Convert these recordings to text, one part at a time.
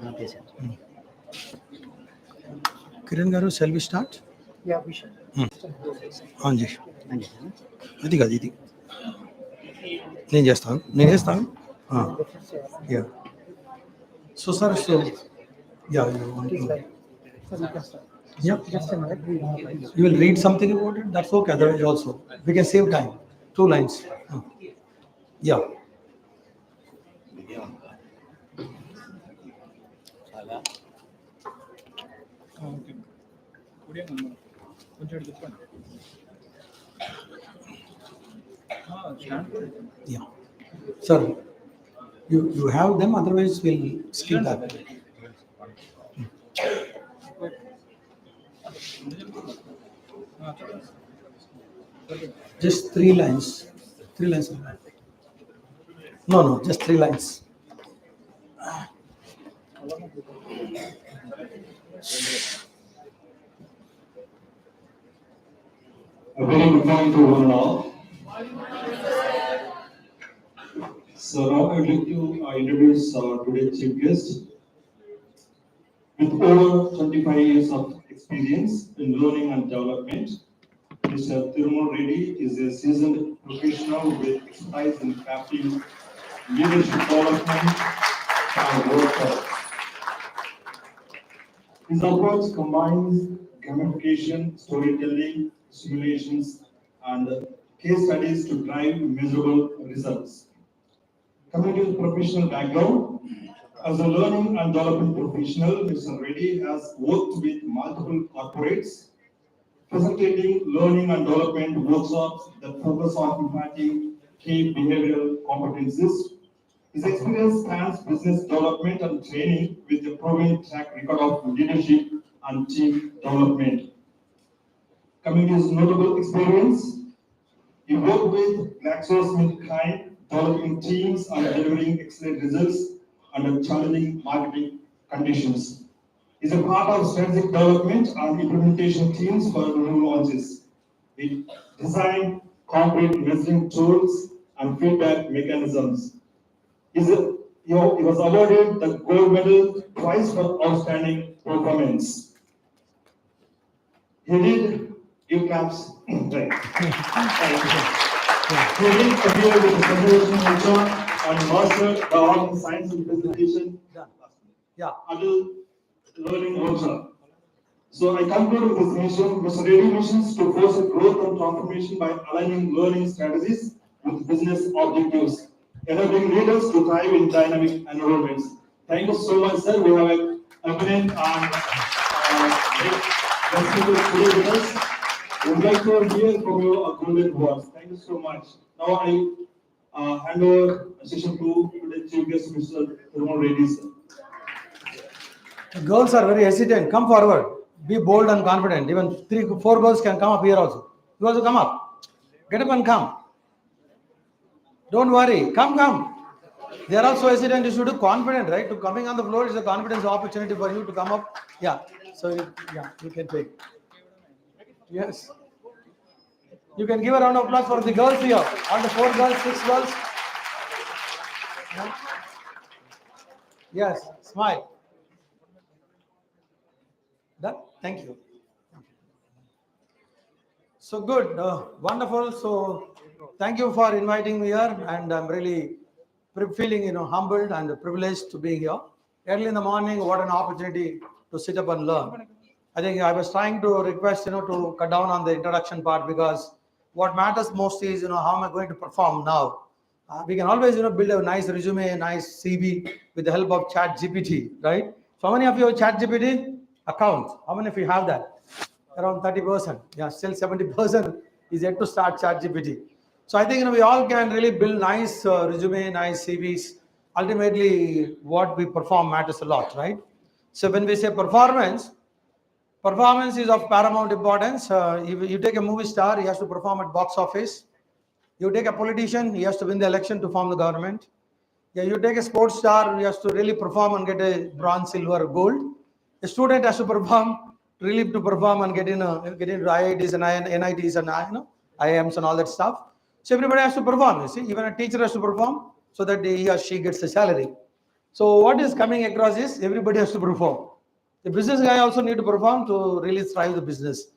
Okay, sir. Kiran Garu, shall we start? Yeah, we should. Anji. Anji, ఇది కాదు ఇది నేను చేస్తాను yeah so sir so yeah yeah just a minute. you will read something about it, that's okay, otherwise also we can save time. 2 lines. Yeah. Yeah, sir, you have them, otherwise we'll skip that. Just 3 lines. 3 lines. No, just 3 lines. A very good morning to one and all. So now I would like to introduce today's chief guest. With over 25 years of experience in learning and development, Mr. TIRUMALA REDDY is a seasoned professional with expertise in crafting leadership development and workshop. His approach combines gamification, storytelling, simulations, and case studies to drive measurable results. Coming to his professional background, as a learning and development professional, Mr. Reddy has worked with multiple corporates, facilitating learning and development workshops that focus on impacting key behavioral competencies. His experience spans business development and training with a proven track record of leadership and team development. Coming to his notable experience, he worked with GlaxoSmithKline, developing teams and delivering excellent results under challenging marketing conditions. He is a part of strategic development and implementation teams for new launches. He designed concrete measuring tools and feedback mechanisms. He was awarded the gold medal twice for outstanding performance. He did give claps. He did appear with the presentation HR and mastered the art and science of presentation. Yeah. Adult learning workshop. So I conclude with this mission. Mr. Reddy missions to foster growth and transformation by aligning learning strategies with business objectives, enabling leaders to thrive in dynamic environments. Thank you so much, sir. We have a eminent and respected today with us. We would like to hear from you a golden words. Thank you so much. Now I hand over a session to the chief guest, Mr. TIRUMALA REDDY, sir. The girls are very hesitant. Come forward. Be bold and confident. Even 3-4 girls can come up here also. You also come up. Get up and come. Don't worry. Come. They are also hesitant. You should be confident, right? To coming on the floor is a confidence opportunity for you to come up. Yeah. So you can take. Yes. You can give a round of applause for the girls here. All the 4 girls, 6 girls. Yes. Smile. Done? Thank you. So good, wonderful. So thank you for inviting me here, and I'm really feeling humbled and privileged to be here. Early in the morning, what an opportunity to sit up and learn. I think I was trying to request to cut down on the introduction part, because what matters most is how am I going to perform now. We can always build a nice resume, a nice CV with the help of ChatGPT, right? So how many of you have ChatGPT account? How many of you have that? Around 30%. Yeah, still 70% is yet to start ChatGPT. So I think we all can really build nice resume, nice CVs. Ultimately, what we perform matters a lot, right? So when we say performance is of paramount importance. You take a movie star, he has to perform at box office. You take a politician, he has to win the election to form the government. Yeah, you take a sports star, he has to really perform and get a bronze, silver, gold. A student has to perform and get into IITs and NITs and IIMs and all that stuff. So everybody has to perform. You see, even a teacher has to perform so that he or she gets a salary. So what is coming across is everybody has to perform. The business guy also need to perform to really thrive the business.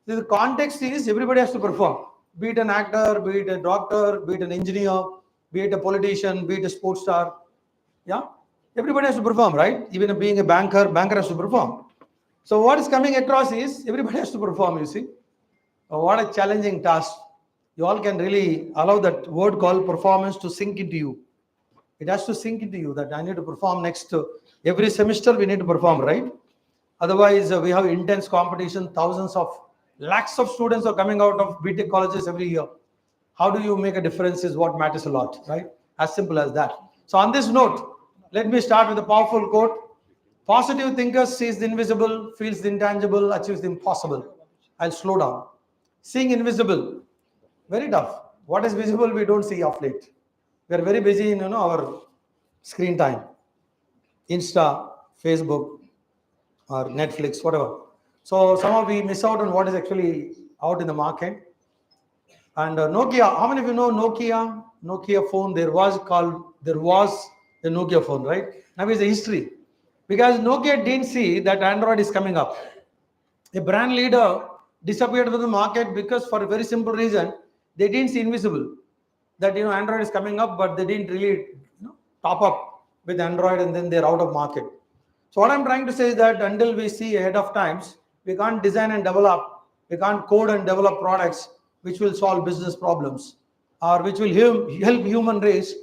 The context is everybody has to perform. Be it an actor, be it a doctor, be it an engineer, be it a politician, be it a sports star. Yeah, everybody has to perform, right? Even being a banker has to perform. So what is coming across is everybody has to perform. You see, what a challenging task. You all can really allow that word called performance to sink into you. It has to sink into you that I need to perform next to every semester. We need to perform, right? Otherwise, we have intense competition. Thousands of lakhs of students are coming out of BTech colleges every year. How do you make a difference is what matters a lot, right? As simple as that. So on this note, let me start with a powerful quote. Positive thinkers sees the invisible, feels the intangible, achieves the impossible. I'll slow down. Seeing invisible, very tough. What is visible, we don't see of late. We are very busy in our screen time, Insta, Facebook, or Netflix, whatever. So somehow we miss out on what is actually out in the market. And Nokia, how many of you know Nokia? Nokia phone, there was a Nokia phone, right? Now it's a history. Because Nokia didn't see that Android is coming up. A brand leader disappeared from the market because for a very simple reason, they didn't see invisible. That Android is coming up, but they didn't really top up with Android and then they're out of market. So what I'm trying to say is that until we see ahead of times, we can't design and develop, we can't code and develop products which will solve business problems or which will help human race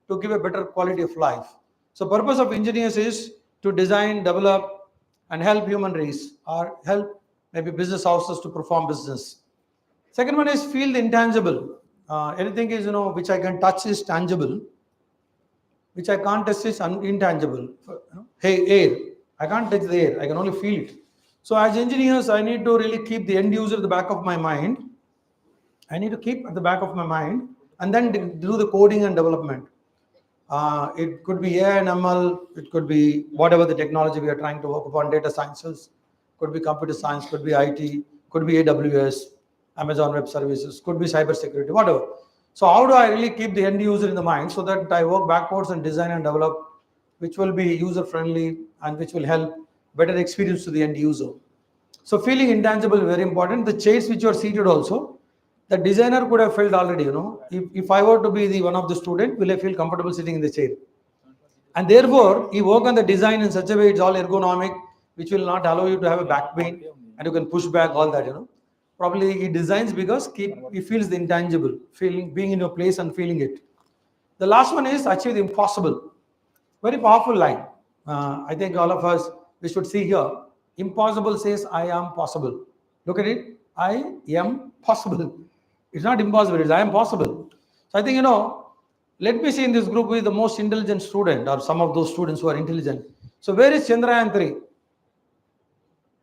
to give a better quality of life. So purpose of engineers is to design, develop, and help human race or help maybe business houses to perform business. Second one is feel the intangible. Anything is which I can touch is tangible, which I can't touch is intangible. Hey, air. I can't touch the air. I can only feel it. So as engineers, I need to really keep the end user at the back of my mind. I need to keep at the back of my mind and then do the coding and development. It could be AI and ML. It could be whatever the technology we are trying to work upon, data sciences, could be computer science, could be IT, could be AWS, Amazon Web Services, could be cybersecurity, whatever. So how do I really keep the end user in the mind so that I work backwards and design and develop, which will be user friendly and which will help better experience to the end user. So feeling intangible, very important. The chairs which you are seated also, the designer could have felt already, if I were to be the one of the student, will I feel comfortable sitting in the chair? And therefore, he work on the design in such a way it's all ergonomic, which will not allow you to have a back pain and you can push back all that, Probably he designs because he feels the intangible, feeling being in your place and feeling it. The last one is achieve the impossible. Very powerful line. I think all of us, we should see here. Impossible says, I am possible. Look at it. I am possible. It's not impossible. It's I am possible. So I think, let me see in this group who is the most intelligent student or some of those students who are intelligent. So where is Chandrayaan 3?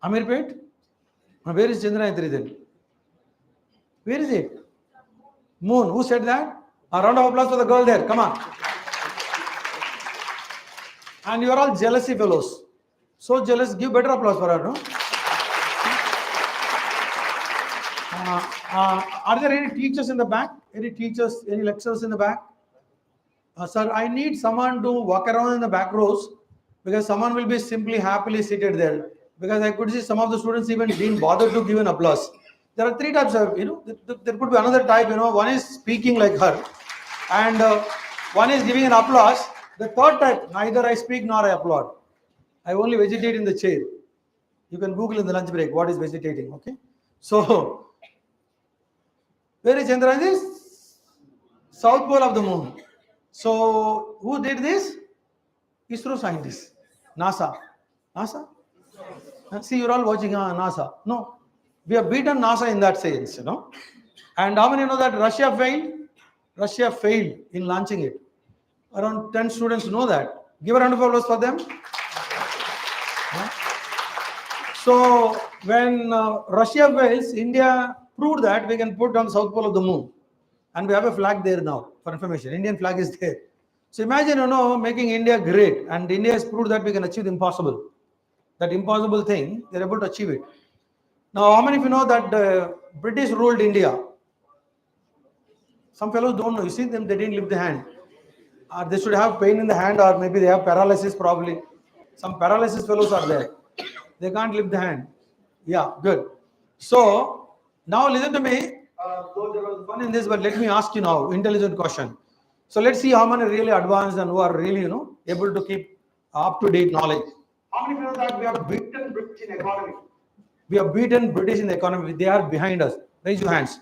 Amirpet? Where is Chandrayaan 3 then? Where is it? Moon. Who said that? A round of applause for the girl there. Come on. And you are all jealousy fellows. So jealous. Give better applause for her, no? Are there any teachers in the back? Any teachers, any lecturers in the back? Sir, I need someone to walk around in the back rows because someone will be simply happily seated there. Because I could see some of the students even didn't bother to give an applause. There are three types of, there could be another type, one is speaking like her and one is giving an applause. The third type, neither I speak nor I applaud. I only vegetate in the chair. You can Google in the lunch break what is vegetating, okay? So, where is Chandrayaan? This south pole of the moon. So, who did this? ISRO scientists, NASA. NASA? See, you're all watching NASA. No, we have beaten NASA in that sense, And how many know that Russia failed? Russia failed in launching it. Around 10 students know that. Give a round of applause for them. So when Russia fails, India proved that we can put on the south pole of the moon. And we have a flag there now, for information. Indian flag is there. So imagine, making India great. And India has proved that we can achieve the impossible. That impossible thing, they're able to achieve it. Now, how many of you know that British ruled India? Some fellows don't know. You see them, they didn't lift the hand. They should have pain in the hand, or maybe they have paralysis probably. Some paralysis fellows are there. They can't lift the hand. Yeah, good. So now listen to me. Though there was fun in this, but let me ask you now, intelligent question. So let's see how many really advanced and who are really, able to keep up-to-date knowledge. How many know that we have beaten British in economy? We have beaten British in economy. They are behind us. Raise your hands.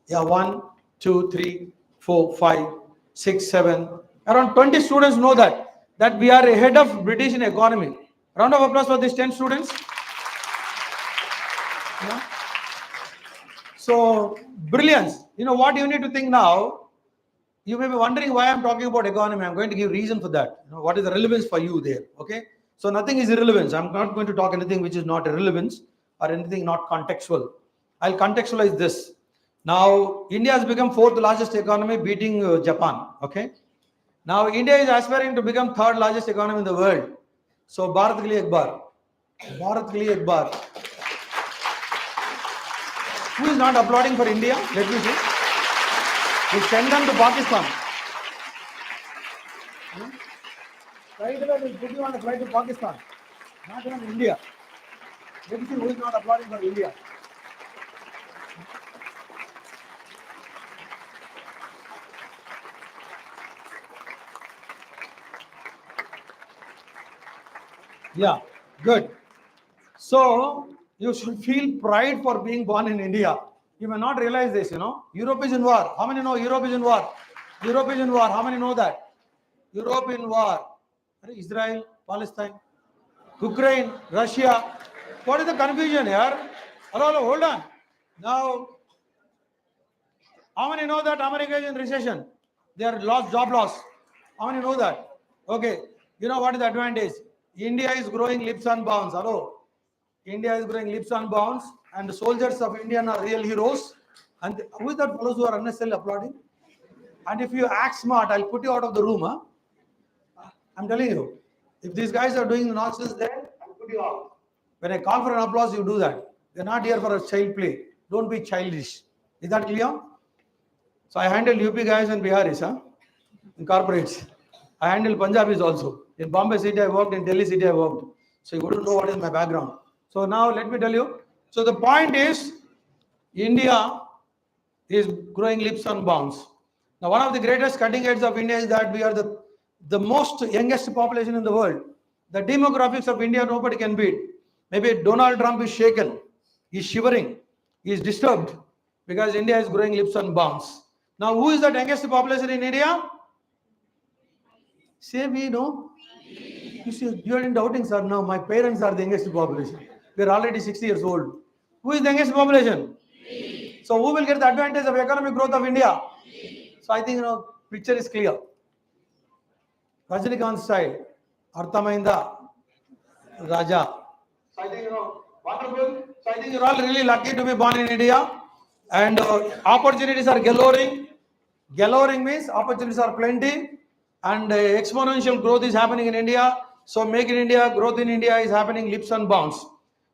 Yeah, 1, 2, 3, 4, 5, 6, 7. Around 20 students know that we are ahead of British in economy. Round of applause for these 10 students. Yeah. So brilliance. You know what you need to think now. You may be wondering why I'm talking about economy. I'm going to give reason for that. What is the relevance for you there? Okay. So nothing is irrelevance. I'm not going to talk anything which is not irrelevance or anything not contextual. I'll contextualize this. Now, India has become fourth largest economy, beating Japan. Okay. Now, India is aspiring to become third largest economy in the world. So, Bharat ke liye ek baar. Bharat ke liye ek baar. Who is not applauding for India? Let me see. We send them to Pakistan. Right away, we'll put you on a flight to Pakistan, not even India. Let me see who is not applauding for India. Yeah, good. So you should feel pride for being born in India. You may not realize this, Europe is in war. How many know Europe is in war? Europe is in war. How many know that? Europe in war. Israel, Palestine, Ukraine, Russia. What is the confusion here? Hello, hold on. Now, how many know that America is in recession? They are lost, job loss. How many know that? Okay. You know what is the advantage? India is growing leaps and bounds. Hello. India is growing leaps and bounds, and the soldiers of India are real heroes. And who is that fellows who are unnecessarily applauding? And if you act smart, I'll put you out of the room. Huh? I'm telling you, if these guys are doing nonsense there, I'll put you out. When I call for an applause, you do that. They're not here for a child play. Don't be childish. Is that clear? So I handle UP guys and Biharis, in corporates. I handle Punjabis also. In Bombay City, I worked. In Delhi City, I worked. So you wouldn't know what is my background. So now let me tell you. So the point is, India is growing leaps and bounds. Now, one of the greatest cutting edge of India is that we are the most youngest population in the world. The demographics of India, nobody can beat. Maybe Donald Trump is shaken. He's shivering. He's disturbed because India is growing leaps and bounds. Now, who is the youngest population in India? Say we, no? You see, you are in doubting, sir. Now, my parents are the youngest population. We are already 60 years old. Who is the youngest population? So, who will get the advantage of economic growth of India? So, I think, picture is clear. Rajinikanth style. Arthamainda Raja. So, I think, wonderful. So, I think you're all really lucky to be born in India. And opportunities are galloring. Galloring means opportunities are plenty. And exponential growth is happening in India. So make in India, growth in India is happening leaps and bounds.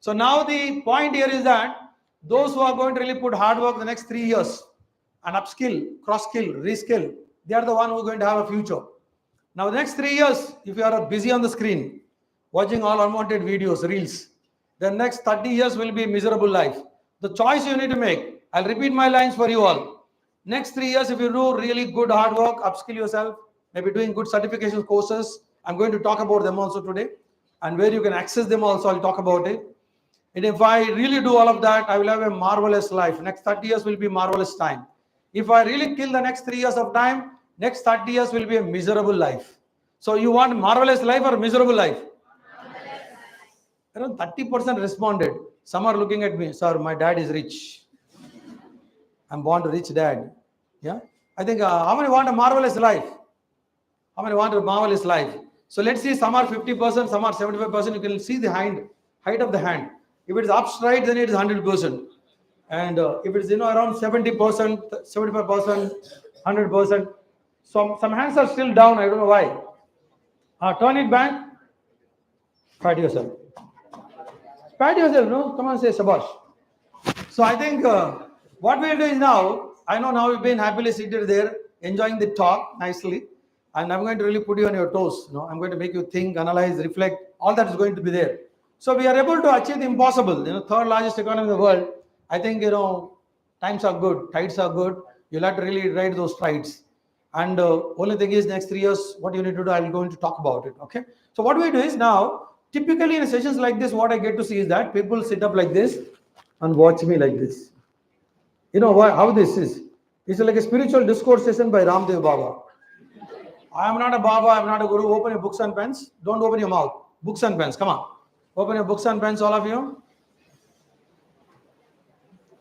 So now the point here is that those who are going to really put hard work the next 3 years and upskill, cross-skill, reskill, they are the one who are going to have a future. Now the next 3 years, if you are busy on the screen, watching all unwanted videos, reels, the next 30 years will be a miserable life. The choice you need to make, I'll repeat my lines for you all. Next 3 years, if you do really good hard work, upskill yourself, maybe doing good certification courses. I'm going to talk about them also today. And where you can access them also, I'll talk about it. And if I really do all of that, I will have a marvelous life. Next 30 years will be marvelous time. If I really kill the next 3 years of time, next 30 years will be a miserable life. So you want marvelous life or miserable life? Around 30% responded. Some are looking at me, sir, my dad is rich. I'm born to rich dad. Yeah. I think how many want a marvelous life? How many want a marvelous life? So let's see, some are 50%, some are 75%. You can see the height of the hand. If it is up straight, then it is 100%. And if it is around 70%, 75%, 100%. Some hands are still down. I don't know why. Turn it back. Pat yourself. Pat yourself. No, come on, say shabash. So I think what we'll do is now. I know now you've been happily seated there, enjoying the talk nicely. and I'm going to really put you on your toes. I'm going to make you think, analyze, reflect. All that is going to be there. So we are able to achieve the impossible. Third largest economy in the world. I think times are good, tides are good. You'll have to really ride those tides. And only thing is, next 3 years, what you need to do, I'm going to talk about it. Okay. So what we do is now, typically in sessions like this, what I get to see is that people sit up like this and watch me like this. How this is? It's like a spiritual discourse session by Ramdev Baba. I am not a Baba, I am not a Guru. Open your books and pens. Don't open your mouth. Books and pens, come on. Open your books and pens, all of you.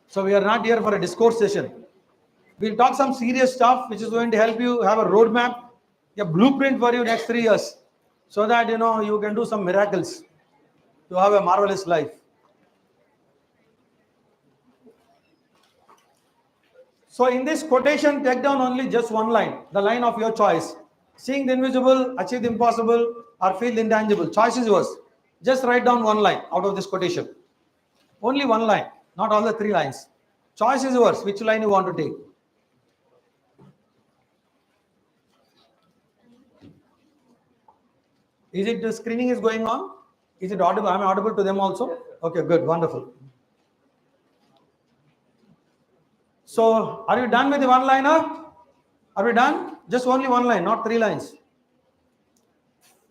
So we are not here for a discourse session. We'll talk some serious stuff which is going to help you have a roadmap, a blueprint for you next 3 years, so that you can do some miracles to have a marvelous life. So in this quotation, take down only just one line, the line of your choice. Seeing the invisible, achieve the impossible, or feel the intangible. Choice is yours. Just write down one line out of this quotation. Only one line, not all the 3 lines. Choice is yours, which line you want to take. Is it the screening is going on? Is it audible? Am I audible to them also? Okay, good, wonderful. So, are you done with the one-liner? Are we done? Just only one line, not 3 lines.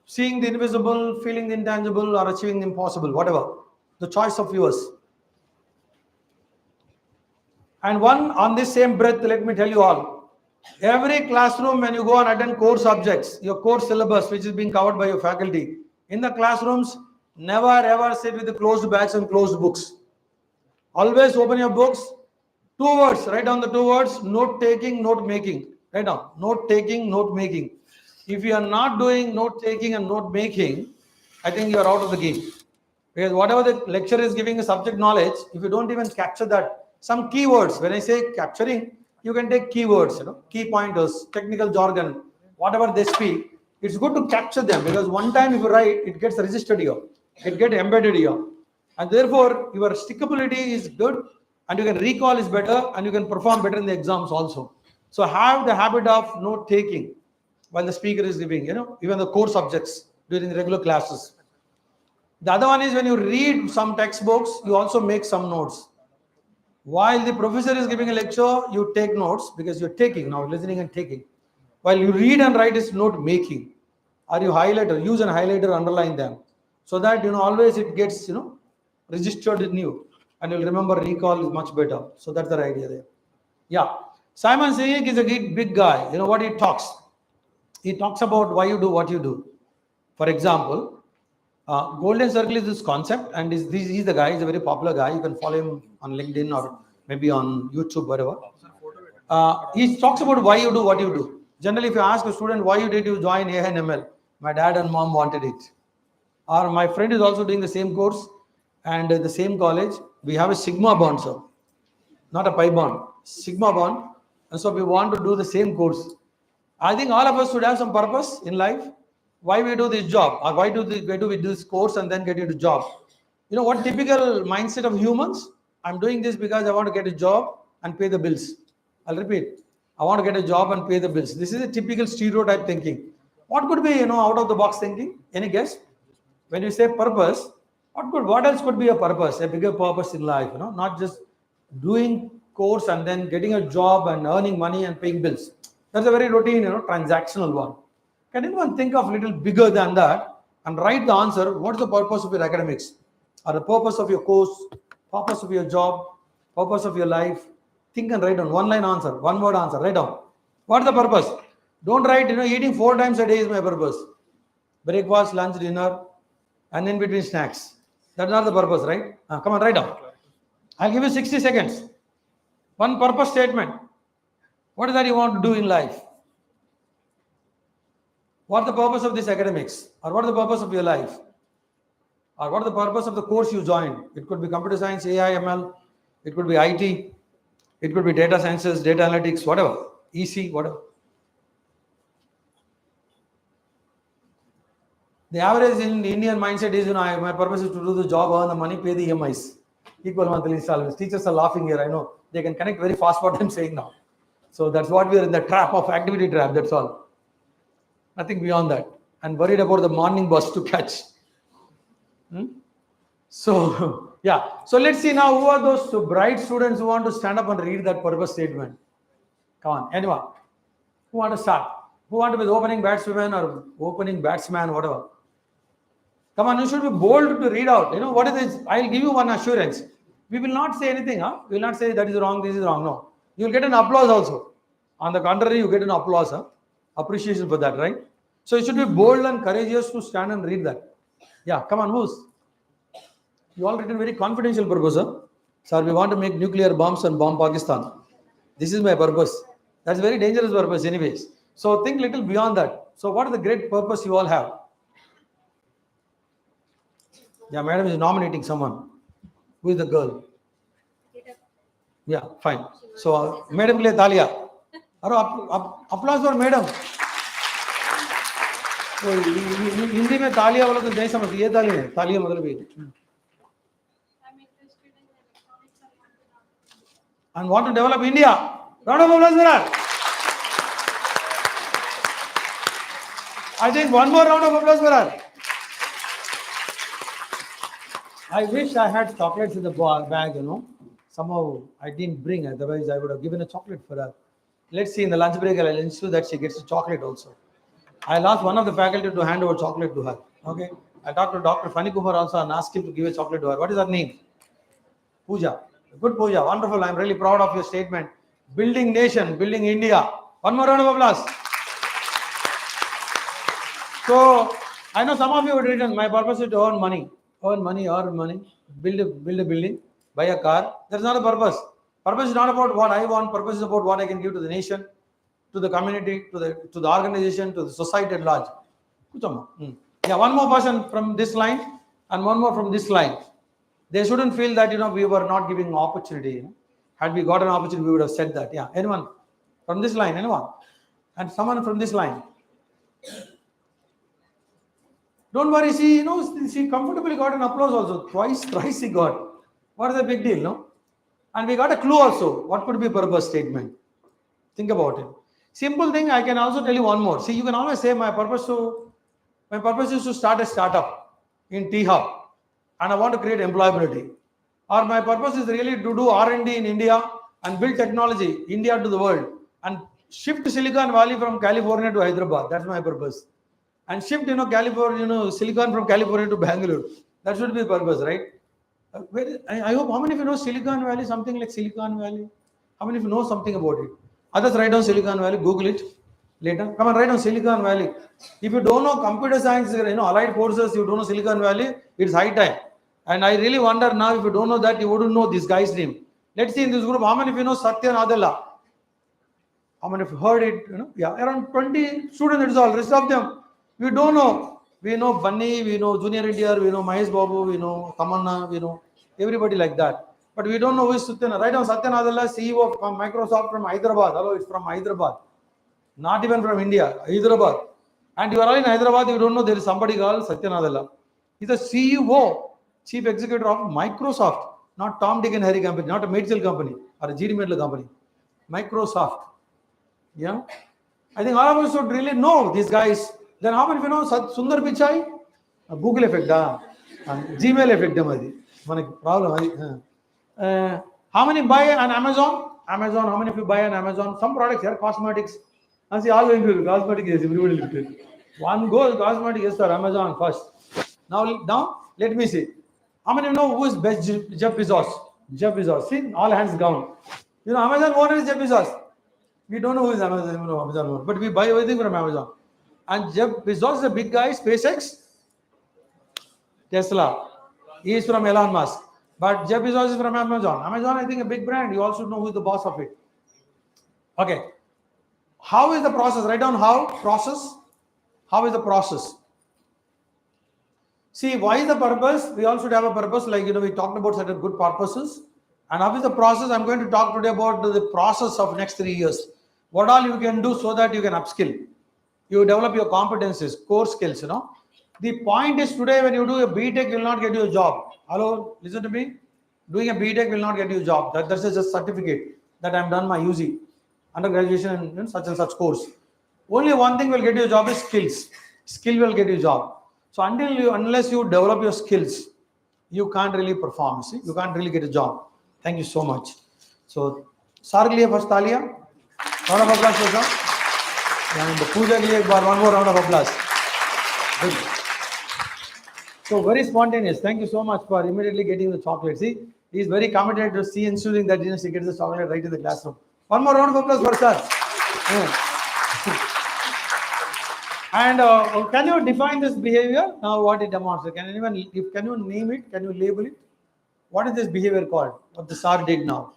Seeing the invisible, feeling the intangible, or achieving the impossible, whatever. The choice of yours. And one, on this same breath, let me tell you all. Every classroom, when you go and attend core subjects, your core syllabus, which is being covered by your faculty, in the classrooms, never ever sit with the closed bags and closed books. Always open your books. 2 words, write down the 2 words, note taking, note making. Write down, note taking, note making. If you are not doing note taking and note making, I think you are out of the game. Because whatever the lecturer is giving a subject knowledge, if you don't even capture that, some keywords, when I say capturing, you can take keywords, key pointers, technical jargon, whatever they speak. It's good to capture them, because one time if you write, it gets registered here, it gets embedded here, and therefore your stickability is good, and you can recall is better, and you can perform better in the exams also. So have the habit of note taking while the speaker is giving, even the core subjects during the regular classes. The other one is when you read some textbooks, you also make some notes. While the professor is giving a lecture, you take notes, because you're taking now, listening and taking. While you read and write is note making. Or you highlighter, use an highlighter, underline them, so that always it gets registered in you, and you'll remember. Recall is much better. So that's the idea there. Yeah, Simon Sinek is a big guy. What he talks? He talks about why you do what you do. For example, Golden Circle is this concept, and he's the guy. He's a very popular guy. You can follow him on LinkedIn or maybe on YouTube, wherever. He talks about why you do what you do. Generally, if you ask a student, why did you join AI and ML? My dad and mom wanted it. Or my friend is also doing the same course and the same college. We have a Sigma bond, sir. Not a Pi bond. Sigma bond. And so we want to do the same course. I think all of us should have some purpose in life. Why we do this job, or why do we do this course and then get into job? What typical mindset of humans? I'm doing this because I want to get a job and pay the bills. I'll repeat. I want to get a job and pay the bills. This is a typical stereotype thinking. What could be, out of the box thinking? Any guess? When you say purpose, what else could be a purpose, a bigger purpose in life? Not just doing course and then getting a job and earning money and paying bills. That's a very routine, transactional one. Can anyone think of a little bigger than that and write the answer? What's the purpose of your academics, or the purpose of your course, purpose of your job, purpose of your life? Think and write down. One line answer, one word answer. Write down. What's the purpose? Don't write, eating 4 times a day is my purpose. Breakfast, lunch, dinner, and in between snacks. That's not the purpose, right? Come on, write down. I'll give you 60 seconds. One purpose statement. What is that you want to do in life? What's the purpose of this academics? Or what is the purpose of your life? Or what is the purpose of the course you joined? It could be computer science, AI, ML. It could be IT. It could be data sciences, data analytics, whatever. EC, whatever. The average in the Indian mindset is, my purpose is to do the job, earn the money, pay the EMIs. Equal monthly installments. Teachers are laughing here, I know. They can connect very fast what I'm saying now. So that's what we are in the trap of activity trap, that's all. Nothing beyond that. And worried about the morning bus to catch. So, yeah. So let's see now who are those bright students who want to stand up and read that purpose statement. Come on, anyone? Who want to start? Who want to be the opening batsman or opening batsman, whatever? Come on, you should be bold to read out. You know, what is this? I'll give you one assurance. We will not say anything, huh? We will not say that is wrong, this is wrong. No. You will get an applause also. On the contrary, you get an applause, huh? Appreciation for that, right? So you should be bold and courageous to stand and read that. Yeah, come on, who's? You all written very confidential purpose, huh? Sir, we want to make nuclear bombs and bomb Pakistan. This is my purpose. That's very dangerous purpose anyways. So think little beyond that. So what is the great purpose you all have? Yeah, madam is nominating someone. Who is the girl? Yeah, fine. So madam ke liye talia. Applause for madam. Hindi में तालियां वाला तो नहीं समझती, ये ताली है, तालियां मतलब ये. And want to develop India. Round of applause for her. I think one more round of applause for her. I wish I had chocolates in the bag, you know. Somehow I didn't bring, otherwise I would have given a chocolate for her. Let's see, in the lunch break, I'll ensure that she gets a chocolate also. I'll ask one of the faculty to hand over chocolate to her. Okay. I talked to Dr. Fani Kumar also and asked him to give a chocolate to her. What is her name? Pooja. Good Pooja. Wonderful. I'm really proud of your statement. Building nation, building India. One more round of applause. So I know some of you have written, my purpose is to earn money. Earn money, build a building, buy a car. That's not a purpose. Purpose is not about what I want. Purpose is about what I can give to the nation, to the community, to the organization, to the society at large. Yeah, one more person from this line and one more from this line. They shouldn't feel that, you know, we were not giving opportunity. You know? Had we got an opportunity, we would have said that. Yeah, anyone from this line, anyone? And someone from this line. Don't worry, she comfortably got an applause also. Thrice he got. What is the big deal, no? And we got a clue also. What could be purpose statement? Think about it. Simple thing, I can also tell you one more. See, you can always say my purpose is to start a startup in T-Hub and I want to create employability. Or my purpose is really to do R&D in India and build technology, India to the world, and shift Silicon Valley from California to Hyderabad. That's my purpose. And shift, Silicon from California to Bangalore. That should be the purpose, right? I hope, how many of you know Silicon Valley, something like Silicon Valley? How many of you know something about it? Others write down Silicon Valley, Google it later. Come on, write down Silicon Valley. If you don't know computer science, allied courses, you don't know Silicon Valley, it's high time. And I really wonder now, if you don't know that, you wouldn't know this guy's name. Let's see in this group, how many of you know Satya Nadella? How many of you heard it? Yeah, around 20 students, it's all. Rest of them, we don't know. We know Bunny, we know Junior India, we know Mahesh Babu, we know Tamanna, we know everybody like that. But we don't know who is Satya. Right now, Satya Nadella, CEO from Microsoft from Hyderabad. Hello, it's from Hyderabad. Not even from India, Hyderabad. And you are all in Hyderabad, you don't know there is somebody called Satya Nadella. He's a CEO, Chief Executive of Microsoft. Not Tom, Dick and Harry company, not a Medcell company or a GD Medal company. Microsoft. Yeah. I think all of us should really know these guys. Then how many of you know Sundar Pichai? Google effect, Gmail effect. Problem. How many buy an Amazon? Amazon, how many of you buy an Amazon? Some products here, cosmetics. I see all going to cosmetics, yes, everybody lifted. One goal, cosmetics, yes, sir, Amazon first. Now, let me see. How many of you know who is best Jeff Bezos? Jeff Bezos. See, all hands down. Amazon owner is Jeff Bezos. We don't know who is Amazon owner, but we buy everything from Amazon. And Jeff Bezos is a big guy, SpaceX, Tesla. He is from Elon Musk. But Jeff Bezos is from Amazon. Amazon, I think, a big brand. You also know who is the boss of it. Okay. How is the process? Write down how. Process. How is the process? See, why is the purpose? We all should have a purpose. Like, we talked about certain good purposes. And how is the process? I'm going to talk today about the process of next 3 years. What all you can do so that you can upskill. You develop your competencies, core skills, The point is today when you do a BTech, you will not get you a job. Hello, listen to me. Doing a BTech will not get you a job. That's just a certificate that I'm done my UG, undergraduation in such and such course. Only one thing will get you a job is skills. Skill will get you a job. So unless you develop your skills, you can't really perform. See, you can't really get a job. Thank you so much. So, Sar के लिए first तालियां. Round of applause for sir. And Pooja के लिए एक बार one more round of applause. Good. So very spontaneous. Thank you so much for immediately getting the chocolate. See, he is very committed to see ensuring that he gets the chocolate right in the classroom. One more round of applause for sir. Yeah. And can you define this behavior? Now, what it demonstrates? Can you name it? Can you label it? What is this behavior called? What the SAR did now?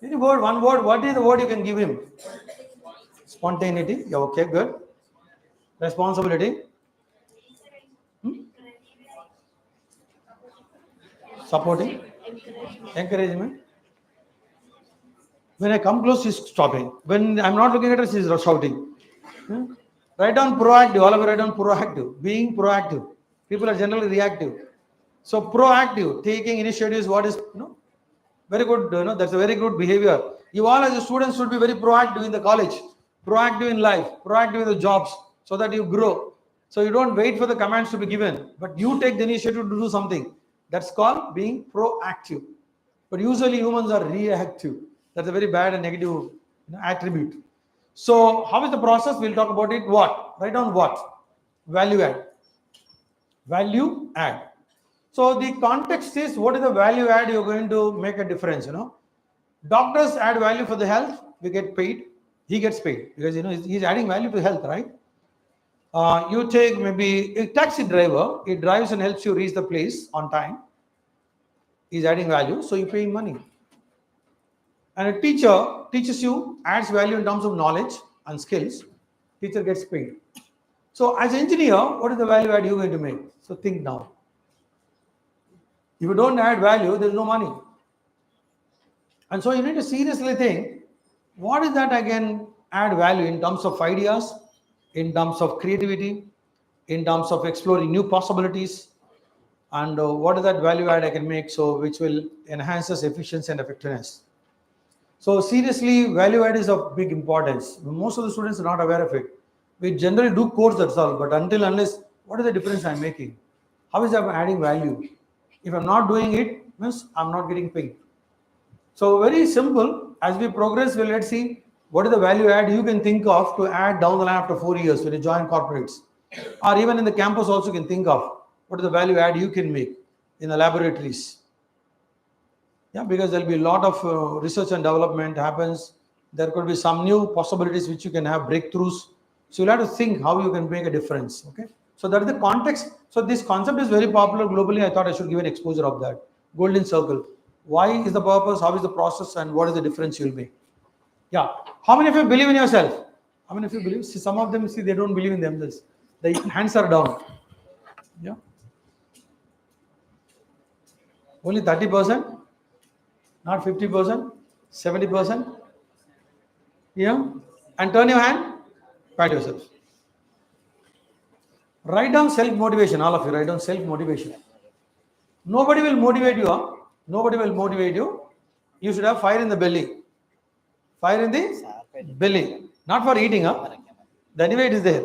Any word? One word. What is the word you can give him? Spontaneity. Yeah, okay, good. Responsibility. Supporting. Encouragement. When I come close, she's stopping. When I'm not looking at her, she's shouting. Write down proactive. All of you write down proactive. Being proactive. People are generally reactive. So proactive, taking initiatives, what is, very good, that's a very good behavior. You all as a student should be very proactive in the college, proactive in life, proactive in the jobs, so that you grow. So you don't wait for the commands to be given, but you take the initiative to do something. That's called being proactive. But usually humans are reactive. That's a very bad and negative attribute. So how is the process? We'll talk about it. What? Write down what? Value add. Value add. So the context is, what is the value add you're going to make a difference? Doctors add value for the health. We get paid. He gets paid because he's adding value to health, right? You take maybe a taxi driver. He drives and helps you reach the place on time. He's adding value, so you pay him money. And a teacher teaches you, adds value in terms of knowledge and skills. Teacher gets paid. So as an engineer, what is the value add you're going to make? So think now. If you don't add value, there's no money. And so you need to seriously think, what is that I can add value in terms of ideas, in terms of creativity, in terms of exploring new possibilities, and what is that value add I can make, so which will enhance us efficiency and effectiveness. So seriously, value add is of big importance. Most of the students are not aware of it. We generally do course, that's all, but unless, what is the difference I'm making? How is that adding value? If I'm not doing it, means I'm not getting paid. So very simple. As we progress, let's see what is the value add you can think of to add down the line after 4 years when you join corporates, or even in the campus also you can think of what is the value add you can make in the laboratories. Yeah, because there'll be a lot of research and development happens. There could be some new possibilities which you can have breakthroughs. So you'll have to think how you can make a difference. Okay. So that is the context. So this concept is very popular globally. I thought I should give an exposure of that. Golden circle. Why is the purpose? How is the process? And what is the difference you'll make? Yeah. How many of you believe in yourself? How many of you believe? See, some of them, they don't believe in themselves. The hands are down. Yeah. Only 30%? Not 50%? 70%? Yeah. And turn your hand. Pat yourself. Write down self-motivation, all of you. Write down self-motivation. Nobody will motivate you. Huh? Nobody will motivate you. You should have fire in the belly. Fire in the belly. Not for eating. Huh? Anyway, it is there.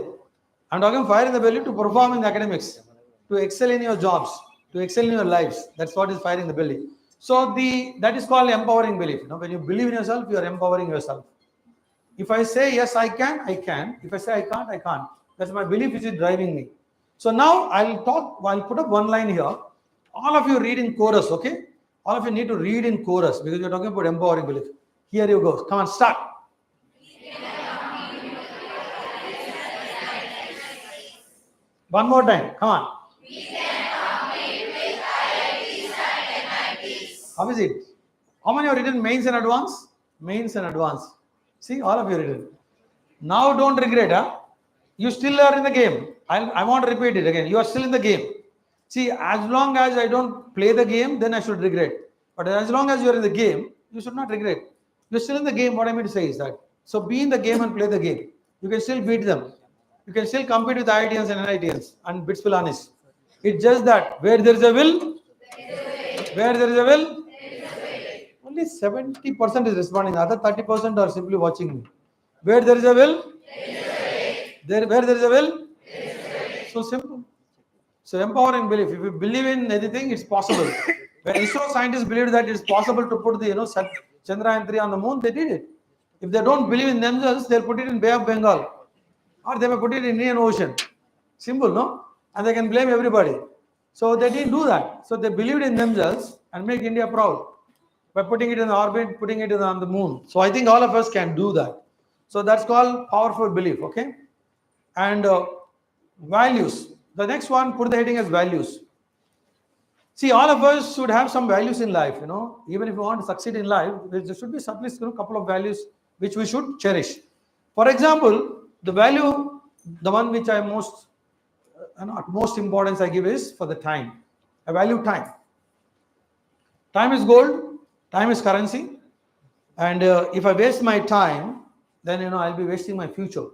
I'm talking fire in the belly to perform in the academics, to excel in your jobs, to excel in your lives. That's what is fire in the belly. So that is called empowering belief. When you believe in yourself, you are empowering yourself. If I say yes, I can, I can. If I say I can't, I can't. That's my belief which is driving me. So now I'll put up one line here. All of you read in chorus, okay? All of you need to read in chorus because you're talking about empowering belief. Here you go. Come on, start. One more time. Come on. We can compete with IITs and NITs. How is it? How many have written mains and advance? Mains and advance. See, all of you written. Now don't regret. Huh? You still are in the game. I want to repeat it again. You are still in the game. See, as long as I don't play the game, then I should regret. But as long as you are in the game, you should not regret. You're still in the game. What I mean to say is that. So be in the game and play the game. You can still beat them. You can still compete with IITians and NITians and BITS Pilanis. It's just that where there is a will, where there is a will, Only 70% is responding. The other 30% are simply watching me. Where there is a will, where there is a will, so simple. So empowering belief. If you believe in anything, it's possible. When ISRO scientists believed that it's possible to put the Chandrayaan 3 on the moon, they did it. If they don't believe in themselves, they'll put it in Bay of Bengal, or they may put it in Indian Ocean. Simple, no? And they can blame everybody. So they didn't do that. So they believed in themselves and make India proud by putting it in orbit, putting it on the moon. So I think all of us can do that. So that's called powerful belief, okay? And values. The next one, put the heading as values. See, all of us should have some values in life, Even if you want to succeed in life, there should be at least a couple of values which we should cherish. For example, the value, the one which I most importance I give is for the time. I value time. Time is gold. Time is currency. And if I waste my time, then I'll be wasting my future.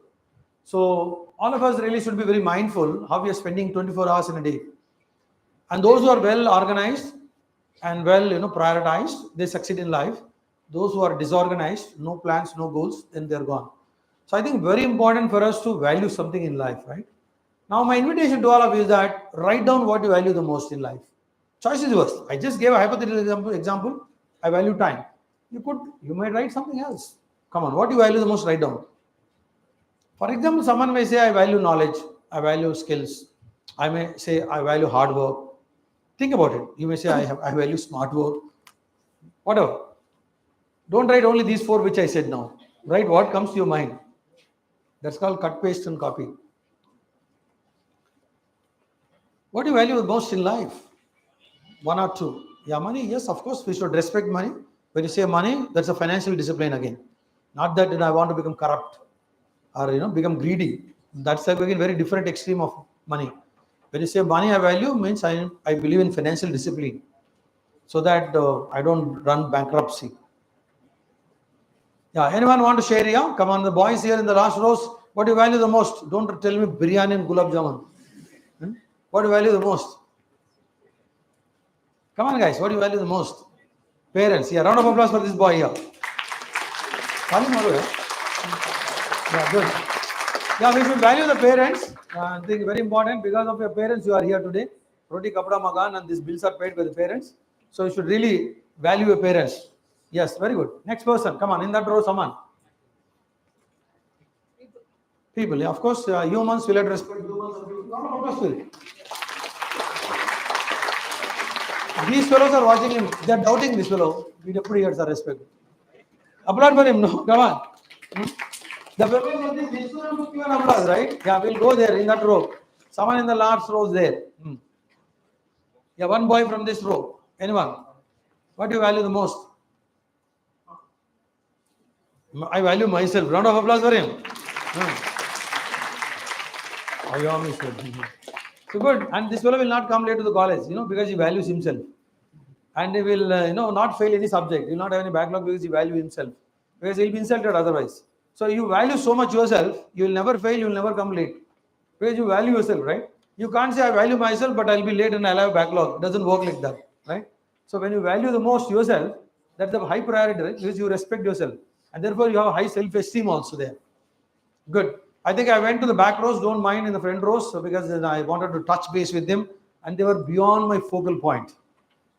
So all of us really should be very mindful how we are spending 24 hours in a day. And those who are well organized and well prioritized, they succeed in life. Those who are disorganized, no plans, no goals, then they're gone. So I think very important for us to value something in life, right? Now my invitation to all of you is that write down what you value the most in life. Choice is yours. I just gave a hypothetical example. I value time. You might write something else. Come on, what you value the most, write down. For example, someone may say, I value knowledge, I value skills. I may say, I value hard work. Think about it. You may say, I value smart work. Whatever. Don't write only these 4 which I said now. Write what comes to your mind. That's called cut, paste, and copy. What do you value the most in life? 1 or 2. Yeah, money. Yes, of course, we should respect money. When you say money, that's a financial discipline again. Not that I want to become corrupt or become greedy. That's again very different extreme of money. When you say money I value, means I believe in financial discipline, so that I don't run bankruptcy. Yeah, anyone want to share? Yeah, come on, the boys here in the last rows. What do you value the most? Don't tell me biryani and gulab jamun. What do you value the most? Come on, guys. What do you value the most? Parents. Yeah, round of applause for this boy here. Yeah, good. Yeah, we should value the parents. I think very important. Because of your parents, you are here today. Roti kapda magan, and these bills are paid by the parents. So you should really value your parents. Yes, very good. Next person. Come on, in that row, someone. People. Yeah, of course, humans will have respect. These fellows are watching him. They are doubting this fellow. We definitely have some respect. Applaud for him. No, come on. The fellows of this will give an applause, right? Yeah, we'll go there in that row. Someone in the last row is there. Yeah, one boy from this row. Anyone? What do you value the most? I value myself. Round of applause for him. So good. And this fellow will not come late to the college, because he values himself. And he will, not fail any subject. He will not have any backlog because he values himself. Because he will be insulted otherwise. So you value so much yourself, you will never fail, you will never come late. Because you value yourself, right? You can't say, I value myself, but I'll be late and I'll have a backlog. It doesn't work like that, right? So when you value the most yourself, that's the high priority, right? Because you respect yourself. And therefore, you have high self-esteem also there. Good. I think I went to the back rows, don't mind in the front rows, because I wanted to touch base with them, and they were beyond my focal point.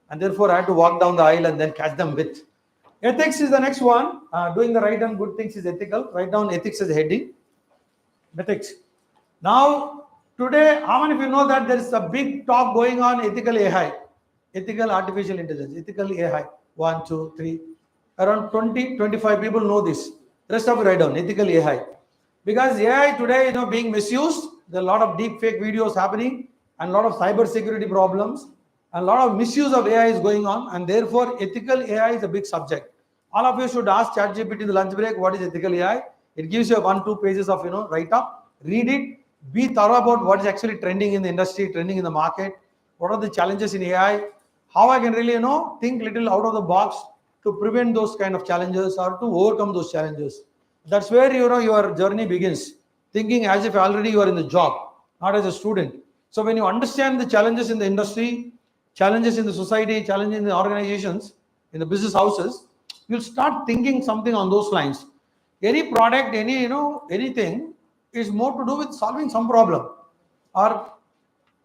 And therefore, I had to walk down the aisle and then catch them with. Ethics is the next one. Doing the right and good things is ethical. Write down ethics as a heading. Ethics. Now, today, how many of you know that there is a big talk going on ethical AI? Ethical artificial intelligence, ethical AI. 1, 2, 3. Around 20, 25 people know this. Rest of you write down ethical AI. Because AI today, being misused, there are a lot of deep fake videos happening and a lot of cyber security problems and a lot of misuse of AI is going on, and therefore ethical AI is a big subject. All of you should ask ChatGPT in the lunch break, what is ethical AI? It gives you 1-2 pages of write up, read it, be thorough about what is actually trending in the industry, trending in the market, what are the challenges in AI, how I can really think little out of the box to prevent those kind of challenges or to overcome those challenges. That's where your journey begins, thinking as if already you are in the job, not as a student. So when you understand the challenges in the industry, challenges in the society, challenges in the organizations, in the business houses, you'll start thinking something on those lines. Any product, anything is more to do with solving some problem or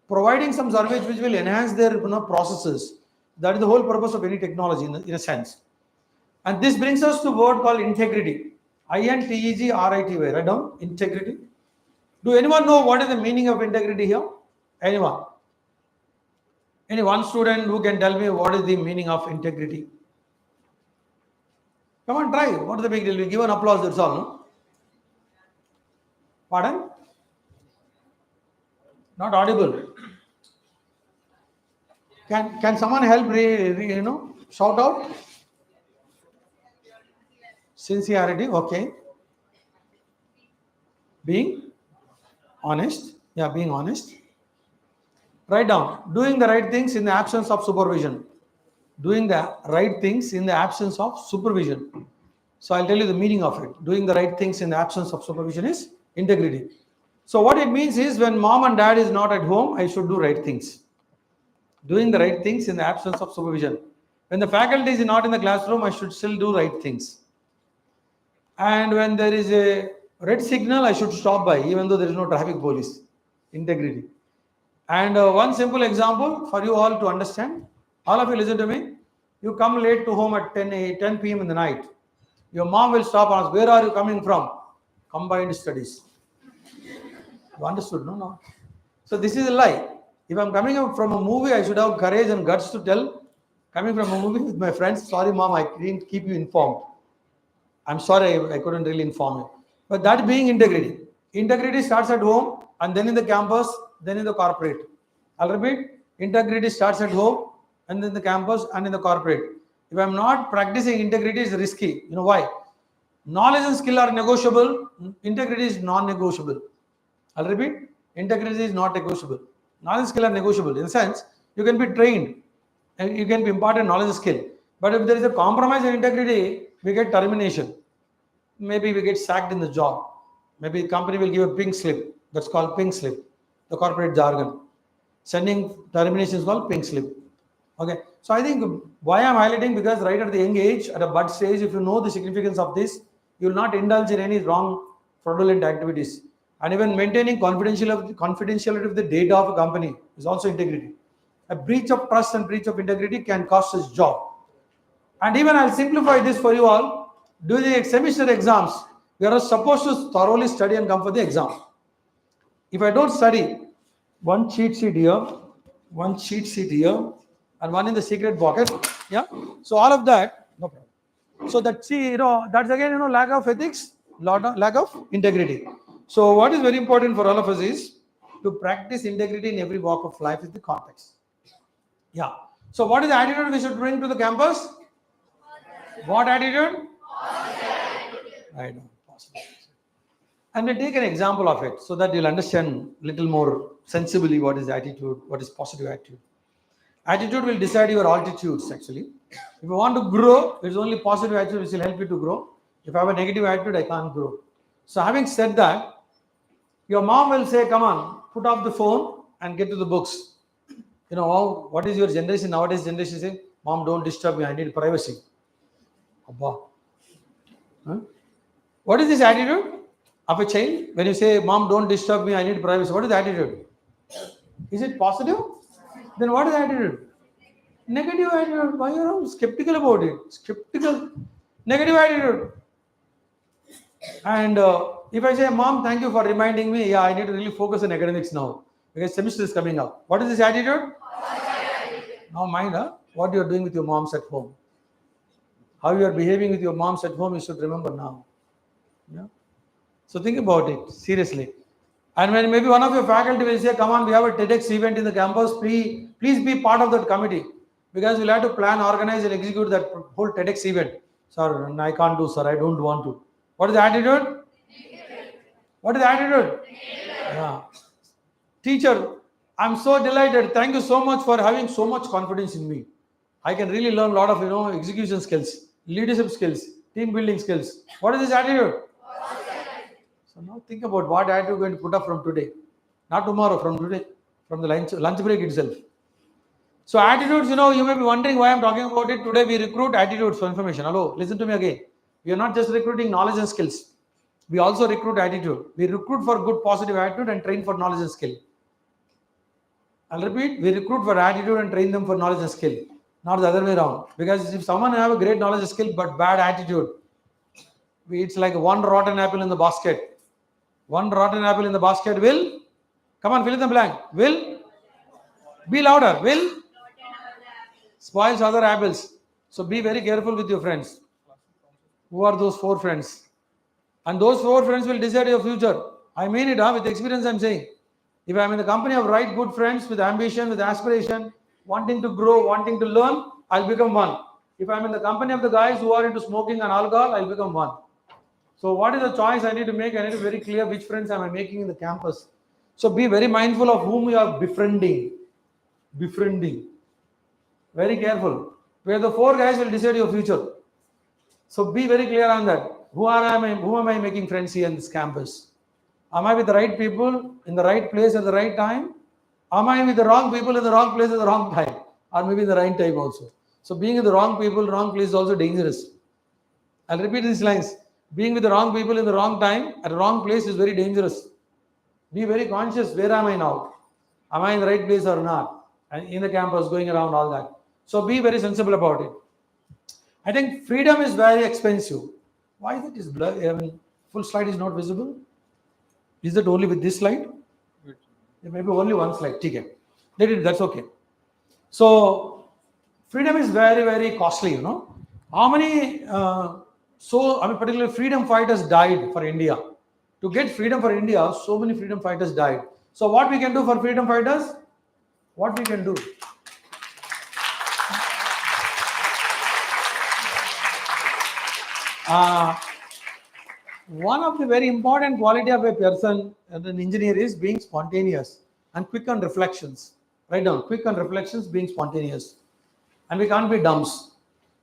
providing some service which will enhance their processes. That is the whole purpose of any technology in a sense. And this brings us to a word called integrity. INTEGRITY. Write down integrity. Do anyone know what is the meaning of integrity here? Anyone? Any one student who can tell me what is the meaning of integrity? Come on, try. What is the big deal? We give an applause, that's all. No? Pardon? Not audible. Can someone help shout out? Sincerity, okay. Being honest. Yeah, being honest. Write down. Doing the right things in the absence of supervision. Doing the right things in the absence of supervision. So I'll tell you the meaning of it. Doing the right things in the absence of supervision is integrity. So what it means is when mom and dad is not at home, I should do right things. Doing the right things in the absence of supervision. When the faculty is not in the classroom, I should still do right things. And when there is a red signal, I should stop by, even though there is no traffic police. Integrity. And one simple example for you all to understand. All of you listen to me. You come late to home at 10 p.m. in the night. Your mom will stop and ask, where are you coming from? Combined studies. You understood? No. So this is a lie. If I'm coming from a movie, I should have courage and guts to tell. Coming from a movie with my friends, sorry mom, I didn't keep you informed. I'm sorry, I couldn't really inform you. But that being integrity. Integrity starts at home and then in the campus, then in the corporate. I'll repeat. Integrity starts at home and then in the campus and in the corporate. If I'm not practicing integrity, it's risky. You know why? Knowledge and skill are negotiable. Integrity is non-negotiable. I'll repeat. Integrity is not negotiable. Knowledge and skill are negotiable. In the sense, you can be trained and you can be imparted knowledge and skill. But if there is a compromise in integrity, we get termination. Maybe we get sacked in the job. Maybe the company will give a pink slip. That's called pink slip, the corporate jargon. Sending termination is called pink slip. Okay. So I think why I'm highlighting, because right at the young age, at a bud stage, if you know the significance of this, you will not indulge in any wrong fraudulent activities. And even maintaining confidentiality of the data of a company is also integrity. A breach of trust and breach of integrity can cost us job. And even I'll simplify this for you all. During the semester exams, we are supposed to thoroughly study and come for the exam. If I don't study, one cheat sheet here, and one in the secret pocket. Yeah. So all of that, no problem. So that's again, lack of ethics, lack of integrity. So what is very important for all of us is to practice integrity in every walk of life in the context. Yeah. So what is the attitude we should bring to the campus? What attitude? I know. And we'll take an example of it so that you'll understand a little more sensibly what is attitude, what is positive attitude. Attitude will decide your altitudes actually. If you want to grow, it's only positive attitude which will help you to grow. If I have a negative attitude, I can't grow. So having said that, your mom will say, come on, put off the phone and get to the books. What is your generation? Nowadays generation say, mom, don't disturb me, I need privacy. Abba. Huh? What is this attitude of a child? When you say, mom, don't disturb me, I need privacy, what is the attitude? Is it positive? Then what is the attitude? Negative attitude. Why are you skeptical about it? Skeptical. Negative attitude. And if I say, mom, thank you for reminding me, I need to really focus on academics now because semester is coming up. What is this attitude? Now mind what you are doing with your moms at home. How you are behaving with your moms at home, you should remember now. Yeah. So think about it seriously. And when maybe one of your faculty will say, come on, we have a TEDx event in the campus, please be part of that committee because we'll have to plan, organize and execute that whole TEDx event. Sir, I can't do, sir, I don't want to. What is the attitude? What is the attitude? Yeah. Teacher, I'm so delighted. Thank you so much for having so much confidence in me. I can really learn a lot of, execution skills, leadership skills, team building skills. What is this attitude? So now think about what attitude you're going to put up from today. Not tomorrow, from today, from the lunch break itself. So attitudes, you may be wondering why I'm talking about it. Today we recruit attitudes for information. Hello, listen to me again. We are not just recruiting knowledge and skills. We also recruit attitude. We recruit for good positive attitude and train for knowledge and skill. I'll repeat, we recruit for attitude and train them for knowledge and skill. Not the other way around. Because if someone have a great knowledge and skill but bad attitude, it's like one rotten apple in the basket. One rotten apple in the basket will, come on, fill in the blank, will, be louder, will spoils other apples. So be very careful with your friends. Who are those 4 friends? And those 4 friends will decide your future. I mean it, with experience I'm saying. If I'm in the company of right good friends with ambition, with aspiration, wanting to grow, wanting to learn, I'll become one. If I'm in the company of the guys who are into smoking and alcohol, I'll become one. So what is the choice I need to make? I need to be very clear which friends am I making in the campus. So be very mindful of whom you are befriending. Befriending. Very careful. Where the 4 guys will decide your future. So be very clear on that. Who am I making friends here in this campus? Am I with the right people in the right place at the right time? Am I with the wrong people in the wrong place at the wrong time? Or maybe in the right time also. So being with the wrong people, wrong place is also dangerous. I'll repeat these lines. Being with the wrong people in the wrong time at the wrong place is very dangerous. Be very conscious. Where am I now? Am I in the right place or not? And in the campus, going around, all that. So be very sensible about it. I think freedom is very expensive. Why is it is blurry? I mean, full slide is not visible. Is it only with this slide? Maybe only one slide. Okay. That's okay. So freedom is very, very costly, How many, particularly freedom fighters died for India. To get freedom for India, so many freedom fighters died. So what we can do for freedom fighters? What we can do? One of the very important quality of a person, an engineer, is being spontaneous and quick on reflections. Write down, quick on reflections, being spontaneous. And we can't be dumps.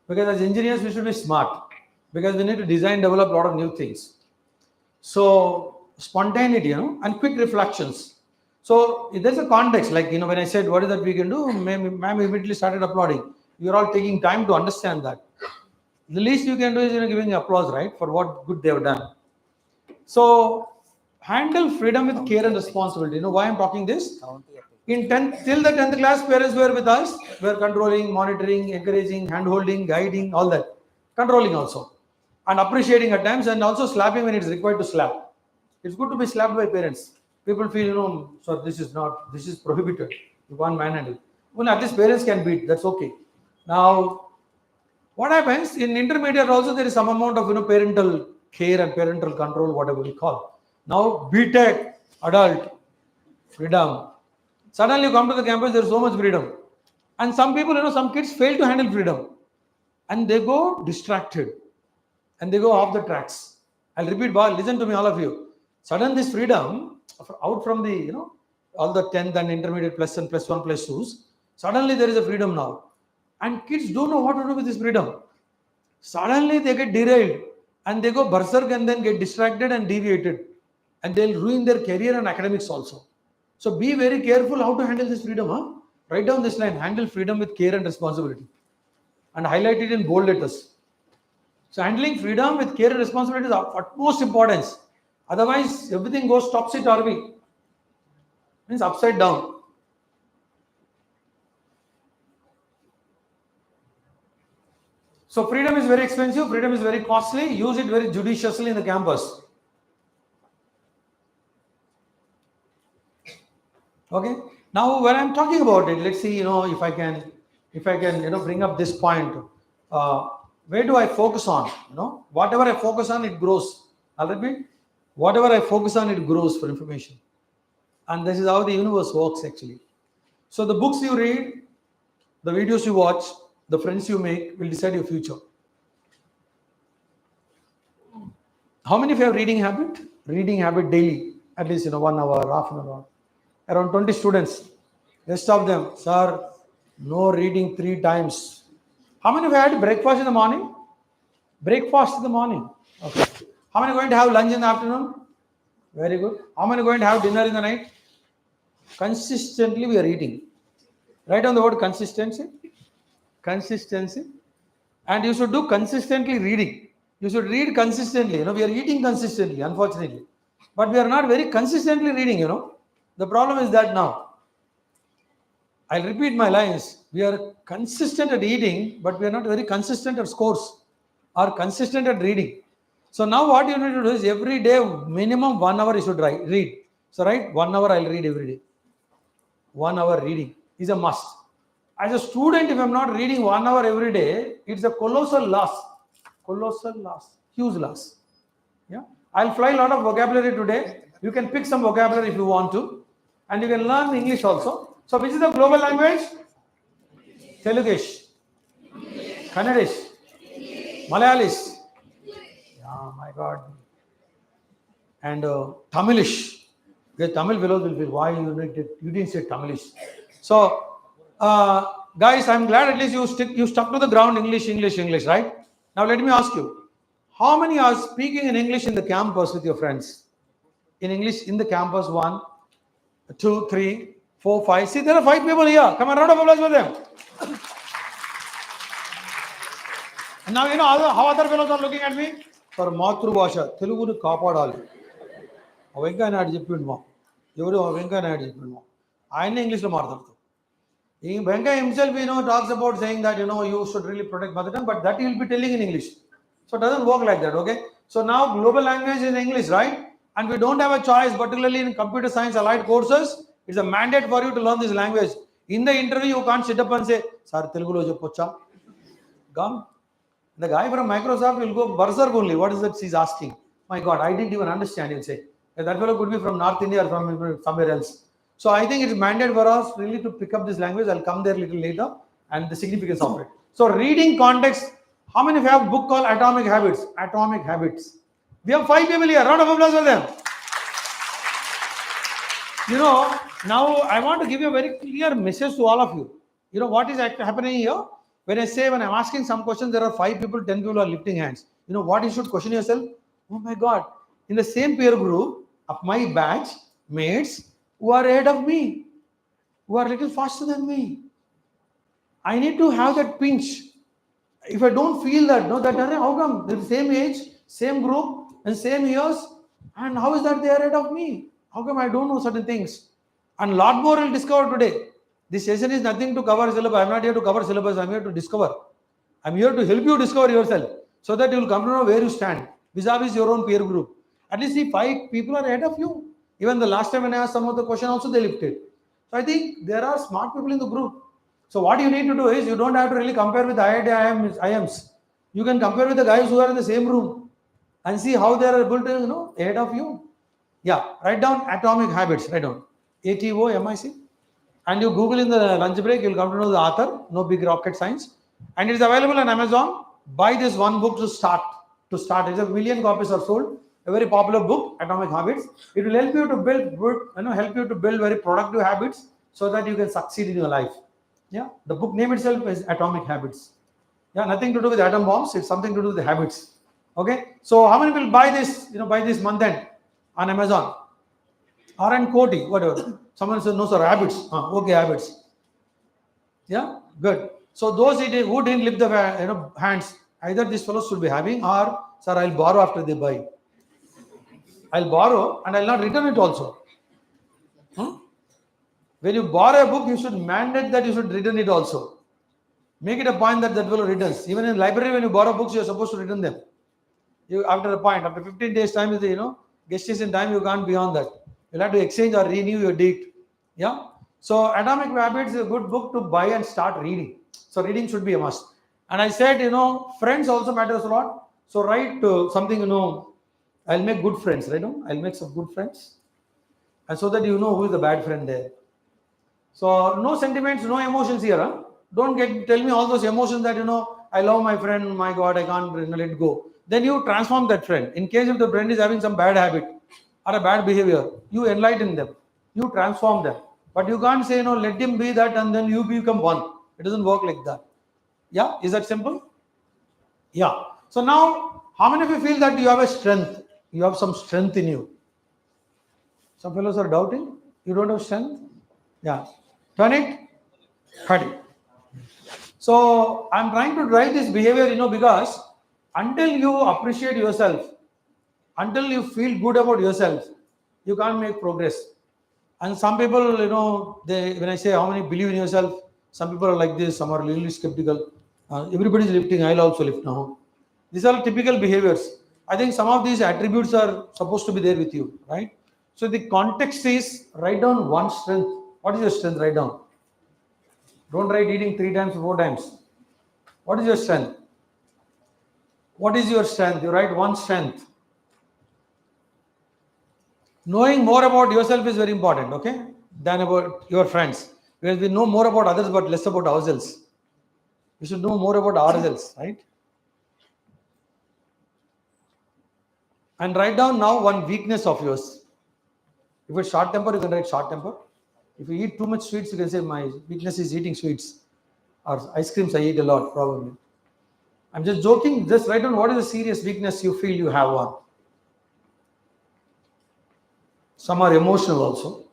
Because as engineers, we should be smart. Because we need to design, develop a lot of new things. So spontaneity, and quick reflections. So there's a context, like, when I said, what is that we can do? Ma'am immediately started applauding. You're all taking time to understand that. The least you can do is giving applause, right, for what good they have done. So handle freedom with care and responsibility. You know why I'm talking this? In 10th, till the 10th class, parents were with us. We're controlling, monitoring, encouraging, hand-holding, guiding, all that. Controlling also. And appreciating at times, and also slapping when it's required to slap. It's good to be slapped by parents. People feel, so this is prohibited. You can't manhandle it. Well, at least parents can beat. That's okay. Now, what happens in intermediate also, there is some amount of parental care and parental control, whatever we call. Now BTech, adult, freedom. Suddenly you come to the campus, there is so much freedom. And some people, some kids fail to handle freedom. And they go distracted. And they go off the tracks. I'll repeat, listen to me, all of you. Suddenly this freedom, out from the, all the 10th and intermediate plus and plus 1 plus 2s, suddenly there is a freedom now. And kids don't know what to do with this freedom. Suddenly they get derailed and they go berserk and then get distracted and deviated. And they'll ruin their career and academics also. So be very careful how to handle this freedom. Write down this line, handle freedom with care and responsibility. And highlight it in bold letters. So handling freedom with care and responsibility is of utmost importance. Otherwise, everything goes topsy-turvy. Means upside down. So freedom is very expensive, freedom is very costly. Use it very judiciously in the campus. Okay. Now, when I'm talking about it, let's see, if I can, bring up this point. Where do I focus on? Whatever I focus on, it grows. I'll repeat. Whatever I focus on, it grows for information. And this is how the universe works actually. So the books you read, the videos you watch, the friends you make will decide your future. How many of you have reading habit? Reading habit daily, at least 1 hour, half an hour. Around 20 students. Rest of them, sir, no reading 3 times. How many of you had breakfast in the morning? Breakfast in the morning. Okay. How many are going to have lunch in the afternoon? Very good. How many are going to have dinner in the night? Consistently we are eating. Write down the word consistency. Consistency. And you should do consistently reading. You should read consistently. We are eating consistently, unfortunately. But we are not very consistently reading, The problem is that now. I'll repeat my lines. We are consistent at eating, but we are not very consistent at scores or consistent at reading. So now what you need to do is every day, minimum 1 hour you should read. So 1 hour I'll read every day. 1 hour reading is a must. As a student, if I'm not reading 1 hour every day, it's a colossal loss. Colossal loss. Huge loss. Yeah. I'll fly a lot of vocabulary today. You can pick some vocabulary if you want to. And you can learn English also. So which is the global language? Telugish. Kannadish. Malayalis. Oh my God. And Tamilish. The Tamil fellows will feel, why you didn't say Tamilish? So, guys, I'm glad at least you stuck to the ground English, right? Now let me ask you, how many are speaking in English in the campus with your friends? In English in the campus, 1, 2, 3, 4, 5. See, there are 5 people here. Come on, round of applause for them. And now you know how other fellows are looking at me? For Matru Bhasha, Telugu Kapadali. Venka Nadu చెప్పిండు ఎవరు వెంకయ్య నాయుడు చెప్పిండు ఆయన ఇంగ్లీష్లో మాట్లాడుతారు Venka himself talks about saying that you should really protect mother tongue, but that he will be telling in English. So it doesn't work like that. Okay, so now global language is English, right? And we don't have a choice, particularly in computer science allied courses. It's a mandate for you to learn this language. In the interview you can't sit up and say sir Telugulo cheppocha. Gum. The guy from Microsoft will go berserk only. What is that she's asking? My God, I didn't even understand. He'll say that fellow could be from North India or from somewhere else. So I think it's mandate for us really to pick up this language. I'll come there a little later and the significance of it. So reading context. How many of you have a book called Atomic Habits? Atomic Habits. We have 5 people here. Round of applause for them. Now I want to give you a very clear message to all of you. What is happening here? When I'm asking some questions, there are 5 people, 10 people are lifting hands. What you should question yourself? Oh my God. In the same peer group of my batch mates who are ahead of me, who are a little faster than me, I need to have that pinch. If I don't feel that, how come? They're the same age, same group, and same years, and how is that they are ahead of me? How come I don't know certain things? And a lot more will discover today. This session is nothing to cover syllabus. I'm not here to cover syllabus. I'm here to discover. I'm here to help you discover yourself so that you will come to know where you stand vis-a-vis your own peer group. At least see 5 people are ahead of you. Even the last time when I asked some of the question also they lifted. So I think there are smart people in the group. So what you need to do is you don't have to really compare with IIMs. You can compare with the guys who are in the same room and see how they are able to ahead of you. Yeah, write down Atomic Habits. Write down ATOMIC. And you Google in the lunch break, you'll come to know the author. No big rocket science. And it is available on Amazon. Buy this one book to start. It's 1 million copies are sold. A very popular book, Atomic Habits. It will help you to build very productive habits so that you can succeed in your life. Yeah, the book name itself is Atomic Habits. Yeah, nothing to do with atom bombs. It's something to do with the habits. Okay, so how many will buy this? By this month end on Amazon. R and Koti, whatever. Someone says no, sir, habits. Okay, habits. Yeah, good. So those who didn't lift the hands, either these fellows should be having, or sir, I'll borrow after they buy. I'll borrow and I'll not return it also. When you borrow a book, you should mandate that you should return it also. Make it a point that fellow returns. Even in library, when you borrow books, you're supposed to return them. After 15 days time is gestation time, you can't beyond that. You'll have to exchange or renew your date. Yeah. So Atomic Habits is a good book to buy and start reading. So reading should be a must. And I said, friends also matters a lot. So write something, I'll make good friends, right? I'll make some good friends. And so that you know who is the bad friend there. So no sentiments, no emotions here. Huh? Don't tell me all those emotions that, I love my friend, my God, I can't let it go. Then you transform that friend. In case if the friend is having some bad habit or a bad behavior, you enlighten them. You transform them. But you can't say, let him be that and then you become one. It doesn't work like that. Yeah, is that simple? Yeah. So now, how many of you feel that you have a strength? You have some strength in you. Some fellows are doubting. You don't have strength? Yeah. Turn it. Hardy. So I'm trying to drive this behavior, because until you appreciate yourself, until you feel good about yourself, you can't make progress. And some people, they when I say how many believe in yourself, some people are like this, some are really skeptical. Everybody's lifting, I'll also lift now. These are typical behaviors. I think some of these attributes are supposed to be there with you, right? So the context is write down one strength. What is your strength? Write down. Don't write eating 3 times, 4 times. What is your strength? What is your strength? You write one strength. Knowing more about yourself is very important, okay, than about your friends. Because we know more about others but less about ourselves. We should know more about ourselves, right? And write down now one weakness of yours. If it's short temper, you can write short temper. If you eat too much sweets, you can say my weakness is eating sweets. Or ice creams I eat a lot, probably. I'm just joking. Just write down what is the serious weakness you feel you have one. Some are emotional also.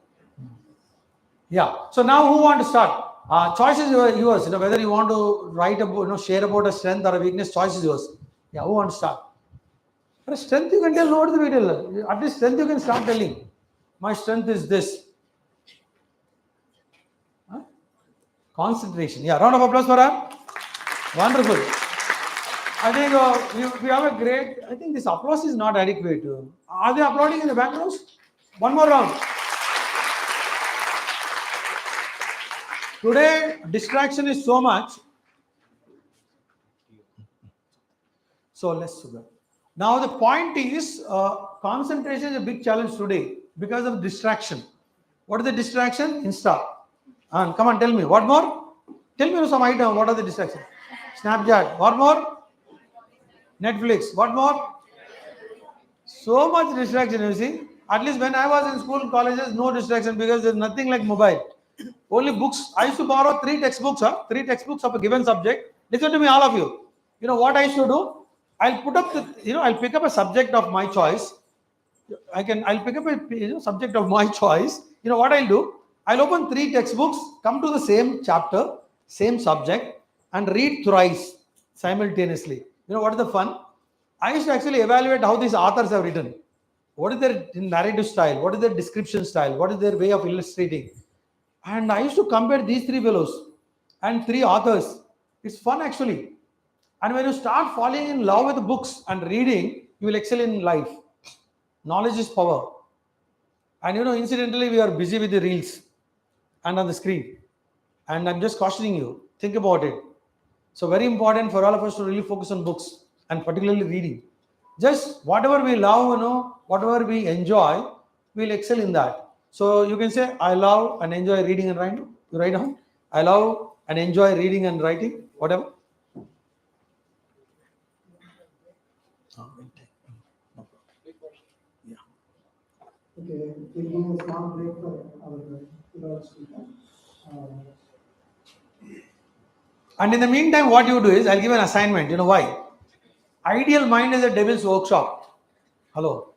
Yeah. So now who want to start? Choice is yours. Whether you want to write about, share about a strength or a weakness, choice is yours. Yeah. Who wants to start? For a strength, you can tell what is the video. At least strength, you can start telling. My strength is this. Huh? Concentration. Yeah. Round of applause for her. Wonderful. I think we have a great. I think this applause is not adequate. Are they applauding in the background? One more round. Today, distraction is so much. So less sugar. Now the point is, concentration is a big challenge today because of distraction. What is the distraction? Insta. And come on, tell me. What more? Tell me some item. What are the distractions? Snapchat. What more? Netflix. What more? So much distraction, you see. At least when I was in school, colleges, no distraction because there's nothing like mobile. Only books. I used to borrow 3 textbooks, 3 textbooks of a given subject. Listen to me, all of you. You know what I should do? I'll put up I'll pick up a subject of my choice. I'll pick up a subject of my choice. You know what I'll do? I'll open 3 textbooks, come to the same chapter, same subject, and read thrice simultaneously. You know what is the fun? I used to actually evaluate how these authors have written. What is their narrative style? What is their description style? What is their way of illustrating? And I used to compare these 3 fellows and 3 authors. It's fun actually. And when you start falling in love with books and reading, you will excel in life. Knowledge is power. And incidentally, we are busy with the reels and on the screen. And I'm just cautioning you, think about it. So, very important for all of us to really focus on books and particularly reading. Just whatever we love, whatever we enjoy, we'll excel in that. So, you can say, I love and enjoy reading and writing. You write down, I love and enjoy reading and writing, whatever. Okay, taking a small break for our speaker. And in the meantime, what you do is, I'll give an assignment. You know why? Ideal mind is a devil's workshop. Hello.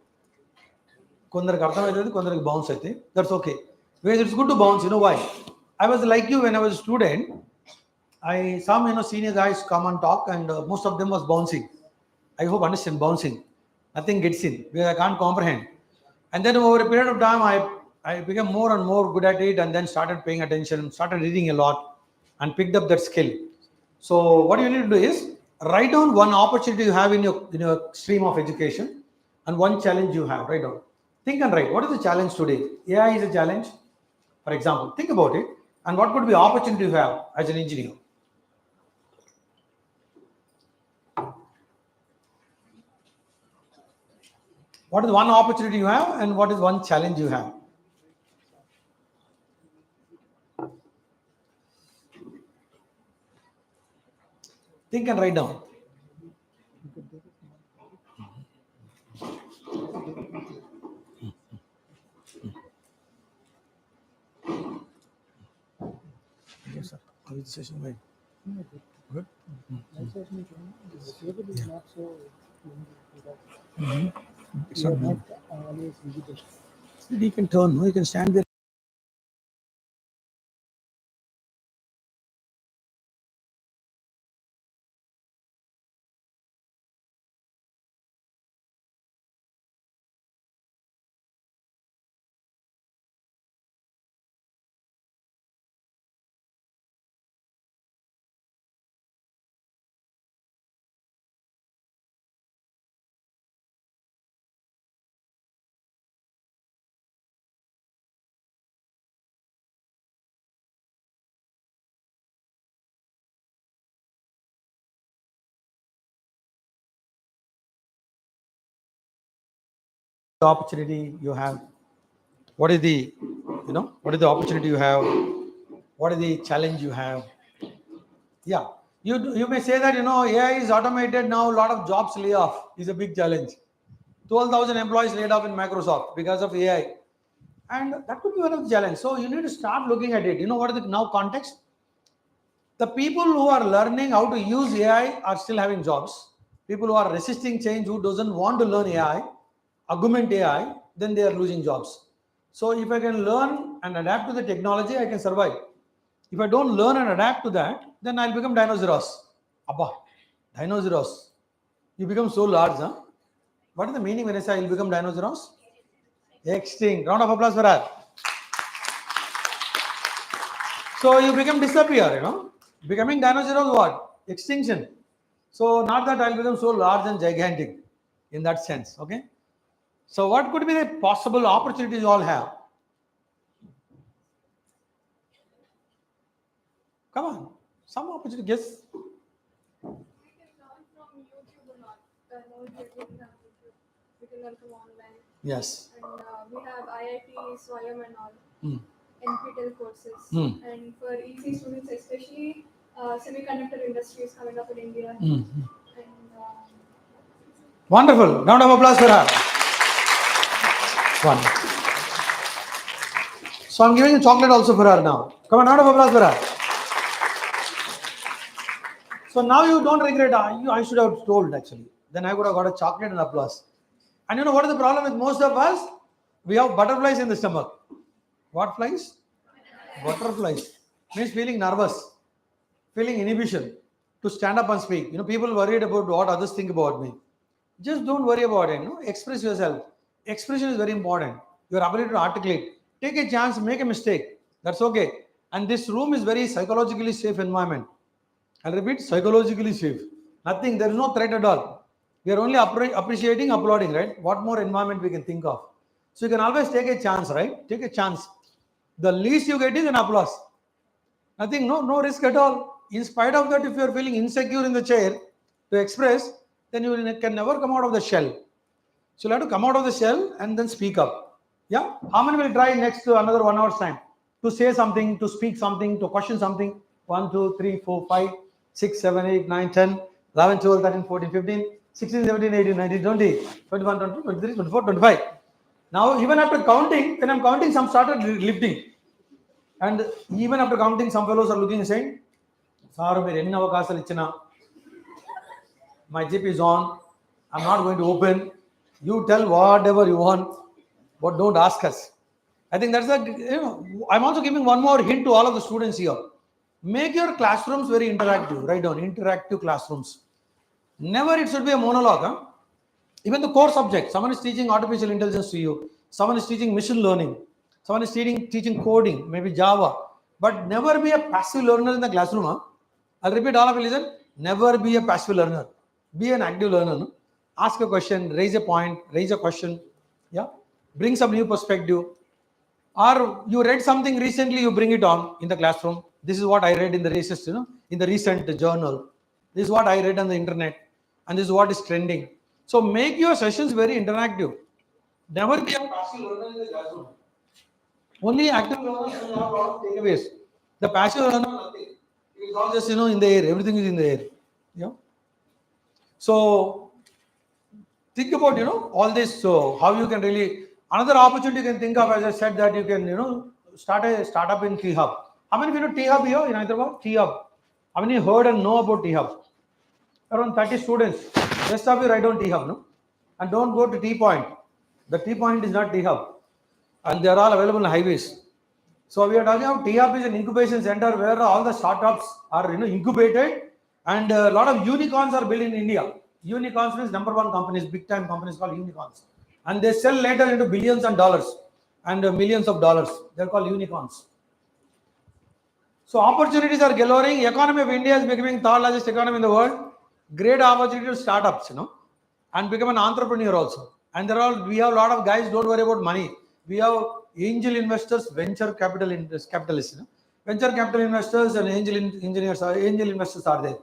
కొందరికి అర్థమవుతుంది కొందరికి bounce అయితే that's okay because it's good to bounce. You know why? I was like you when I was a student. Some senior guys come and talk and most of them was bouncing. I hope understand bouncing. Nothing gets in because I can't comprehend. And then over a period of time I became more and more good at it and then started paying attention, started reading a lot and picked up that skill. So what you need to do is write down one opportunity you have in your stream of education and one challenge you have. Write down. Think and write. What is the challenge today? AI is a challenge. For example, think about it. And what could be opportunity you have as an engineer? What is one opportunity you have and what is one challenge you have? Think and write down. Yes, sir. How is the session going? Good. It's not done. You can turn. You can stand there. opportunity you have? What is the, what is the opportunity you have? What is the challenge you have? Yeah, you may say that AI is automated now. A lot of jobs layoff is a big challenge. 12,000 employees laid off in Microsoft because of AI, and that could be one of the challenge. So you need to start looking at it. You know what is the now context? The people who are learning how to use AI are still having jobs. People who are resisting change, who doesn't want to learn AI, augment AI, then they are losing jobs. So if I can learn and adapt to the technology, I can survive. If I don't learn and adapt to that, then I'll become dinosaurs. Abba, dinosaurs. You become so large, huh? What is the meaning when I say I'll become dinosaurs? Extinct. Round of applause for that. So you become disappear, Becoming dinosaurs what? Extinction. So not that I'll become so large and gigantic in that sense, okay? So what could be the possible opportunities you all have? Come on, some opportunity, guess. We can learn from YouTube or not. No, we have YouTube. We can learn from online. Yes. And we have IIT, SWAYAM and all. Hmm. NPTEL courses. And for easy students, especially semiconductor industry is coming up in India. And Wonderful. Round of applause for her. One. So I'm giving a chocolate also for her now. Come on, round of applause for her. So now you don't regret. I should have told actually. Then I would have got a chocolate and applause. And you know what is the problem with most of us? We have butterflies in the stomach. What flies? Butterflies. Means feeling nervous, feeling inhibition to stand up and speak. People worried about what others think about me. Just don't worry about it. Express yourself. Expression is very important. Your ability to articulate. Take a chance, make a mistake. That's okay. And this room is very psychologically safe environment. I'll repeat, psychologically safe. Nothing, there is no threat at all. We are only appreciating, applauding, right? What more environment we can think of? So you can always take a chance, right? Take a chance. The least you get is an applause. Nothing, no risk at all. In spite of that, if you are feeling insecure in the chair to express, then you can never come out of the shell. So you have to come out of the shell and then speak up. Yeah? How many will try next to another 1 hour's time to say something, to speak something, to question something? 1, 2, 3, 4, 5, 6, 7, 8, 9, 10, 11, 12, 13, 14, 15, 16, 17, 18, 19, 20, 21, 22, 23, 24, 25. Now, even after counting, when I'm counting, some started lifting. And even after counting, some fellows are looking and saying, Sir, my GP is on. I'm not going to open. You tell whatever you want, but don't ask us. I think that's I'm also giving one more hint to all of the students here. Make your classrooms very interactive. Write down interactive classrooms. Never it should be a monologue. Huh? Even the core subject. Someone is teaching artificial intelligence to you. Someone is teaching machine learning. Someone is teaching coding, maybe Java. But never be a passive learner in the classroom. Huh? I'll repeat all of you listen. Never be a passive learner. Be an active learner. No? Ask a question, raise a point, raise a question. Yeah. Bring some new perspective. Or you read something recently, you bring it on in the classroom. This is what I read in the recent journal. This is what I read on the internet. And this is what is trending. So make your sessions very interactive. Never be a passive learner in the classroom. Only active learners will have a lot of takeaways. The passive learner, nothing. It's all just, in the air. Everything is in the air. Yeah. So think about, all this. So how you can really, another opportunity you can think of, as I said, that you can, start a startup in T-Hub. How many of you know T-Hub here in Hyderabad? T-Hub. How many heard and know about T-Hub? Around 30 students. Rest of you write down T-Hub, no? And don't go to T-Point. The T-Point is not T-Hub. And they are all available on highways. So we are talking about T-Hub is an incubation center where all the startups are incubated, and a lot of unicorns are built in India. Unicorns means number one companies, big time companies called unicorns. And they sell later into billions and dollars and millions of dollars. They're called unicorns. So opportunities are galore. Economy of India is becoming third largest economy in the world. Great opportunity to startups, and become an entrepreneur also. And we have a lot of guys, don't worry about money. We have angel investors, venture capitalists. Venture capital investors and angel investors are there.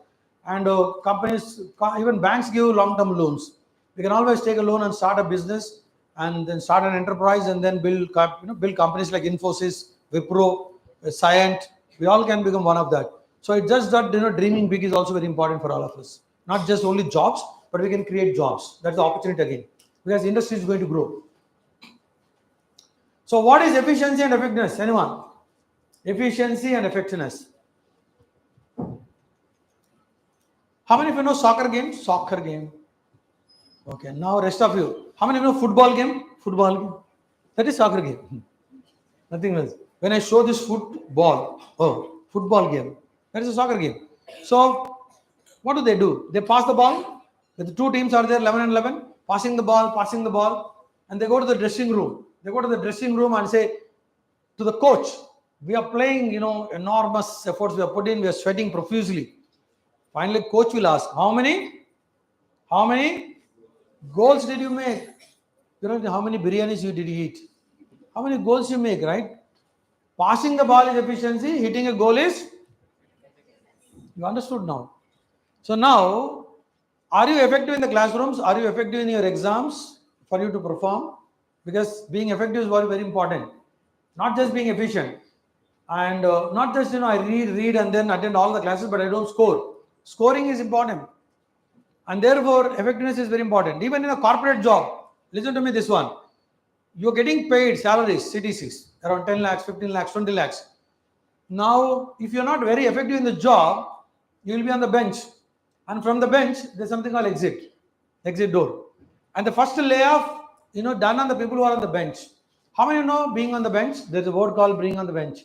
And companies, even banks give long-term loans. We can always take a loan and start a business and then start an enterprise and then build companies like Infosys, Wipro, Cyient. We all can become one of that. So it's just that dreaming big is also very important for all of us. Not just only jobs, but we can create jobs. That's the opportunity again, because the industry is going to grow. So what is efficiency and effectiveness? Anyone? Efficiency and effectiveness. How many of you know soccer game? Soccer game. Okay, now rest of you. How many of you know football game? Football game. That is soccer game. Nothing else. When I show this football, football game. That is a soccer game. So what do? They pass the ball. The two teams are there, 11 and 11, passing the ball, and they go to the dressing room. They go to the dressing room and say to the coach, we are playing, enormous efforts we are put in, we are sweating profusely. Finally, coach will ask, how many goals did you make? How many biryanis did you eat? How many goals you make, right? Passing the ball is efficiency, hitting a goal is, you understood now. So now, are you effective in the classrooms? Are you effective in your exams for you to perform? Because being effective is very, very important. Not just being efficient. And not just, I read and then attend all the classes, but I don't score. Scoring is important. And therefore, effectiveness is very important. Even in a corporate job, listen to me this one. You're getting paid salaries, CTCs, around 10 lakhs, 15 lakhs, 20 lakhs. Now, if you're not very effective in the job, you will be on the bench. And from the bench, there's something called exit door. And the first layoff, done on the people who are on the bench. How many know being on the bench? There's a word called being on the bench.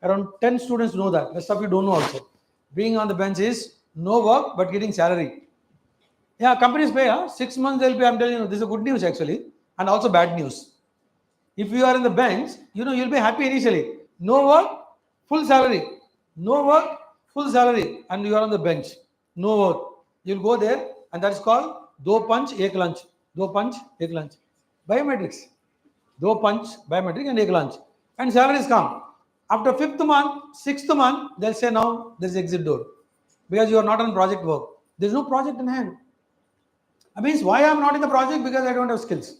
Around 10 students know that. Rest of you don't know also. Being on the bench is no work, but getting salary. Yeah, companies pay, 6 months they'll pay. I'm telling you, this is a good news actually. And also bad news. If you are in the bench, you'll be happy initially. No work, full salary. No work, full salary. And you are on the bench. No work. You'll go there, and that's called do punch, ek lunch. Do punch, ek lunch. Biometrics. Do punch, biometric, and ek lunch. And salaries come. After 5th month, 6th month, they'll say now there's exit door. Because you are not on project work. There's no project in hand. That means why I'm not in the project? Because I don't have skills.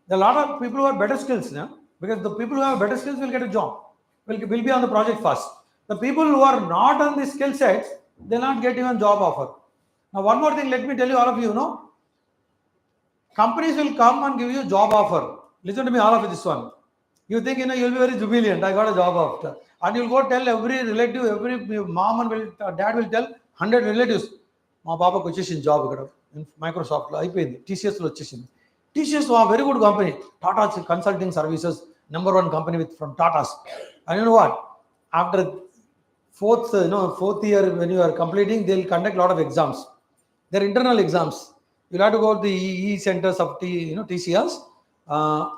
There are a lot of people who have better skills now, because the people who have better skills will get a job, will be on the project first. The people who are not on the skill sets, they'll not get even job offer. Now, one more thing, let me tell you all of you, companies will come and give you job offer. Listen to me, all of you, this one. You think, you'll be very jubilant, I got a job offer. And you'll go tell every relative, every mom and dad will tell 100 relatives, my papa vachesindi job in Microsoft, TCS lo vachesindi. TCS is a very good company. Tata Consulting Services, #1 company from Tata's. And you know what? After fourth year, when you are completing, they'll conduct a lot of exams. They're internal exams. You'll have to go to the EE centers of TCS.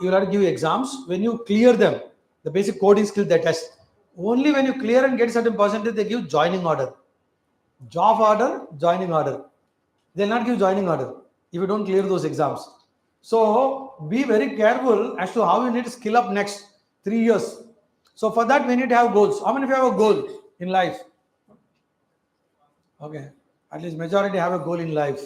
You'll have to give exams. When you clear them, the basic coding skill they test. Only when you clear and get certain percentage, they give joining order. Job order, joining order. They'll not give joining order if you don't clear those exams. So be very careful as to how you need to skill up next 3 years. So for that, we need to have goals. How many of you have a goal in life? Okay. At least majority have a goal in life.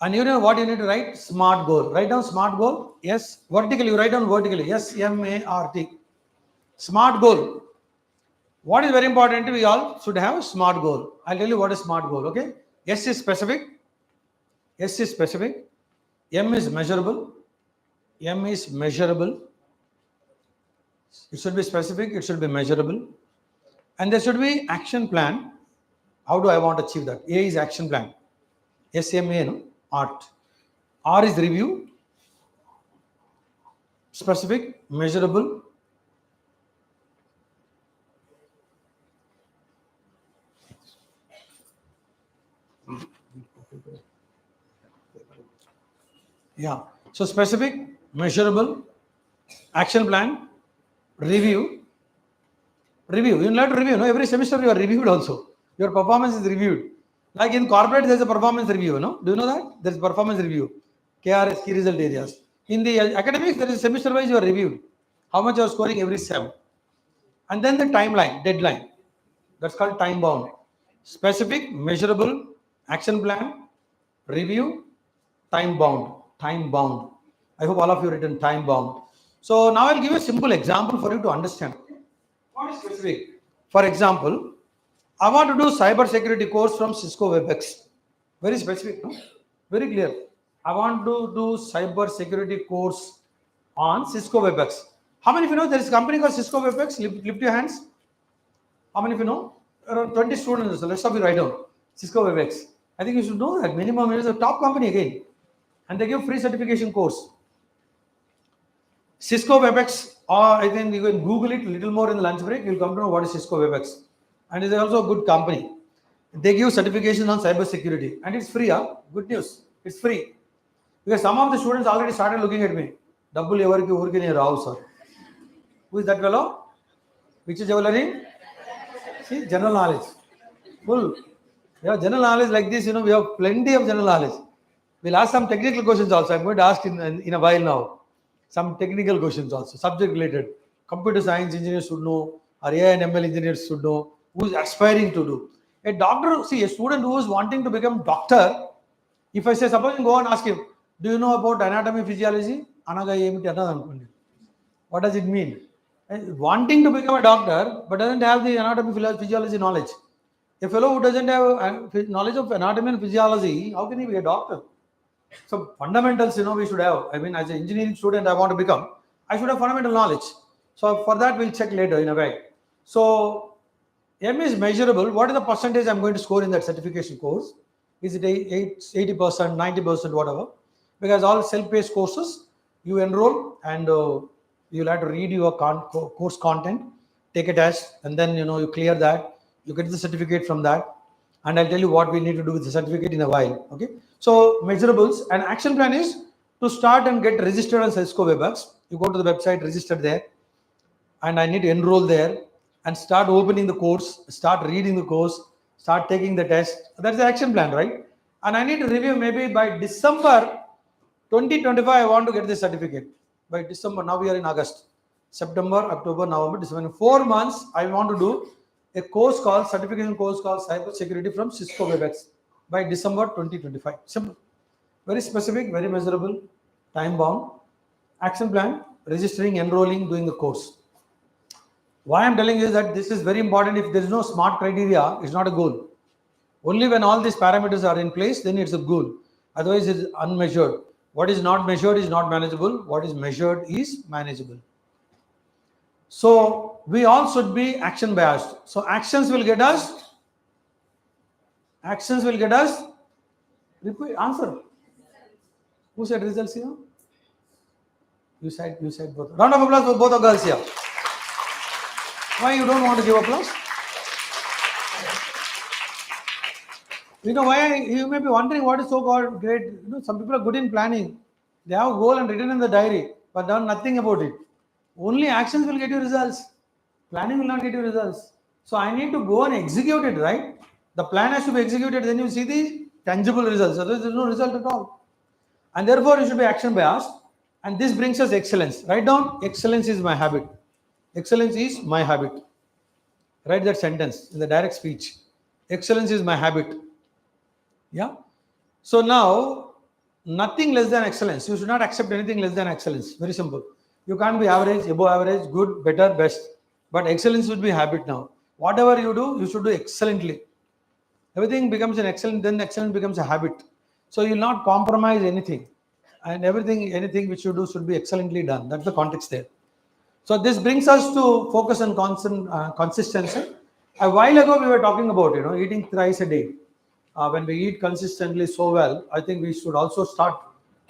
And you know what you need to write? SMART goal. Write down SMART goal. Yes. Vertically, you write down vertically. SMART. SMART goal. What is very important? We all should have a SMART goal. I'll tell you what is SMART goal. Okay. S is specific. S is specific. M is measurable. M is measurable. It should be specific. It should be measurable. And there should be action plan. How do I want to achieve that? A is action plan. SMA, art. R is review. Specific, measurable. Yeah. So specific, measurable, action plan, review. Review. You have to review. Every semester you are reviewed also. Your performance is reviewed. Like in corporate, there is a performance review. Do you know that? There is performance review. KRS, key result areas. In the academics, there is semester wise you are reviewed. How much you are scoring every sem. And then the timeline, deadline. That's called time bound. Specific, measurable, action plan, review, time bound. I hope all of you written time bound. So now I'll give a simple example for you to understand. What is specific? For example, I want to do cyber security course from Cisco WebEx. Very specific, no? Very clear. I want to do cyber security course on Cisco WebEx. How many of you know there is a company called Cisco WebEx? Lift your hands. How many of you know? Around 20 students. So let's stop you right down. Cisco WebEx. I think you should know that minimum is a top company again. And they give free certification course. Cisco WebEx, or I think you can Google it a little more in the lunch break. You'll come to know what is Cisco WebEx. And it's also a good company. They give certification on cyber security. And it's free. Huh? Good news. It's free. Because some of the students already started looking at me. Double evarki urki nee rao, sir. Who is that fellow? Which is your learning? See, general knowledge. Full. We have general knowledge like this, we have plenty of general knowledge. We'll ask some technical questions also. I'm going to ask in a while now. Some technical questions also, subject related. Computer science engineers should know, or AI and ML engineers should know, who's aspiring to do. A doctor, see, a student who is wanting to become doctor, if I say, suppose you go and ask him, do you know about anatomy, physiology? What does it mean? Wanting to become a doctor, but doesn't have the anatomy, physiology knowledge. A fellow who doesn't have knowledge of anatomy and physiology, how can he be a doctor? So fundamentals, we should have. I mean, as an engineering student, I want to become. I should have fundamental knowledge. So for that, we'll check later in a way. So M is measurable. What is the percentage I'm going to score in that certification course? Is it 80%, 90%, whatever? Because all self-paced courses, you enroll and you'll have to read your course content, take a test, and then you clear that. You get the certificate from that. And I'll tell you what we need to do with the certificate in a while. Okay. So measurables and action plan is to start and get registered on Cisco WebEx. You go to the website, register there, and I need to enroll there and start opening the course, start reading the course, start taking the test. That's the action plan, right? And I need to review maybe by December 2025. I want to get the certificate by December. Now we are in August, September, October, November, December. In 4 months, I want to do a certification course called cyber security from Cisco WebEx by December 2025. Simple. Very specific, very measurable, time bound. Action plan, registering, enrolling, doing the course. Why I'm telling you is that this is very important. If there is no SMART criteria, it's not a goal. Only when all these parameters are in place, then it's a goal. Otherwise, it's unmeasured. What is not measured is not manageable. What is measured is manageable. So we all should be action biased. So actions will get us. Repeat, answer. Who said results here? You said both. Round of applause for both of girls here. Why you don't want to give applause? Why you may be wondering what is so called great. Some people are good in planning. They have a goal and written in the diary, but done nothing about it. Only actions will get you results. Planning will not get you results. So I need to go and execute it, right? The plan has to be executed, then you see the tangible results. Otherwise, there's no result at all. And therefore, you should be action biased. And this brings us excellence. Write down, excellence is my habit. Excellence is my habit. Write that sentence in the direct speech. Excellence is my habit. Yeah. So now, nothing less than excellence. You should not accept anything less than excellence. Very simple. You can't be average, above average, good, better, best. But excellence should be habit now. Whatever you do, you should do excellently. Everything becomes an excellent, then excellence becomes a habit. So you will not compromise anything. And anything which you do should be excellently done. That's the context there. So this brings us to focus on consistency. A while ago, we were talking about, eating thrice a day. When we eat consistently so well, I think we should also start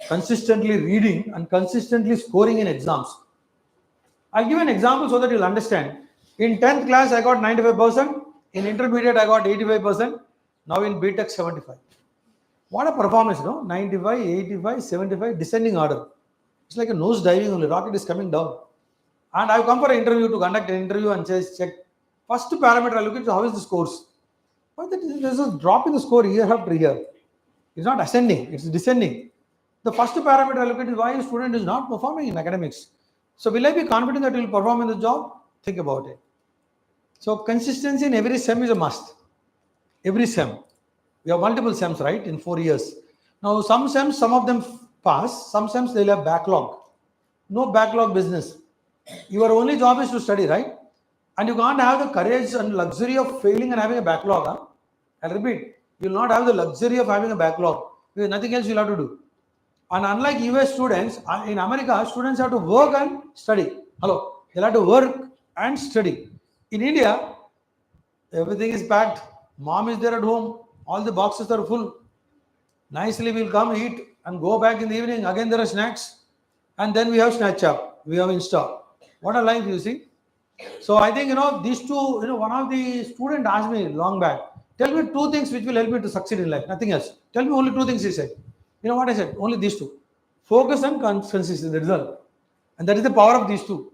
consistently reading and consistently scoring in exams. I'll give an example so that you'll understand. In 10th class, I got 95%. In intermediate, I got 85%. Now in BTech, 75. What a performance, 95, 85, 75, descending order. It's like a nose diving only. Rocket is coming down. And I've come for an interview to conduct an interview and check. First parameter I look at is how is the scores. But there's a drop in the score year after year. It's not ascending, it's descending. The first parameter I look at is why a student is not performing in academics. So will I be confident that he will perform in the job? Think about it. So consistency in every SEM is a must. Every SEM. We have multiple SEMs, right, in 4 years. Now some SEMs, some of them pass, sometimes they'll have backlog. No backlog business. Your only job is to study, right? And you can't have the courage and luxury of failing and having a backlog. Huh? I'll repeat, you'll not have the luxury of having a backlog. Because nothing else you'll have to do. And unlike US students, in America, students have to work and study. Hello, they'll have to work and study. In India, everything is packed. Mom is there at home. All the boxes are full. Nicely, we'll come eat and go back in the evening. Again, there are snacks. And then we have Snapchat. We have Insta. What a life, you see. So I think, these two, one of the student asked me long back, tell me two things which will help me to succeed in life. Nothing else. Tell me only two things, he said. You know what I said? Only these two. Focus and consistency, the result. And that is the power of these two.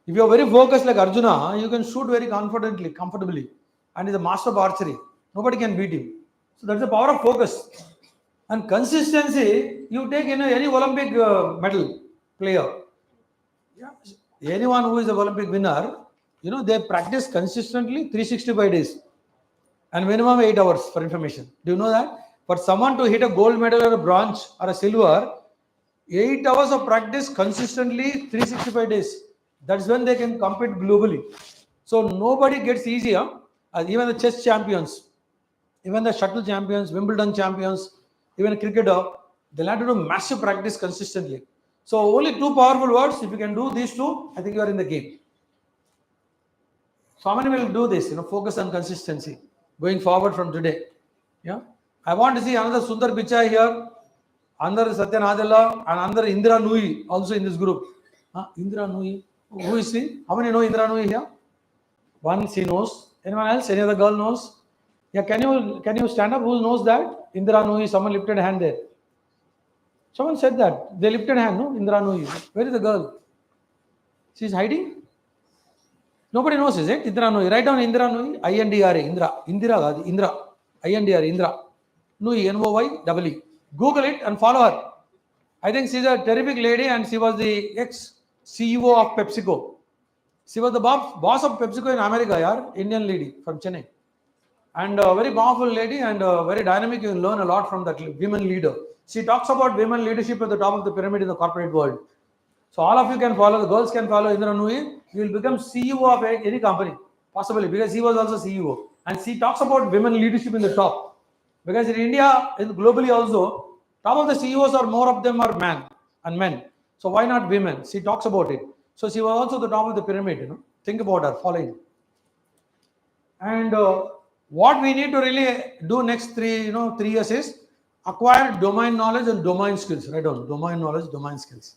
If you are very focused like Arjuna, you can shoot very comfortably. And is a master of archery. Nobody can beat him. So that's the power of focus. And consistency, you take any Olympic medal player. Yeah. Anyone who is an Olympic winner, they practice consistently 365 days. And minimum 8 hours for information. Do you know that? For someone to hit a gold medal or a bronze or a silver, 8 hours of practice consistently 365 days. That's when they can compete globally. So nobody gets easier. Even the chess champions, even the shuttle champions, Wimbledon champions, even a cricketer, they'll have to do massive practice consistently. So only two powerful words. If you can do these two, I think you are in the game. So how many will do this? Focus on consistency going forward from today. Yeah. I want to see another Sundar Pichai here, another Satya Nadella, and another Indra Nui also in this group. Indra Nui. Who is she? How many know Indra Nui here? One she knows. Anyone else? Any other girl knows? Yeah. Can you stand up? Who knows that? Indra Nui. Someone lifted a hand there. Someone said that. They lifted a hand, no? Indra Nui. Where is the girl? She's hiding? Nobody knows, is it? Indra Nui. Write down Indra Nui. I-N-D-R-A. Indra. I-N-D-R-A. Indra. Nui. N-O-Y-E-E. Google it and follow her. I think she's a terrific lady and she was the ex-CEO of PepsiCo. She was the boss of PepsiCo in America, Indian lady from Chennai. And a very powerful lady and very dynamic. You will learn a lot from that women leader. She talks about women leadership at the top of the pyramid in the corporate world. So all of you can follow, the girls can follow Indra Nui. You will become CEO of any company, possibly, because he was also CEO. And she talks about women leadership in the top. Because in India, globally also, top of the CEOs are more of them are men. So why not women? She talks about it. So she was also the top of the pyramid, Think about her, following. And what we need to really do next 3 years is acquire domain knowledge and domain skills. Write down domain knowledge, domain skills.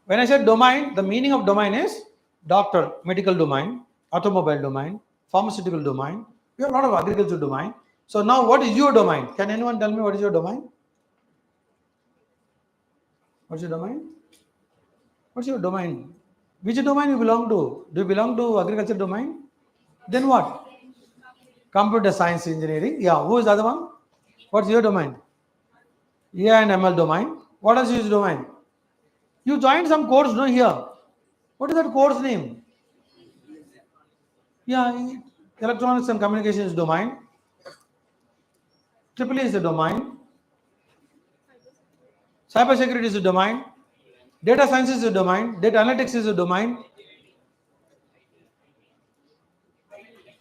When I said domain, the meaning of domain is doctor, medical domain, automobile domain, pharmaceutical domain. We have a lot of agriculture domain. So now what is your domain? Can anyone tell me what is your domain? What's your domain? What's your domain? Which domain you belong to? Do you belong to agriculture domain? Then what? Computer science engineering. Yeah, who is the other one? What's your domain? AI and ML domain. What is your domain? You joined some course, no, here. What is that course name? Yeah, electronics and communications domain. Triple E is the domain. Cyber security is the domain. Data science is the domain. Data analytics is the domain.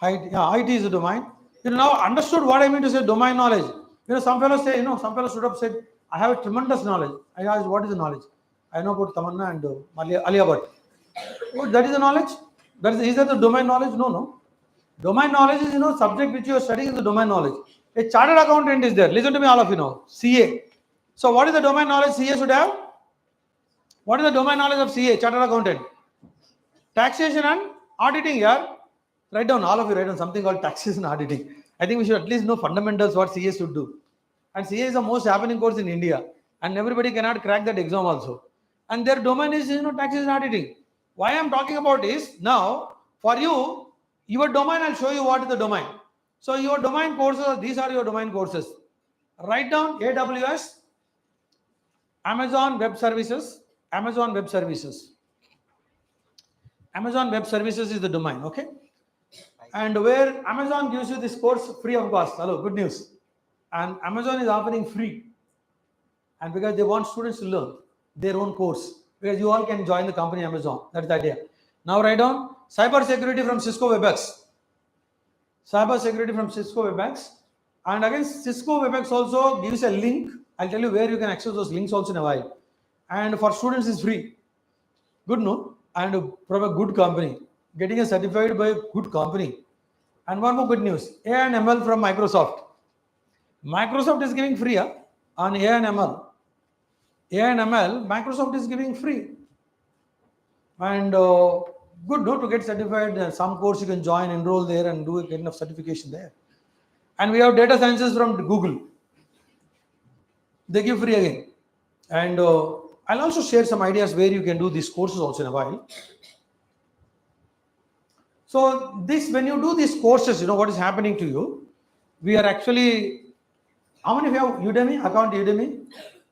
IT is the domain. You now understood what I mean to say domain knowledge. Some fellows say, some fellows should have said, I have a tremendous knowledge. I asked, what is the knowledge? I know about Tamanna and Alia Bhatt. Oh, that is the knowledge? Is that the domain knowledge? No. Domain knowledge is, subject which you are studying is the domain knowledge. A chartered accountant is there. Listen to me, all of you know. CA. So what is the domain knowledge CA should have? What is the domain knowledge of CA, chartered accountant? Taxation and auditing, yeah. Write down, all of you write down something called taxation and auditing. I think we should at least know fundamentals what CA should do. And CA is the most happening course in India. And everybody cannot crack that exam also. And their domain is, taxation and auditing. Why I am talking about is, now, for you, your domain, I'll show you what is the domain. So your domain courses, these are your domain courses. Write down AWS, Amazon Web Services, Amazon Web Services. Amazon Web Services is the domain, okay? And where Amazon gives you this course free of cost. Hello, good news. And Amazon is offering free. and because they want students to learn their own course, because you all can join the company Amazon. That's the idea. Now write down cyber security from Cisco WebEx. Cyber security from Cisco WebEx. And again, Cisco WebEx also gives a link. I'll tell you where you can access those links also in a while. And for students, it's free. Good, no? And from a good company. Getting a certified by a good company. And one more good news. AI and ML from Microsoft. Microsoft is giving free on AI and ML. AI and ML, Microsoft is giving free. And good, no, to get certified. Some course you can join, enroll there and do a kind of certification there. And we have data sciences from Google. They give free again. And I'll also share some ideas where you can do these courses also in a while. So this, when you do these courses, you know what is happening to you. We are actually, how many of you have Udemy, account Udemy?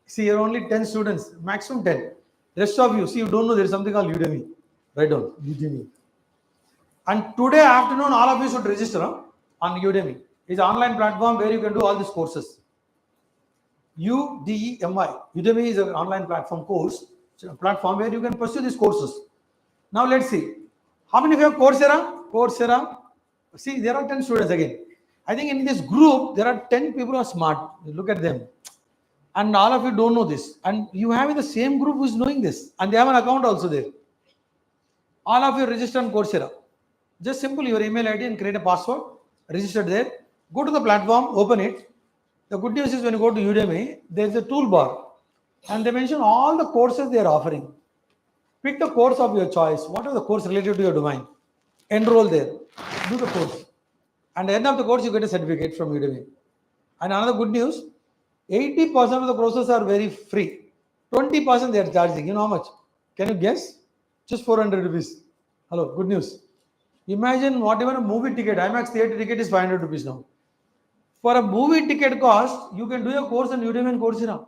See, you're only 10 students, maximum 10. Rest of you, see, you don't know there is something called Udemy. Write down, Udemy. And today afternoon, all of you should register on Udemy. It's an online platform where you can do all these courses. Udemy. Udemy is an online platform course, platform where you can pursue these courses. Now let's see. How many of you have Coursera? Coursera. See, there are 10 students again. I think in this group, there are 10 people who are smart. Look at them. And all of you don't know this. And you have in the same group who is knowing this. And they have an account also there. All of you register on Coursera. Just simple your email ID and create a password. Register there. Go to the platform, open it. The good news is when you go to Udemy, there is a toolbar. And they mention all the courses they are offering. Pick the course of your choice. What is the course related to your domain? Enroll there. Do the course. And at the end of the course, you get a certificate from Udemy. And another good news, 80% of the courses are very free. 20% they are charging. You know how much? Can you guess? Just 400 rupees. Hello, good news. Imagine whatever a movie ticket, IMAX theater ticket is 500 rupees now. For a movie ticket cost, you can do a course on Udemy and Coursera.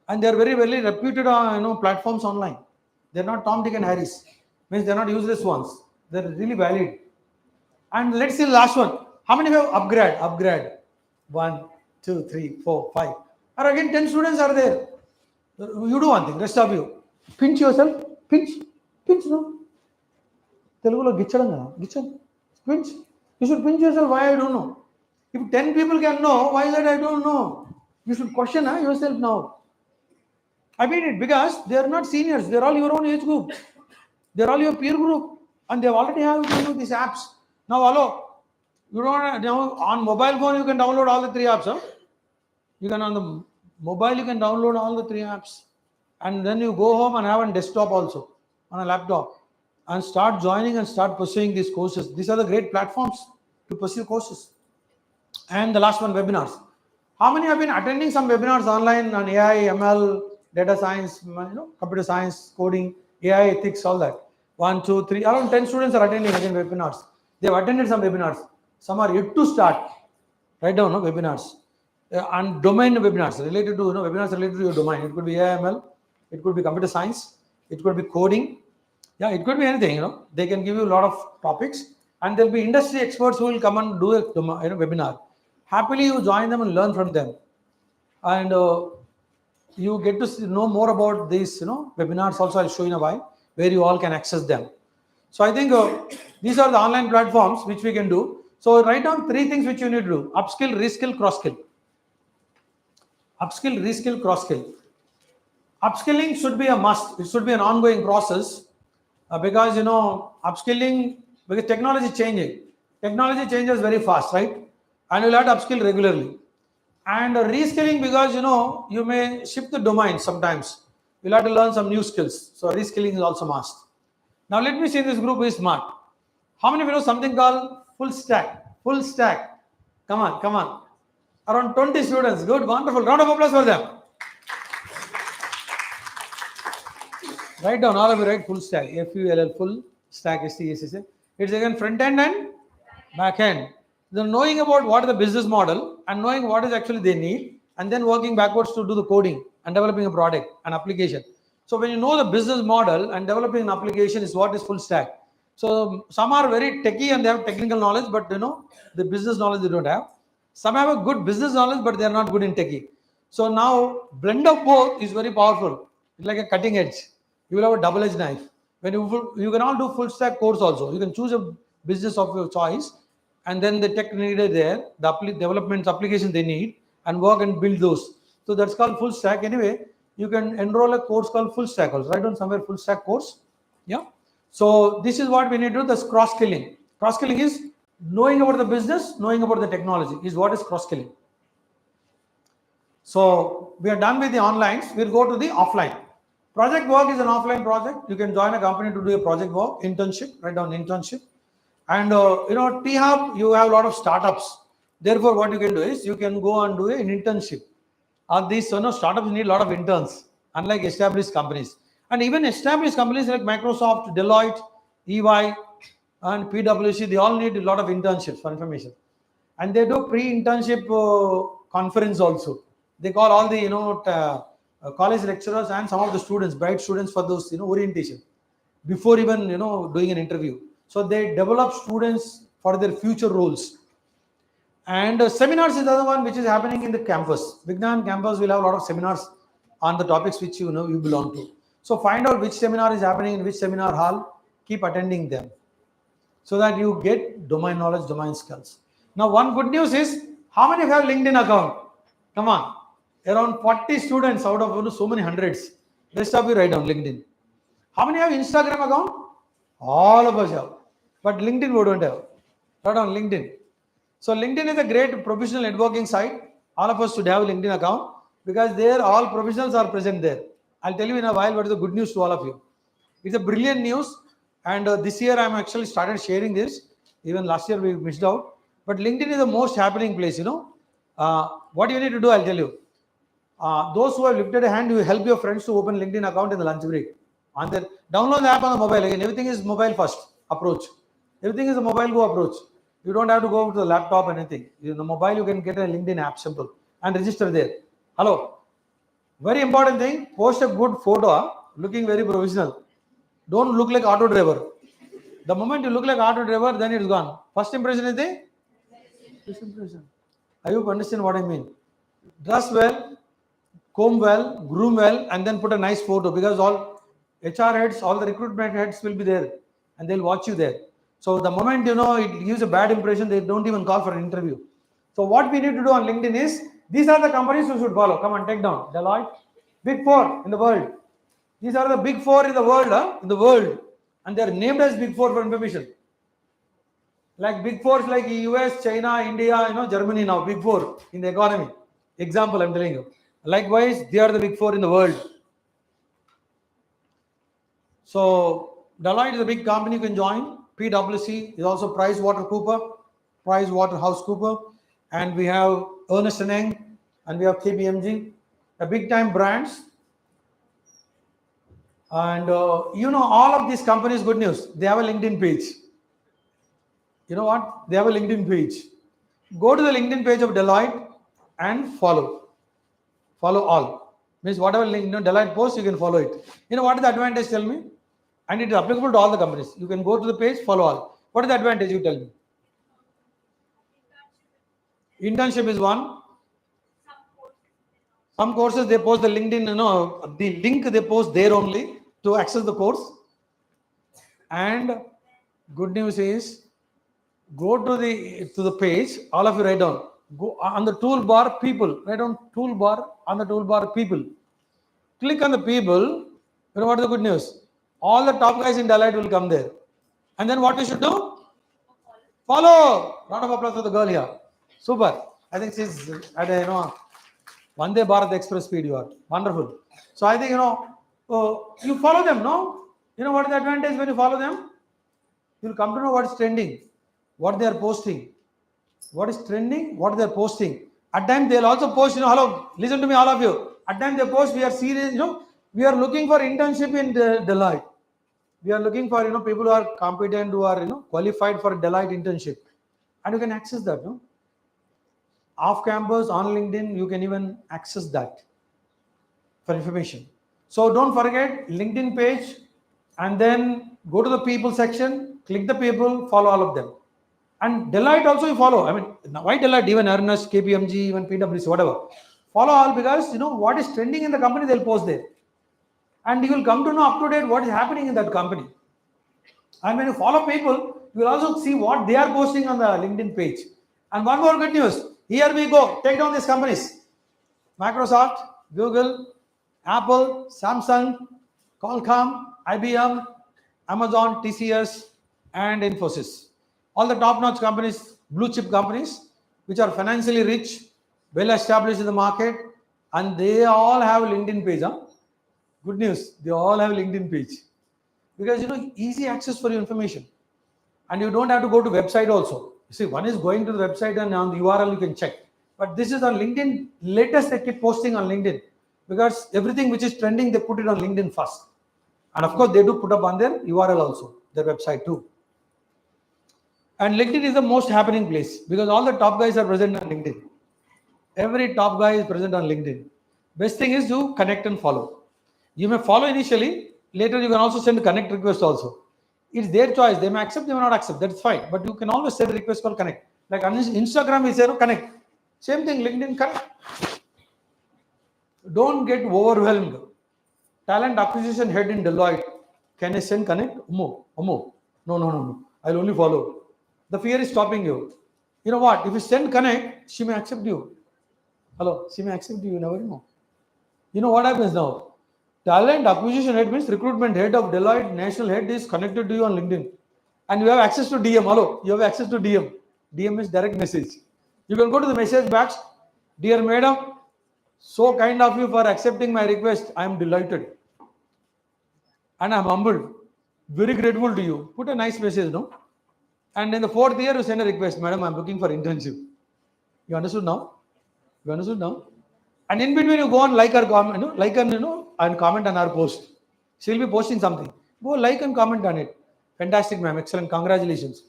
And they are very, very reputed platforms online. They're not Tom, Dick and Harry's. Means they're not useless ones. They're really valid. And let's see the last one. How many have upgrade? Upgrade. 1, 2, 3, 4, 5. Or again, 10 students are there. You do one thing, rest of you. Pinch yourself. Pinch. Pinch, no? Telugulo gichadanga. Gichad. Pinch. You should pinch yourself. Why? I don't know. If 10 people can know, why is that? I don't know. You should question yourself now. I mean it because they are not seniors. They are all your own age group. They are all your peer group. And they already have these apps. Now, hello. You don't now on mobile phone you can download all the 3 apps. You can on the mobile you can download all the 3 apps. And then you go home and have a desktop also on a laptop. And start joining and start pursuing these courses. These are the great platforms to pursue courses. And the last one, webinars. How many have been attending some webinars online on AI, ML, data science, computer science, coding, AI ethics, all that? 1, 2, 3, around 10 students are attending again webinars. They have attended some webinars. Some are yet to start. Write down webinars. And domain webinars related to webinars related to your domain. It could be AI, ML, it could be computer science, it could be coding. Yeah, it could be anything. They can give you a lot of topics, and there'll be industry experts who will come and do a webinar. Happily, you join them and learn from them, and you get to know more about these webinars. Also, I'll show you in a while where you all can access them. So I think these are the online platforms which we can do. So write down 3 things which you need to do: upskill, reskill, cross skill. Upskill, reskill, cross skill. Upskilling should be a must. It should be an ongoing process because upskilling, because technology is changing. Technology changes very fast, right? And you'll have to upskill regularly. And reskilling because you may shift the domain sometimes. You'll have to learn some new skills. So reskilling is also must. Now let me see this group who is smart. How many of you know something called full stack? Full stack. Come on, come on. Around 20 students. Good, wonderful. Round of applause for them. Write down, all of you write full stack. F-U-L-L, full stack, S-T-A-C-K. It's again front end and back end. The knowing about what is the business model and knowing what is actually they need, and then working backwards to do the coding and developing a product, an application. So when you know the business model and developing an application is what is full stack. So some are very techy and they have technical knowledge, but the business knowledge they don't have. Some have a good business knowledge, but they are not good in techy. So now blend of both is very powerful. It's like a cutting edge. You will have a double-edged knife. When you can all do full stack course also. You can choose a business of your choice, and then the tech needed there, the developments, applications they need, and work and build those. So that's called full stack. Anyway, you can enroll a course called full stack also. Write down somewhere full stack course. Yeah. So this is what we need to do. This cross skilling. Cross skilling is knowing about the business, knowing about the technology is what is cross skilling. So we are done with the onlines. We'll go to the offline. Project work is an offline project. You can join a company to do a project work, internship, write down internship. And T-Hub, you have a lot of startups. Therefore, what you can do is you can go and do an internship. These startups need a lot of interns, unlike established companies. And even established companies like Microsoft, Deloitte, EY, and PwC, they all need a lot of internships for information. And they do pre-internship conference also. They call all the college lecturers and some of the students, bright students, for those orientation before even doing an interview. So they develop students for their future roles. And seminars is the other one which is happening in the campus. Vignan campus will have a lot of seminars on the topics which you belong to. So find out which seminar is happening in which seminar hall. Keep attending them so that you get domain knowledge, domain skills. Now, one good news is, how many have LinkedIn account? Come on, around 40 students out of so many hundreds. Rest of you write down LinkedIn. How many have Instagram account? All of us have, but LinkedIn we don't have. Write down LinkedIn. So LinkedIn is a great professional networking site. All of us should have LinkedIn account because there all professionals are present there. I'll tell you in a while what is the good news to all of you. It's a brilliant news, and this year I'm actually started sharing this. Even last year we missed out, but LinkedIn is the most happening place. What you need to do, I'll tell you. Those who have lifted a hand, you help your friends to open LinkedIn account in the lunch break. Download the app on the mobile. Again, everything is mobile first approach. Everything is a mobile go approach. You don't have to go to the laptop, anything. In the mobile, you can get a LinkedIn app, simple, and register there. Hello. Very important thing, post a good photo, looking very professional. Don't look like auto driver. The moment you look like auto driver, then it's gone. First impression is the first impression. I hope you understand what I mean. Dress well, comb well, groom well, and then put a nice photo, because all HR heads, all the recruitment heads will be there and they'll watch you there. So the moment it gives a bad impression, they don't even call for an interview. So what we need to do on LinkedIn is, these are the companies you should follow. Come on, take down. Deloitte, Big Four in the world. These are the Big Four in the world, and they are named as Big Four for information. Like Big Fours like US, China, India, Germany now, Big Four in the economy. Example, I'm telling you. Likewise, they are the Big Four in the world. So Deloitte is a big company you can join. PwC is also PricewaterhouseCooper, and we have Ernst & Young, and we have KPMG, a big time brands. And all of these companies, good news, they have a LinkedIn page. You know what? They have a LinkedIn page. Go to the LinkedIn page of Deloitte and follow. Follow all. Means whatever Deloitte posts, you can follow it. What is the advantage? Tell me. And it is applicable to all the companies. You can go to the page, follow all. What is the advantage? You tell me. Internship is one. Some courses they post the LinkedIn, the link they post there only to access the course. And good news is, go to the page. All of you write down. Go on the toolbar, people. Write down toolbar. On the toolbar, people. Click on the people. What is the good news? All the top guys in Deloitte will come there. And then what we should do? Follow. Round of applause for the girl here. Super. I think she's at a Vande Bharat Express speed. You are wonderful. So I think you follow them. No, what is the advantage when you follow them? You'll come to know what is trending, what they are posting, what is trending, what they are posting. At times they'll also post. Hello, listen to me, all of you. At times they post. We are serious. We are looking for internship in Deloitte. We are looking for people who are competent, who are qualified for a Deloitte internship, and you can access that. No, off campus on LinkedIn, you can even access that for information. So don't forget LinkedIn page, and then go to the people section, click the people, follow all of them. And Deloitte also you follow. I mean, why Deloitte? Even Ernst, KPMG, even PwC, whatever. Follow all, because what is trending in the company, they'll post there. And you will come to know up to date what is happening in that company. And when you follow people, you will also see what they are posting on the LinkedIn page. And one more good news. Here we go. Take down these companies. Microsoft, Google, Apple, Samsung, Qualcomm, IBM, Amazon, TCS, and Infosys. All the top-notch companies, blue chip companies, which are financially rich, well established in the market, and they all have LinkedIn page. Huh? Good news, they all have LinkedIn page. Because easy access for your information. And you don't have to go to website also. You see, one is going to the website and on the URL you can check. But this is on LinkedIn, latest they keep posting on LinkedIn. Because everything which is trending, they put it on LinkedIn first. And of course, they do put up on their URL also, their website too. And LinkedIn is the most happening place because all the top guys are present on LinkedIn. Every top guy is present on LinkedIn. Best thing is to connect and follow. You may follow initially, later you can also send a connect request also. It's their choice. They may accept, they may not accept. That's fine. But you can always send a request called connect. Like on Instagram, we say connect. Same thing, LinkedIn connect. Don't get overwhelmed. Talent acquisition head in Deloitte. Can I send connect? No. I'll only follow. The fear is stopping you. You know what? If you send connect, she may accept you. Hello, she may accept you. You never know. You know what happens now? Talent acquisition head means recruitment head of Deloitte, national head is connected to you on LinkedIn. And you have access to DM. Hello, you have access to DM. DM is direct message. You can go to the message box. Dear madam, so kind of you for accepting my request. I am delighted. And I am humbled. Very grateful to you. Put a nice message, no? And in the 4th year, you send a request. Madam, I am looking for internship. You understood now? You understood now? And in between, you go and like or comment, and comment on our post. She'll be posting something. Go like and comment on it. Fantastic, ma'am. Excellent. Congratulations.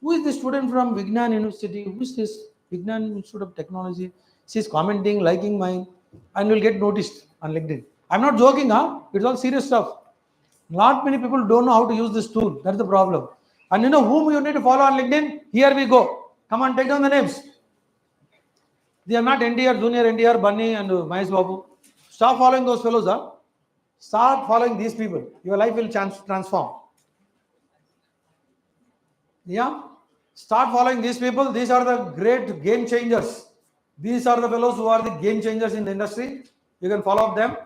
Who is this student from Vignan University? Who is this Vignan Institute of Technology? She's commenting, liking mine, and will get noticed on LinkedIn. I'm not joking, huh? It's all serious stuff. Not many people don't know how to use this tool. That's the problem. And you know whom you need to follow on LinkedIn? Here we go. Come on, take down the names. They are not NDR, Junior NDR, Bunny and Mahesh Babu. Stop following those fellows. Huh? Start following these people. Your life will transform. Yeah? Start following these people. These are the great game changers. These are the fellows who are the game changers in the industry. You can follow them.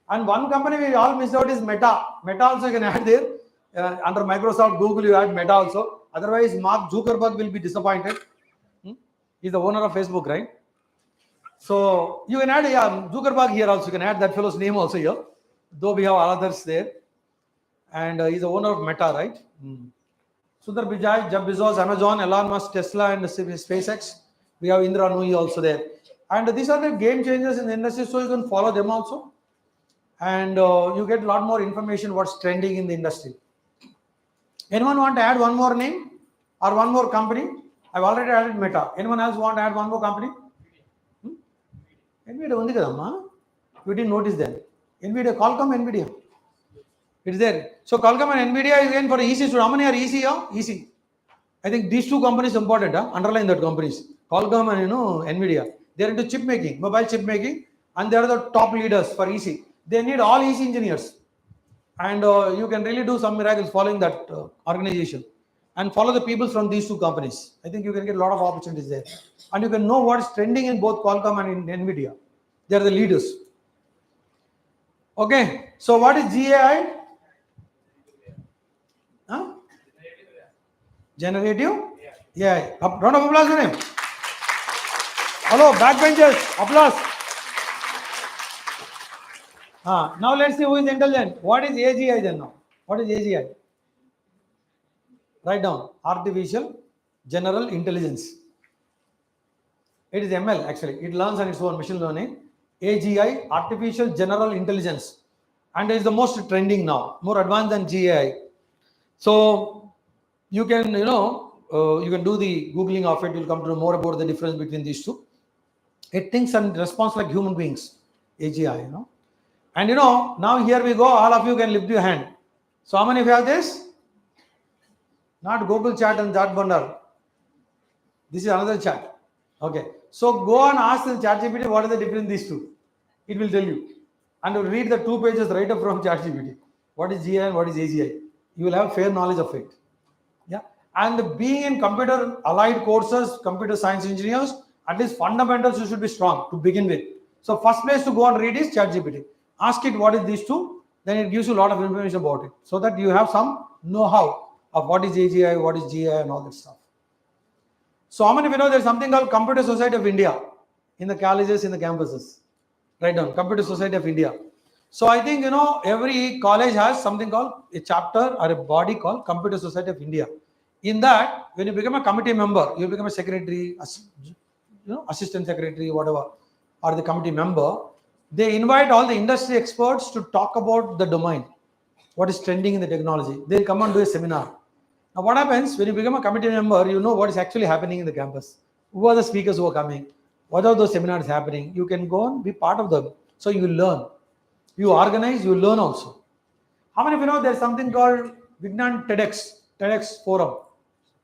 And one company we all missed out is Meta. Meta also you can add there. Under Microsoft, Google, you add Meta also. Otherwise, Mark Zuckerberg will be disappointed. He's the owner of Facebook, right? So you can add Zuckerberg here also. You can add that fellow's name also here. Though we have others there. And he's the owner of Meta, right? Sundar Pichai, Jeff Bezos, Amazon, Elon Musk, Tesla, and SpaceX. We have Indra Nooyi also there. And these are the game changers in the industry, so you can follow them also. And you get a lot more information what's trending in the industry. Anyone want to add one more name or one more company? I've already added Meta. Anyone else want to add one more company? NVIDIA only kadamma. You didn't notice that. NVIDIA, Qualcomm, NVIDIA. It's there. So Qualcomm and NVIDIA is again for EC. So how many are EC? EC. I think these two companies important. Underline that companies. Qualcomm and NVIDIA. They are into chip making, mobile chip making, and they are the top leaders for EC. They need all EC engineers. And you can really do some miracles following that organization. And follow the people from these two companies. I think you can get a lot of opportunities there. And you can know what is trending in both Qualcomm and in NVIDIA. They are the leaders. Okay. So what is GAI? Huh? Generative? Yeah. Round of applause for him. Hello, backbenchers. Applause. Now let's see who is intelligent. What is AGI then now? What is AGI? Write down. Artificial General Intelligence. It is ML actually. It learns on its own, machine learning. AGI, Artificial General Intelligence. And it is the most trending now. More advanced than GAI. So you can, you can do the Googling of it. You'll come to know more about the difference between these two. It thinks and responds like human beings. AGI, And now here we go. All of you can lift your hand. So how many of you have this? Not Google chat and chat bundle. This is another chat. Okay. So go and ask the ChatGPT what is the difference in these two. It will tell you. And you read the 2 pages right up from ChatGPT. What is GI and what is AGI? You will have fair knowledge of it. Yeah. And being in computer allied courses, computer science engineers, at least fundamentals you should be strong to begin with. So first place to go and read is ChatGPT. Ask it what is these two, then it gives you a lot of information about it, so that you have some know-how of what is AGI, what is GI, and all that stuff. So how many of you know there's something called Computer Society of India in the colleges, in the campuses? Write down Computer Society of India. So I think every college has something called a chapter or a body called Computer Society of India. In that, when you become a committee member, you become a secretary, assistant secretary, whatever, or the committee member. They invite all the industry experts to talk about the domain, what is trending in the technology. They'll come and do a seminar. Now, what happens when you become a committee member? You know what is actually happening in the campus. Who are the speakers who are coming? What are those seminars happening? You can go and be part of them. So you learn. You organize, you learn also. How many of you know there's something called Vignan TEDx forum?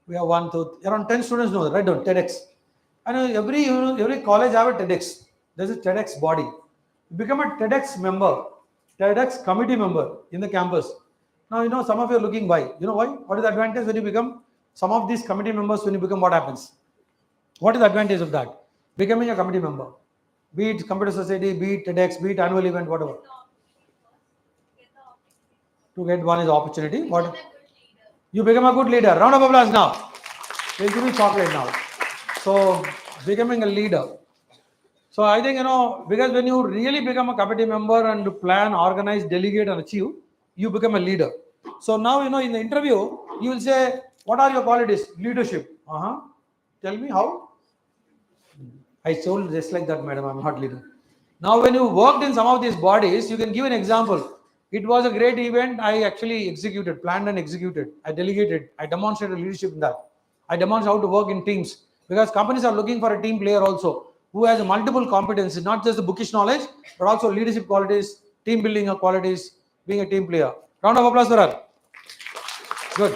We have around 10 students know that, right? Down TEDx. And every college have a TEDx. There's a TEDx body. You become a TEDx member, TEDx committee member in the campus. Now, some of you are looking why. You know why? What is the advantage when you become some of these committee members? When you become, what happens? What is the advantage of that? Becoming a committee member, be it computer society, be it TEDx, be it annual event, whatever. To get one is opportunity. What? You become a good leader. Round of applause now. They'll give you chocolate now. So becoming a leader. So I think, because when you really become a committee member and plan, organize, delegate, and achieve, you become a leader. So now, in the interview, you will say, what are your qualities? Leadership. Tell me how. I told just like that, madam, I'm not leader. Now, when you worked in some of these bodies, you can give an example. It was a great event. I actually executed, planned and executed. I delegated. I demonstrated leadership in that. I demonstrated how to work in teams, because companies are looking for a team player also who has multiple competencies, not just the bookish knowledge, but also leadership qualities, team building qualities, being a team player. Round of applause for her. Good.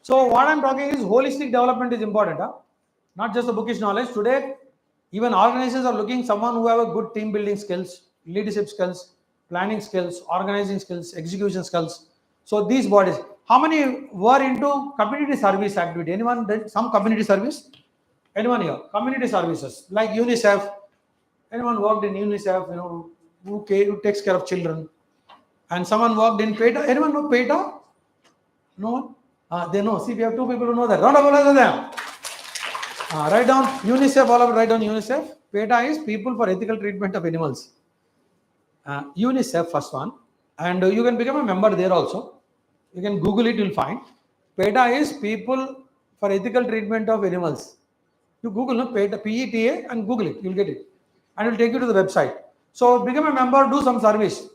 So what I'm talking is holistic development is important. Not just the bookish knowledge. Today, even organizations are looking someone who have a good team building skills, leadership skills, planning skills, organizing skills, execution skills. So these bodies. How many were into community service activity? Anyone did some community service? Anyone here? Community services like UNICEF. Anyone worked in UNICEF? Who takes care of children? And someone worked in PETA. Anyone know PETA? No one? They know. See, we have two people who know that. Round of applause for them. Write down UNICEF. All of it. Write down UNICEF. PETA is People for Ethical Treatment of Animals. UNICEF first one, and you can become a member there also. You can Google it, you'll find. PETA is People for Ethical Treatment of Animals. You Google PETA, PETA, and Google it, you'll get it, and it will take you to the website. So become a member, do some service.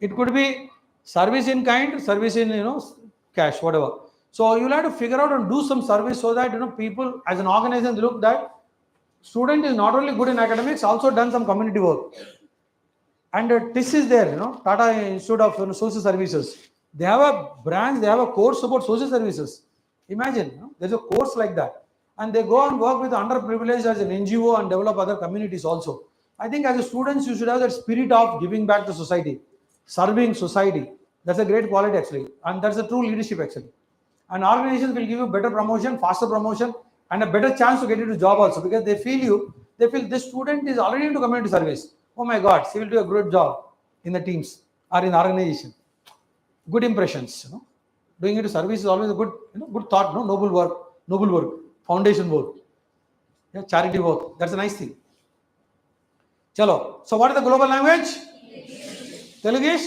It could be service in kind, service in cash, whatever. So you'll have to figure out and do some service, so that people as an organization look that student is not only good in academics, also done some community work. And TIS is there, Tata Institute of Social Services. They have a branch, they have a course about social services. Imagine, there's a course like that. And they go and work with underprivileged as an NGO and develop other communities also. I think as a students, you should have that spirit of giving back to society, serving society. That's a great quality actually. And that's a true leadership actually. And organizations will give you better promotion, faster promotion, and a better chance to get into job also, because they feel this student is already into community service. Oh my God, she will do a great job in the teams or in the organization. Good impressions, Doing it to service is always a good, good thought, noble work, foundation work, charity work. That's a nice thing. Chalo. So what is the global language? Telugu?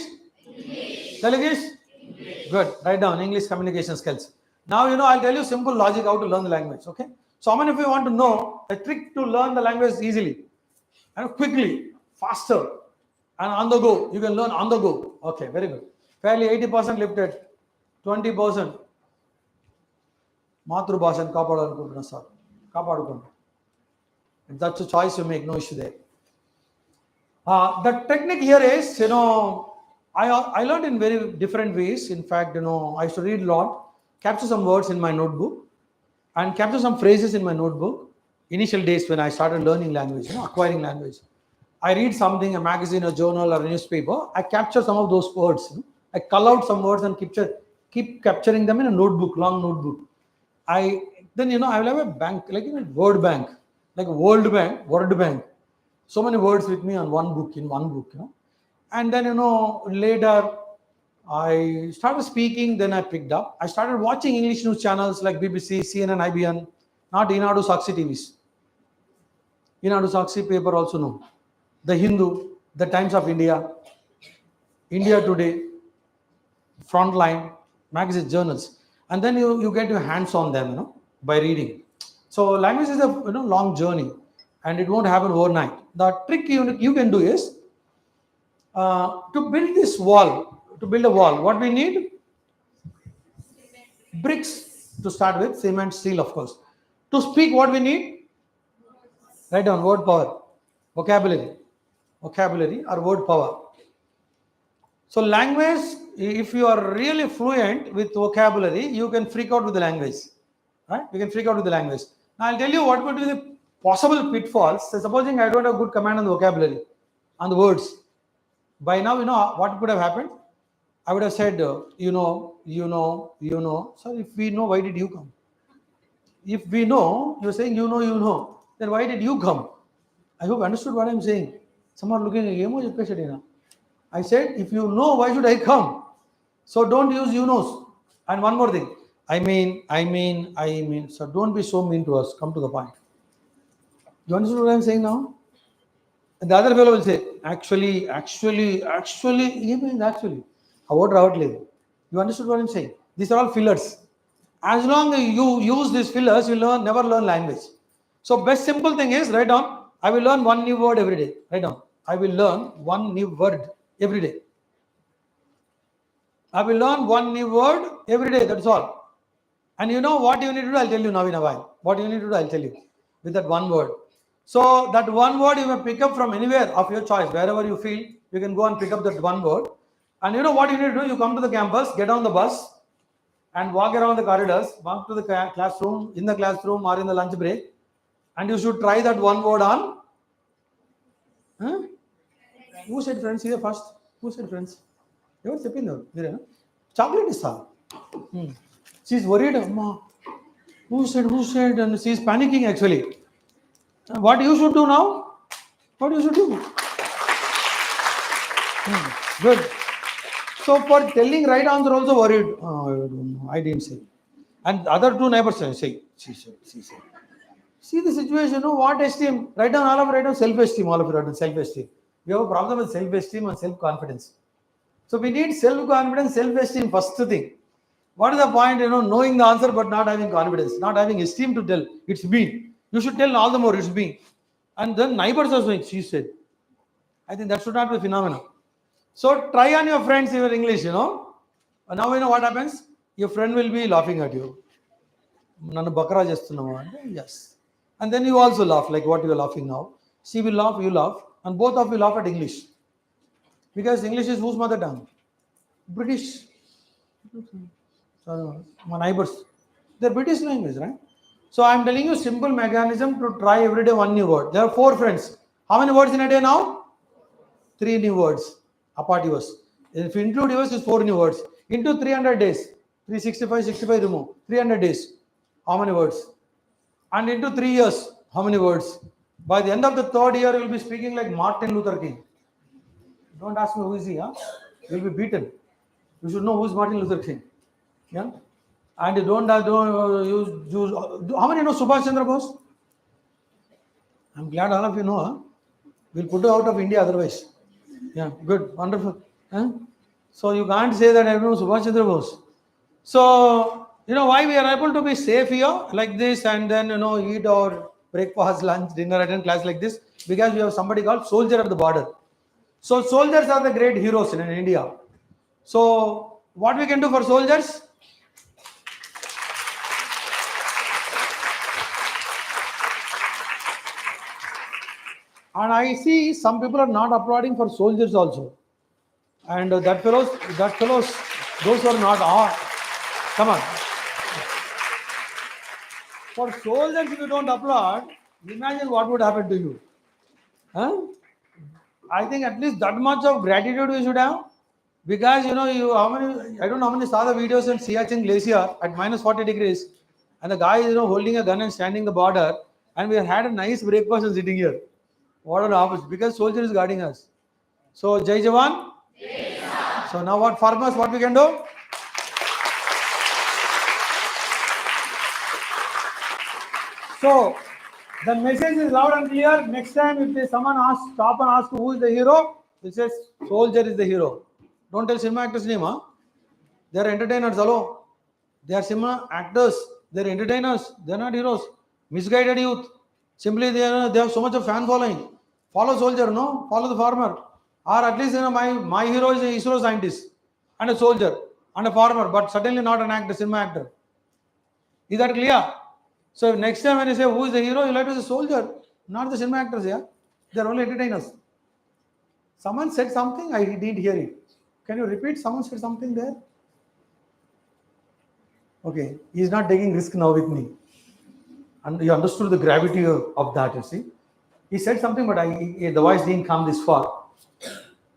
Good. Write down English communication skills. Now, I'll tell you simple logic how to learn the language. Okay. So how many of you want to know a trick to learn the language easily and quickly, faster, and on the go? You can learn on the go. Okay, very good. Fairly 80% lifted, 20%. Matrubhashan kaapadanukuntunna sir. Kaapadukondi. That's a choice you make, no issue there. The technique here is, I learned in very different ways. In fact, I used to read a lot, capture some words in my notebook, and capture some phrases in my notebook. initial days when I started learning language, acquiring language. I read something, a magazine, a journal, or a newspaper. I capture some of those words. I cull out some words and keep capturing them in a notebook, long notebook. I will have a bank, like word bank, like a word bank. So many words with me on one book, And then later I started speaking. Then I picked up. I started watching English news channels like BBC, CNN, IBN, not Inadu Saksi TVs. Inadu Saksi paper also no. The Hindu, the Times of India, India Today, Frontline, magazine journals, and then you get your hands on them, by reading. So language is a long journey, and it won't happen overnight. The trick you can do is to build this wall. To build a wall, what we need? Bricks to start with, cement, steel, of course. To speak, what we need? Write down word power, vocabulary or word power. So language, if you are really fluent with vocabulary, you can freak out with the language, right? You can freak out with the language. Now I'll tell you what would be the possible pitfalls. So supposing I don't have good command on the vocabulary, on the words. By now, what could have happened? I would have said, So if we know, why did you come? If we know, you're saying then why did you come? I hope you understood what I'm saying. Some are looking at I said, if you know, why should I come? So don't use knows. And one more thing. I mean. So don't be so mean to us. Come to the point. You understood what I'm saying now? And the other fellow will say, actually. He means actually. You understood what I'm saying? These are all fillers. As long as you use these fillers, you'll never learn language. So best simple thing is, write down, I will learn one new word every day. Write down, I will learn one new word every day. I will learn one new word every day. That's all. And you know what you need to do? I'll tell you now in a while. What you need to do? I'll tell you with that one word. So that one word you may pick up from anywhere of your choice. Wherever you feel, you can go and pick up that one word. And you know what you need to do? You come to the campus, get on the bus, and walk around the corridors, walk to the classroom, in the classroom or in the lunch break. And you should try that one word on. Huh? Who said friends here first? Who said friends? You are chocolate is all. She's worried. Who said? And she's panicking actually. What you should do now? What you should do? Good. So for telling right answer also worried. Oh, I don't know. I didn't say. And other two neighbors say. She said. See the situation. What esteem? Write down self-esteem. All of you write down self-esteem. We have a problem with self-esteem and self-confidence. So we need self-confidence, self-esteem, first thing. What is the point, knowing the answer but not having confidence, not having esteem to tell, it's me. You should tell all the more, it's me. And then neighbors are saying, she said. I think that should not be a phenomenon. So try on your friends your English, Now you know what happens? Your friend will be laughing at you. Yes. And then you also laugh, like what you are laughing now. She will laugh, you laugh, and both of you laugh at English. Because English is whose mother tongue? British. So, my neighbors. They're British language, right? So I'm telling you simple mechanism to try every day one new word. There are 4 friends. How many words in a day now? 3 new words. Apart yours. If you include yours, it's 4 new words. Into 300 days. 365, 65 remove. 300 days. How many words? And into 3 years, how many words? By the end of the 3rd year, you'll be speaking like Martin Luther King. Don't ask me who is he, You'll be beaten. You should know who is Martin Luther King. Yeah? And you don't use. How many know Subhash Chandra Bose? I'm glad all of you know. We'll put you out of India otherwise. Yeah, good, wonderful. So you can't say that I know Subhash Chandra Bose. So, why we are able to be safe here like this and then, eat our breakfast, lunch, dinner, attend class like this? Because we have somebody called soldier at the border. So soldiers are the great heroes in India. So what we can do for soldiers? And I see some people are not applauding for soldiers also. And that fellows, those who are not, come on. For soldiers, if you don't applaud, Imagine what would happen to you. Huh? I think at least that much of gratitude we should have. Because you how many I don't know how many saw the videos in Siachen Glacier at minus 40 degrees, and the guy is holding a gun and standing the border, and we had a nice breakfast and sitting here. What an opposite, because soldier is guarding us. So Jai Jawan. So now what farmers, what we can do? So the message is loud and clear. Next time if someone asks, stop and ask who is the hero, it says soldier is the hero. Don't tell cinema actors name, huh? They are entertainers, hello. They are cinema actors, they are entertainers, they are not heroes. Misguided youth. Simply they have so much of fan following. Follow soldier, no? Follow the farmer. Or at least my hero is a ISRO scientist and a soldier and a farmer, but certainly not an actor, cinema actor. Is that clear? So next time when you say who is the hero, you have to say soldier, not the cinema actors, yeah? They are only entertainers. Someone said something, I didn't hear it. Can you repeat? Someone said something there? Okay, he is not taking risk now with me. And you understood the gravity of that, you see. He said something, but the voice didn't come this far.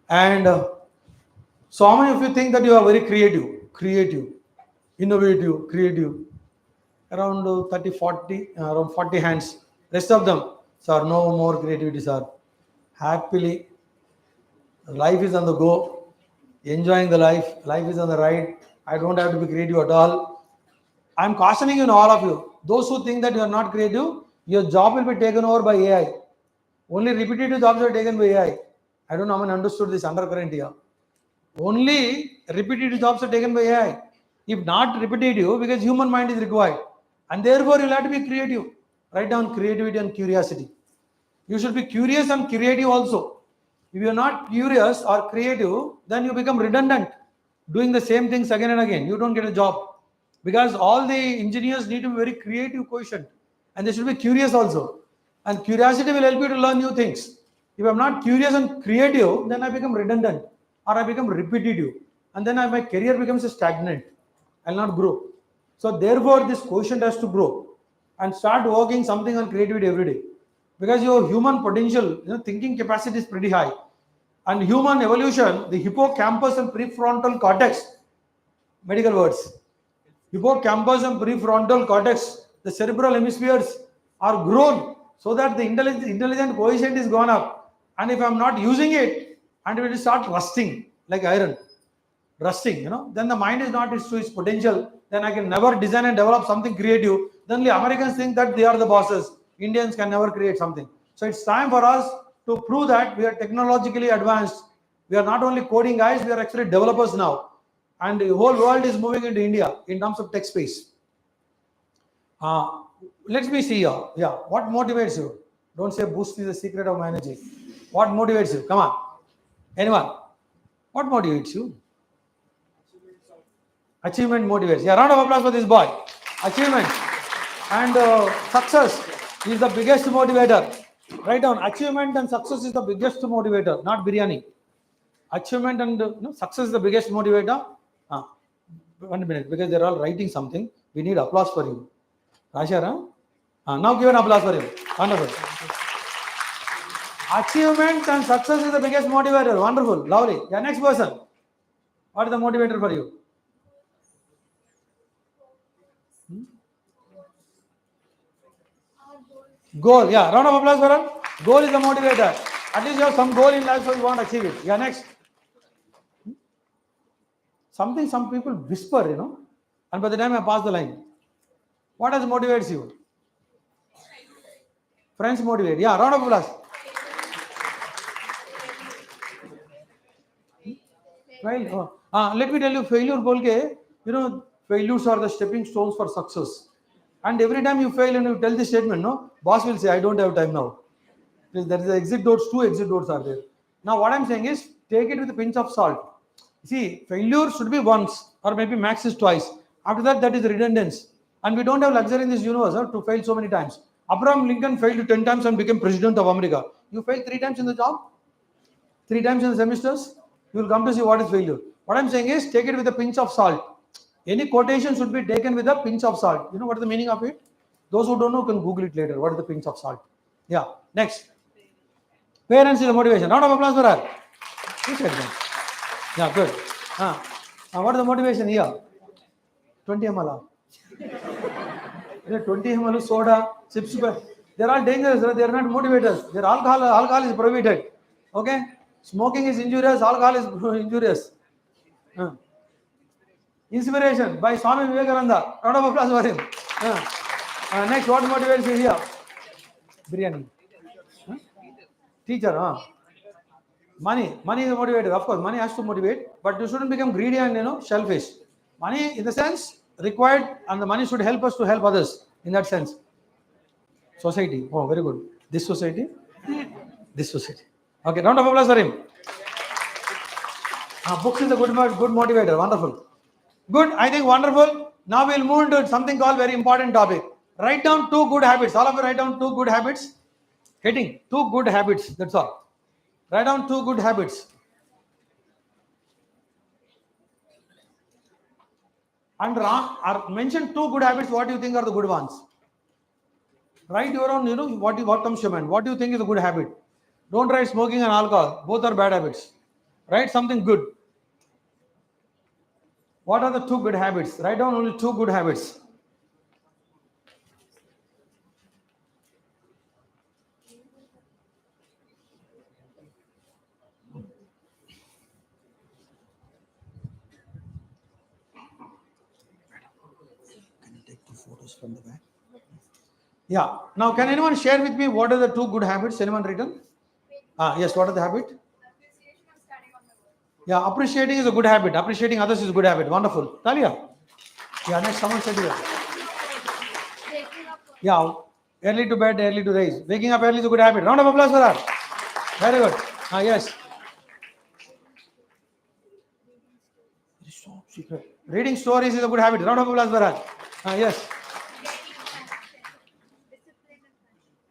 And so how many of you think that you are very creative, innovative, creative? Around 30, 40, around 40 hands. Rest of them, sir, no more creativity, sir. Happily, life is on the go, enjoying the life is on the ride. I don't have to be creative at all. I'm cautioning you, all of you. Those who think that you are not creative, your job will be taken over by AI. Only repetitive jobs are taken by AI. I don't know how many understood this undercurrent here. Only repetitive jobs are taken by AI. If not repetitive, because human mind is required. And therefore, you'll have to be creative. Write down creativity and curiosity. You should be curious and creative also. If you're not curious or creative, then you become redundant, doing the same things again and again. You don't get a job. Because all the engineers need to be very creative quotient. And they should be curious also. And curiosity will help you to learn new things. If I'm not curious and creative, then I become redundant or I become repetitive. And then my career becomes stagnant. I'll not grow. So therefore, this quotient has to grow and start working something on creativity every day. Because your human potential, thinking capacity is pretty high. And human evolution, the hippocampus and prefrontal cortex, medical words. Hippocampus and prefrontal cortex, the cerebral hemispheres are grown so that the intelligent quotient is gone up. And if I'm not using it, and it will start rusting like iron, then the mind is not to its potential. Then I can never design and develop something creative. Then the Americans think that they are the bosses. Indians can never create something. So it's time for us to prove that we are technologically advanced. We are not only coding guys, we are actually developers now. And the whole world is moving into India in terms of tech space. Let me see here. Yeah, what motivates you? Don't say boost is the secret of managing. What motivates you? Come on. Anyone? What motivates you? Achievement motivates. Yeah, round of applause for this boy. Achievement and success is the biggest motivator. Write down, achievement and success is the biggest motivator, not biryani. Achievement and success is the biggest motivator. 1 minute, because they're all writing something. We need applause for you. Rashara? Now give an applause for him. Wonderful. Achievement and success is the biggest motivator. Wonderful. Lovely. Yeah, next person. What is the motivator for you? Goal. Yeah, round of applause for him. Goal is the motivator. At least you have some goal in life, so you want to achieve it. Yeah, next. Something some people whisper, and by the time I pass the line. What else motivates you? Friends motivate. Yeah, round of applause. Let me tell you, failure bolke, failures are the stepping stones for success. And every time you fail and you tell this statement, boss will say, I don't have time now. There is the exit doors, 2 exit doors are there. Now what I'm saying is, take it with a pinch of salt. See, failure should be once or maybe max is twice. After that, that is redundance. And we don't have luxury in this universe to fail so many times. Abraham Lincoln failed 10 times and became president of America. You failed 3 times in the job? 3 times in the semesters? You will come to see what is failure. What I'm saying is, take it with a pinch of salt. Any quotation should be taken with a pinch of salt. You know what is the meaning of it? Those who don't know can Google it later. What is the pinch of salt? Yeah. Next. Parents is the motivation. Round of applause for her. Who said that? Yeah, good. What is the motivation here? 20 ml. 20 ml soda, chips. They're all dangerous. They're not motivators. Their alcohol is prohibited. Okay? Smoking is injurious. Alcohol is injurious. Inspiration by Swami Vivekananda. Round of applause for him. Next, what motivates you here? Biryani. Teacher. Money is a motivator. Of course, money has to motivate, but you shouldn't become greedy and selfish. Money, in the sense, required, and the money should help us to help others. In that sense, society. Oh, very good. This society, this society. Okay, round of applause for him. Books is a good motivator. Wonderful. Good. I think wonderful. Now we'll move into something called very important topic. Write down 2 good habits. All of you write down 2 good habits. Heading 2 good habits. That's all. Write down 2 good habits. And mention 2 good habits. What do you think are the good ones? Write your own, what comes to your mind. What do you think is a good habit? Don't write smoking and alcohol. Both are bad habits. Write something good. What are the 2 good habits? Write down only 2 good habits. From the back. Yeah. Now, can anyone share with me what are the 2 good habits? Anyone written? Yes. What are the habit? Appreciation of standing on my word. Yeah. Appreciating is a good habit. Appreciating others is a good habit. Wonderful. Talia. Yeah. Next, someone said here. Waking up. Yeah. Early to bed, early to rise. Waking up early is a good habit. Round of applause for that. Very good. Yes. Reading stories is a good habit. Round of applause for that. Yes.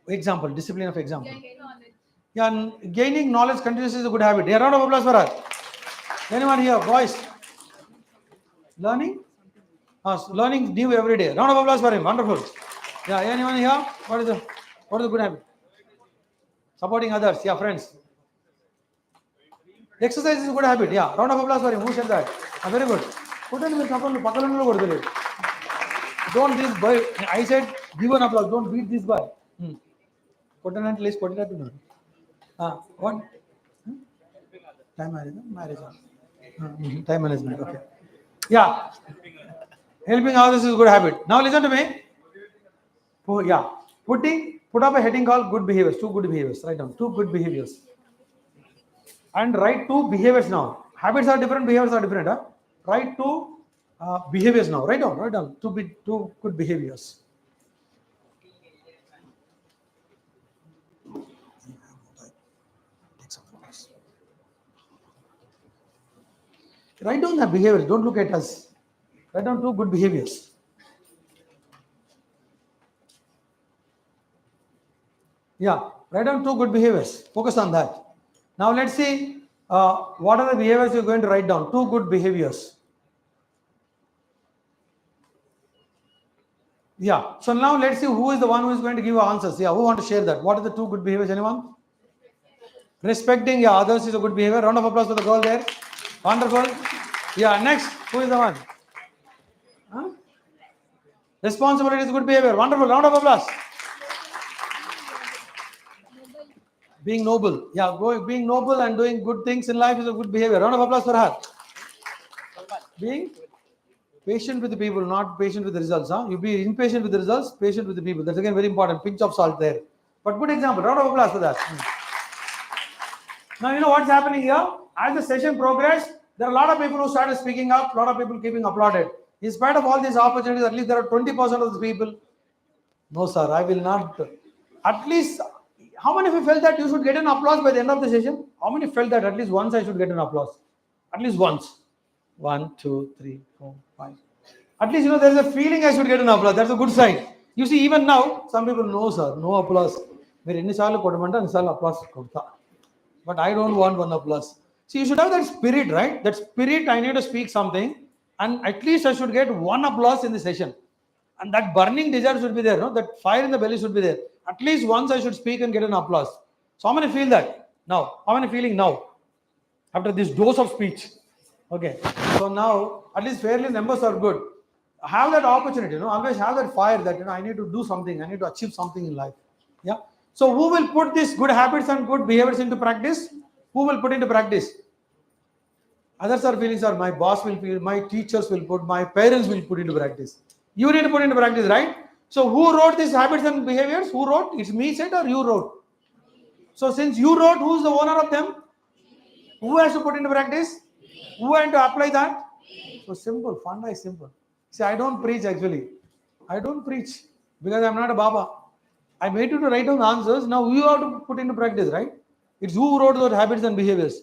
Example, discipline of example. Yeah, gaining knowledge continuously is a good habit. Yeah, round of applause for her. Anyone here, boys? Learning? Learning new every day. Round of applause for him. Wonderful. Yeah, anyone here? What is the good habit? Supporting others. Yeah, friends. Exercise is a good habit. Yeah, round of applause for him. Who said that? Very good. Don't this boy. I said give an applause. Don't beat this boy. What? Time management. Marriage. Time management. Okay. Yeah. Helping others is a good habit. Now listen to me. Yeah. Put up a heading called good behaviors. 2 good behaviors. Write down 2 good behaviors. And write 2 behaviors now. Habits are different. Behaviors are different. Write 2 behaviors now. Write down 2 good behaviors. Write down the behaviors. Don't look at us. Write down 2 good behaviors. Yeah, write down 2 good behaviors. Focus on that. Now let's see what are the behaviors you're going to write down. 2 good behaviors. Yeah. So now let's see who is the one who is going to give answers. Yeah, who want to share that? What are the 2 good behaviors? Anyone? Respecting others is a good behavior. Round of applause for the girl there. Wonderful. Yeah, next. Who is the one? Responsibility is good behavior. Wonderful. Round of applause. Being noble. Yeah, being noble and doing good things in life is a good behavior. Round of applause for her. Being patient with the people, not patient with the results. You be impatient with the results, patient with the people. That's again very important. Pinch of salt there. But good example. Round of applause for that. Now, you know what's happening here? As the session progressed, there are a lot of people who started speaking up, a lot of people keeping applauded. In spite of all these opportunities, at least there are 20% of the people. No, sir, I will not. At least, how many of you felt that you should get an applause by the end of the session? How many felt that at least once I should get an applause? At least once. 1, 2, 3, 4, 5. At least, there is a feeling I should get an applause. That's a good sign. You see, even now, some people, no, sir, no applause. But I don't want one applause. See, you should have that spirit, right? That spirit, I need to speak something, and at least I should get one applause in the session. And that burning desire should be there, no? That fire in the belly should be there. At least once I should speak and get an applause. So how many feel that now? How many feeling now? After this dose of speech. Okay. So now at least fairly numbers are good. Have that opportunity, always have that fire that I need to do something, I need to achieve something in life. Yeah. So who will put these good habits and good behaviors into practice? Who will put into practice? Others are feeling, sir, my boss will feel, my teachers will put, my parents will put into practice. You need to put into practice, right? So who wrote these habits and behaviors? Who wrote? It's me said or you wrote? So since you wrote, who's the owner of them? Who has to put into practice? Who has to apply that? So simple, funda is simple. See, I don't preach actually. I don't preach because I'm not a Baba. I made you to write down the answers. Now you have to put into practice, right? It's who wrote those habits and behaviors.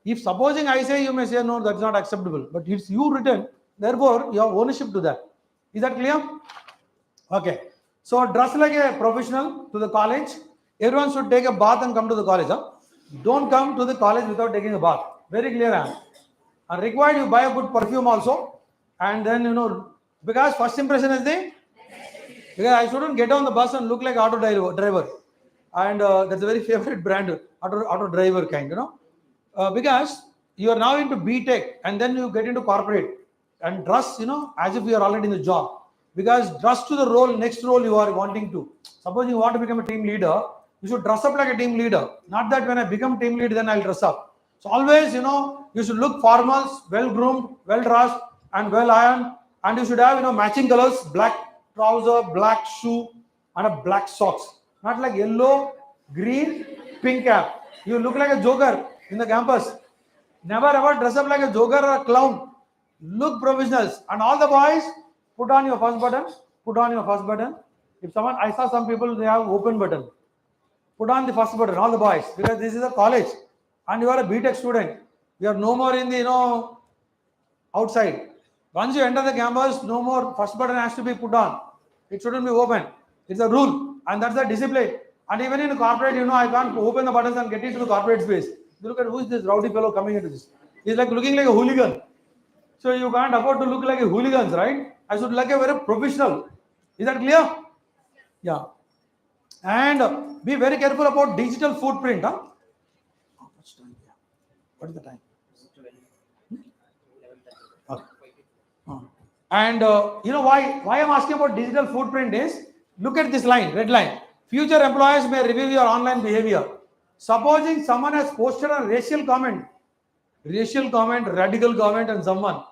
If supposing I say, you may say, no, that's not acceptable. But it's you written, therefore you have ownership to that. Is that clear? Okay. So dress like a professional to the college. Everyone should take a bath and come to the college. Huh? Don't come to the college without taking a bath. Very clear. Huh? And required you buy a good perfume also. And then, because first impression is the, because I shouldn't get on the bus and look like auto driver. And that's a very favorite brand, auto driver kind, because you are now into BTech and then you get into corporate and dress, as if you are already in the job. Because dress to the role, next role you are wanting to. Suppose you want to become a team leader, you should dress up like a team leader. Not that when I become team leader, then I'll dress up. So always, you should look formals, well groomed, well dressed, and well ironed, and you should have, matching colors, black trouser, black shoe, and a black socks. Not like yellow, green, pink cap. You look like a joker in the campus. Never ever dress up like a joker or a clown. Look professionals. And all the boys, put on your first button. Put on your first button. If someone, I saw some people, they have open button. Put on the first button, all the boys, because this is a college. And you are a BTech student. You are no more in the, outside. Once you enter the campus, no more first button has to be put on. It shouldn't be open. It's a rule. And that's the discipline. And even in corporate, I can't open the buttons and get into the corporate space. You look at who is this rowdy fellow coming into this. He's like looking like a hooligan. So you can't afford to look like a hooligan, right? I should look like a very professional. Is that clear? Yeah. And be very careful about digital footprint. Huh? How much time? What is the time? Okay. And why I'm asking about digital footprint is, look at this line, red line. Future employers may review your online behavior. Supposing someone has posted a racial comment, radical comment on someone,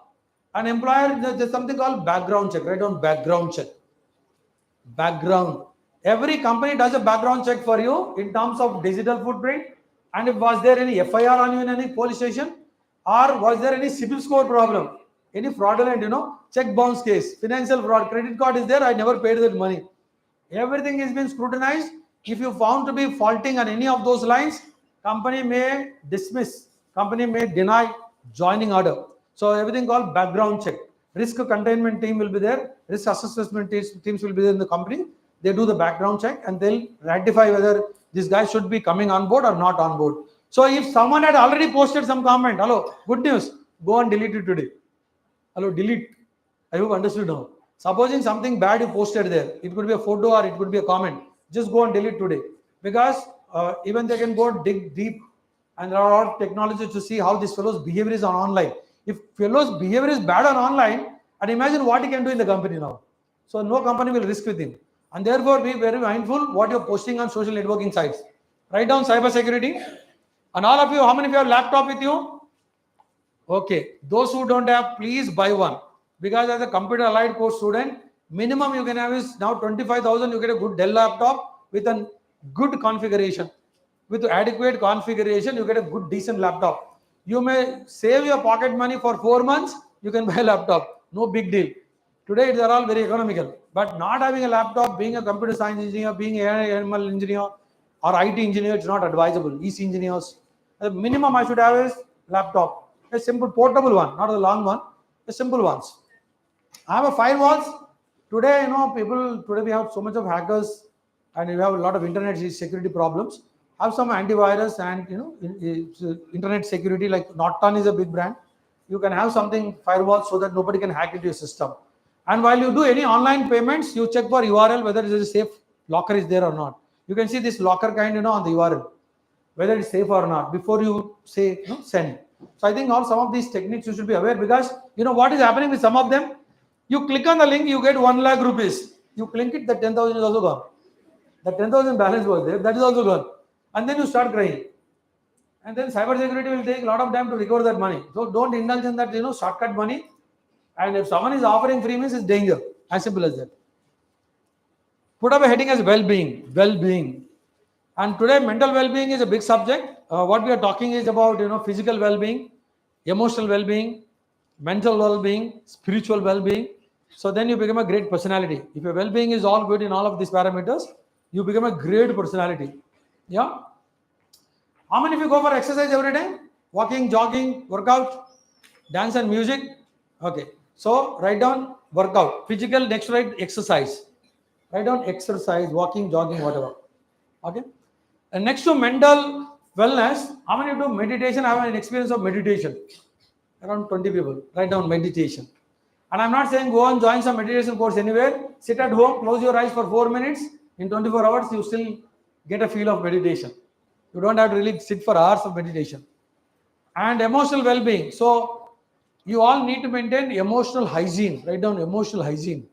an employer, there's something called background check. Write down background check. Background. Every company does a background check for you in terms of digital footprint. And if was there any FIR on you in any police station, or was there any CIBIL score problem, any fraudulent, check bounce case, financial fraud, credit card is there, I never paid that money. Everything is being scrutinized. If you found to be faulting on any of those lines, company may dismiss, company may deny joining order. So everything called background check. Risk containment team will be there. Risk assessment teams will be there in the company. They do the background check and they'll ratify whether this guy should be coming on board or not on board. So if someone had already posted some comment, hello, good news, go and delete it today. Hello, delete. I hope understood now. Supposing something bad you posted there, it could be a photo or it could be a comment. Just go and delete today, because even they can go dig deep, and there are a lot of technologies to see how this fellow's behavior is on online. If fellow's behavior is bad on online, and imagine what he can do in the company now. So no company will risk with him, and therefore be very mindful what you're posting on social networking sites. Write down cyber security, and all of you, how many of you have laptop with you? Okay, those who don't have, please buy one, because as a computer allied course student, minimum you can have is now 25,000. You get a good Dell laptop with a good configuration. With adequate configuration, you get a good decent laptop. You may save your pocket money for 4 months. You can buy a laptop. No big deal. Today they are all very economical. But not having a laptop, being a computer science engineer, being an ML engineer or IT engineer, it's not advisable. EC engineers, the minimum I should have is laptop. A simple portable one, not a long one. The simple ones. I have a firewalls. Today, today we have so much of hackers and we have a lot of internet security problems. Have some antivirus and, internet security, like Norton is a big brand. You can have something firewall so that nobody can hack into your system. And while you do any online payments, you check for URL, whether it is a safe locker is there or not. You can see this locker kind, on the URL, whether it's safe or not, before you say, send. So I think some of these techniques you should be aware, because what is happening with some of them. You click on the link, you get 1 lakh rupees. You click it, the 10,000 is also gone. The 10,000 balance was there, that is also gone. And then you start crying. And then cyber security will take a lot of time to recover that money. So don't indulge in that, shortcut money. And if someone is offering free means, it's danger. As simple as that. Put up a heading as well-being. Well-being. And today, mental well-being is a big subject. What we are talking is about, physical well-being, emotional well-being, mental well-being, spiritual well-being. So then you become a great personality. If your well-being is all good in all of these parameters, you become a great personality. Yeah. How many of you go for exercise every day? Walking, jogging, workout, dance and music? Okay. So write down workout. Physical, next write exercise. Write down exercise, walking, jogging, whatever. Okay. And next to mental wellness, how many do meditation? I have an experience of meditation. Around 20 people. Write down meditation. And I'm not saying go and join some meditation course anywhere. Sit at home, close your eyes for 4 minutes. In 24 hours, you still get a feel of meditation. You don't have to really sit for hours of meditation. And emotional well-being. So you all need to maintain emotional hygiene. Write down emotional hygiene,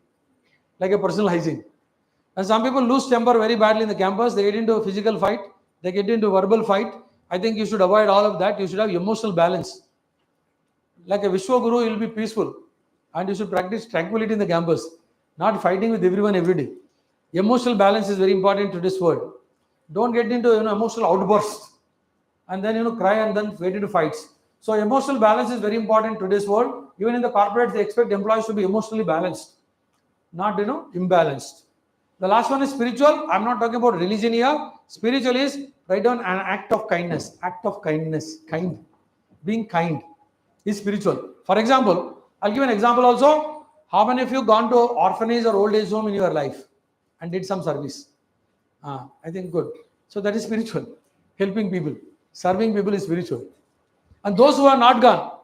like a personal hygiene. And some people lose temper very badly in the campus. They get into a physical fight. They get into a verbal fight. I think you should avoid all of that. You should have emotional balance. Like a Vishwa Guru, you'll be peaceful. And you should practice tranquility in the campus. Not fighting with everyone every day. Emotional balance is very important to this world. Don't get into emotional outbursts. And then cry and then get into fights. So emotional balance is very important to this world. Even in the corporates, they expect employees to be emotionally balanced. Not imbalanced. The last one is spiritual. I'm not talking about religion here. Spiritual is write down an act of kindness. Act of kindness. Kind. Being kind is spiritual. For example, I'll give an example also. How many of you gone to orphanage or old age home in your life and did some service? I think good. So that is spiritual. Helping people. Serving people is spiritual. And those who are not gone,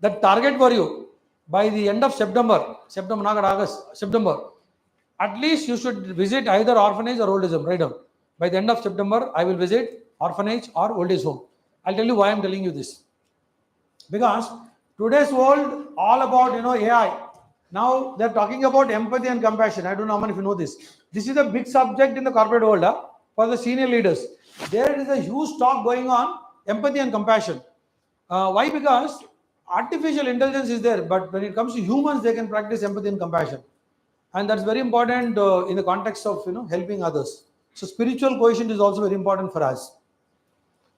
that target for you by the end of September, not August, September, at least you should visit either orphanage or old age home. Right down. By the end of September, I will visit orphanage or old age home. I'll tell you why I'm telling you this. Because today's world, all about AI. Now they're talking about empathy and compassion. I don't know how many of you know this. This is a big subject in the corporate world for the senior leaders. There is a huge talk going on, empathy and compassion. Why? Because artificial intelligence is there, but when it comes to humans, they can practice empathy and compassion. And that's very important in the context of helping others. So spiritual quotient is also very important for us.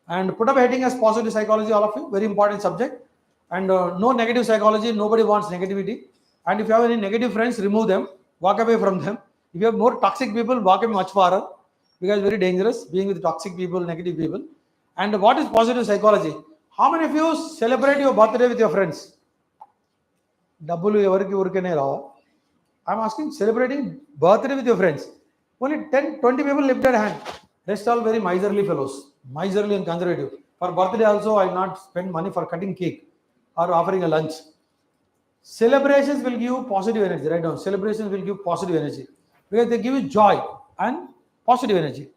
And put up a heading as positive psychology, all of you, very important subject. And no negative psychology, nobody wants negativity. And if you have any negative friends, remove them, walk away from them. If you have more toxic people, walk away much farther, because it's very dangerous being with toxic people, negative people. And what is positive psychology? How many of you celebrate your birthday with your friends? I'm asking, celebrating birthday with your friends. Only 10, 20 people lifted hand. Rest all very miserly fellows, miserly and conservative. For birthday also, I will not spend money for cutting cake or offering a lunch. Celebrations will give you positive energy. Write down. Celebrations will give positive energy because they give you joy and positive energy.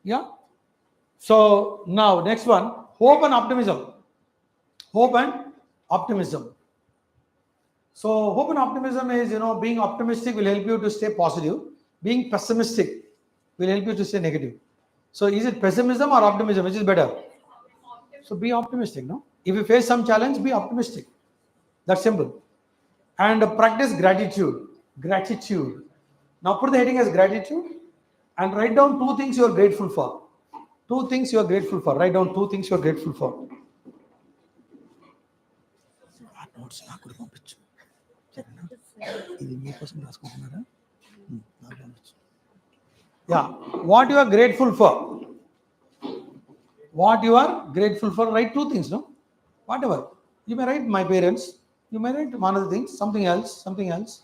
Yeah. So now next one, hope and optimism. Hope and optimism. So hope and optimism is, being optimistic will help you to stay positive. Being pessimistic will help you to stay negative. So is it pessimism or optimism? Which is better? So be optimistic, no? If you face some challenge, be optimistic. That's simple. And practice gratitude. Gratitude. Now put the heading as gratitude and write down 2 things you are grateful for. 2 things you are grateful for. Write down 2 things you are grateful for. Yeah. What you are grateful for. What you are grateful for. Write 2 things, no? Whatever. You may write my parents. You may write one other thing. Something else.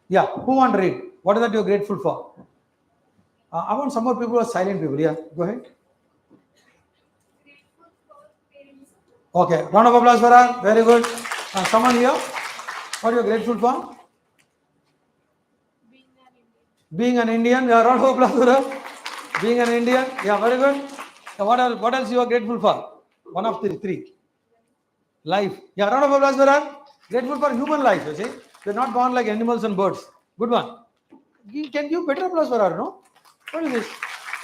Yeah. Who want to read? What is that you are grateful for? I want some more people who are silent people. Yeah. Go ahead. Okay. Round of applause for her. Very good. Someone here. What are you grateful for? Being an Indian, yeah, round of applause for her. Being an Indian, yeah, very good. What else you are grateful for? One of the three. Life. Yeah, round of applause for her. Grateful for human life, you see. We're not born like animals and birds. Good one. You can give better applause for her, no? What is this?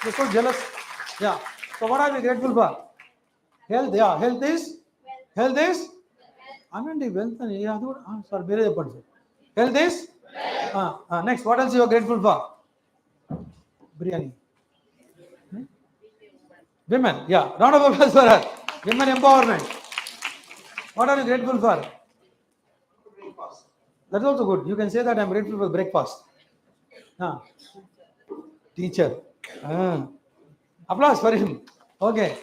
You're so jealous. Yeah. So what are we grateful for? Health, yeah. Health is Anandi wealth. Yeah, sorry, mere cheppandi, sir. Health is next. What else you are grateful for? Biryani. Women, yeah. Round of applause for her. Women empowerment. What are you grateful for? That's also good. You can say that I'm grateful for breakfast. Teacher. Applause for him. Okay.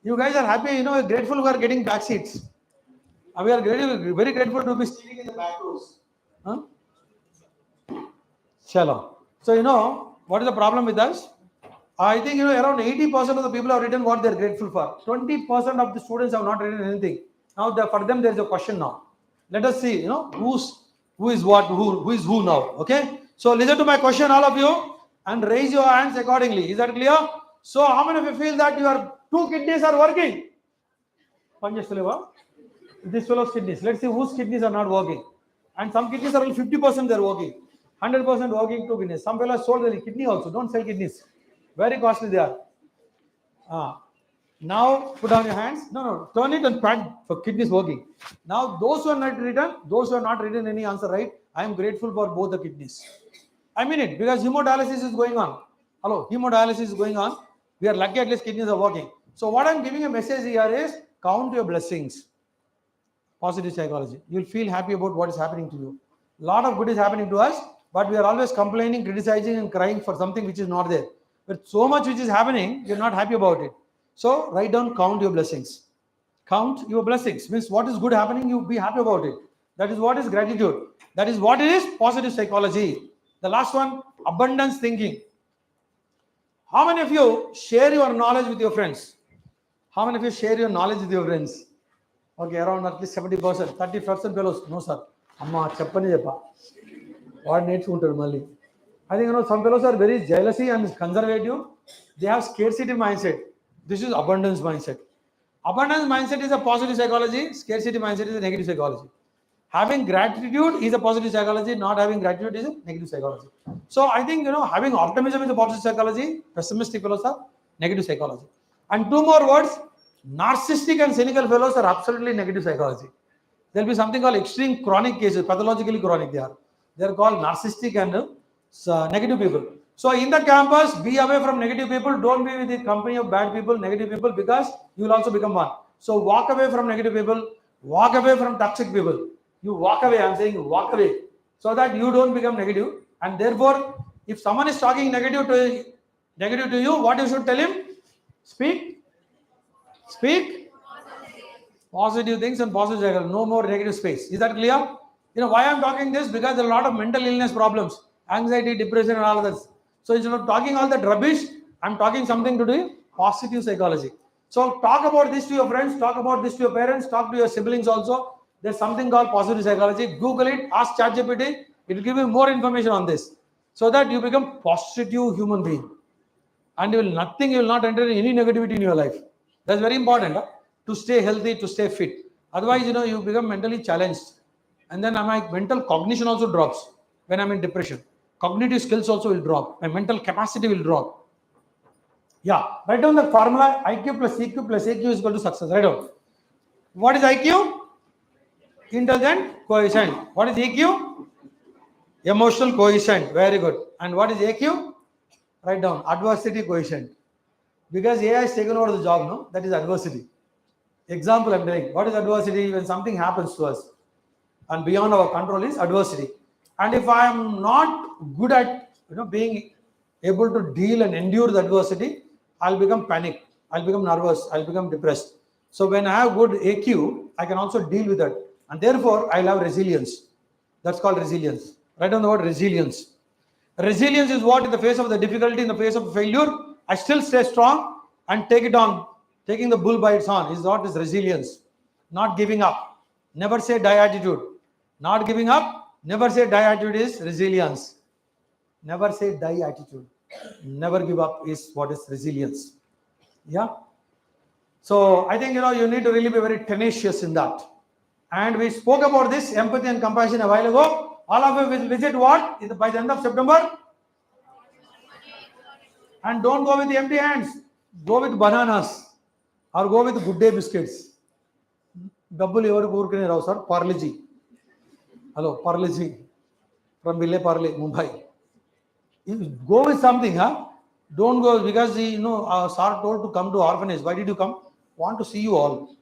You guys are happy, grateful for getting back seats. We are very grateful to be sitting in the back rows. Shalom. So, what is the problem with us? I think, around 80% of the people have written what they're grateful for. 20% of the students have not written anything. Now, for them, there's a question now. Let us see, who is what, who is who now. Okay? So, listen to my question, all of you, and raise your hands accordingly. Is that clear? So, how many of you feel that your 2 kidneys are working? This fellow's kidneys. Let's see whose kidneys are not working. And some kidneys are only 50% they're working. 100% working 2 kidneys. Some fellows sold their kidney also. Don't sell kidneys. Very costly they are. Now put down your hands. No. Turn it and pat for kidneys working. Now those who are not written any answer right, I am grateful for both the kidneys. I mean it, because hemodialysis is going on. Hello, hemodialysis is going on. We are lucky at least kidneys are working. So what I'm giving a message here is count your blessings. Positive psychology. You'll feel happy about what is happening to you. A lot of good is happening to us, but we are always complaining, criticizing, and crying for something which is not there. But so much which is happening, you're not happy about it. So write down, count your blessings. Count your blessings. Means what is good happening, you be happy about it. That is what is gratitude. That is what it is, positive psychology. The last one, abundance thinking. How many of you share your knowledge with your friends? How many of you share your knowledge with your friends? Okay, around at least 70%. 30% fellows. No, sir. Amma, cheppani cheppa. What needs to Mali? I think some fellows are very jealousy and conservative. They have scarcity mindset. This is abundance mindset. Abundance mindset is a positive psychology. Scarcity mindset is a negative psychology. Having gratitude is a positive psychology. Not having gratitude is a negative psychology. So I think having optimism is a positive psychology. Pessimistic fellows are negative psychology. And 2 more words. Narcissistic and cynical fellows are absolutely negative psychology. There will be something called extreme chronic cases, pathologically chronic they are. They are called narcissistic and negative people. So in the campus, be away from negative people. Don't be with the company of bad people, negative people, because you will also become one. So walk away from negative people. Walk away from toxic people. You walk away. I'm saying walk away, so that you don't become negative. And therefore, if someone is talking negative to you, what you should tell him? Speak positive things and positive psychology. No more negative space. Is that clear? Why I'm talking this? Because there are a lot of mental illness problems, anxiety, depression, and all of this. So instead of talking all that rubbish, I'm talking something to do with positive psychology. So talk about this to your friends, talk about this to your parents, talk to your siblings also. There's something called positive psychology. Google it, ask ChatGPT. It will give you more information on this, so that you become positive human being. And you will not enter any negativity in your life. That's very important to stay healthy, to stay fit. Otherwise, you become mentally challenged. And then my mental cognition also drops when I'm in depression. Cognitive skills also will drop. My mental capacity will drop. Yeah, write down the formula. IQ plus EQ is equal to success. Write down. What is IQ? Intelligent quotient. What is EQ? Emotional quotient. Very good. And what is AQ? Write down. Adversity quotient. Because AI has taken over the job, no? That is adversity. Example I'm telling. What is adversity? When something happens to us and beyond our control is adversity. And if I am not good at being able to deal and endure the adversity, I'll become panic. I'll become nervous. I'll become depressed. So when I have good AQ, I can also deal with that. And therefore, I'll have resilience. That's called resilience. Write down the word resilience. Resilience is what in the face of the difficulty, in the face of failure, I still stay strong and take it on. Taking the bull by its horn is what is resilience. Not giving up. Never say die attitude. Not giving up. Never say die attitude is resilience. Never say die attitude. Never give up is what is resilience. Yeah. So I think you need to really be very tenacious in that. And we spoke about this empathy and compassion a while ago. All of you will visit what by the end of September. And don't go with the empty hands. Go with bananas or go with good day biscuits. Double your courkine rao sir. Parleji. Hello, Parleji from Ville Parle, Mumbai. Go with something, huh? Don't go because sir told to come to orphanage. Why did you come? Want to see you all.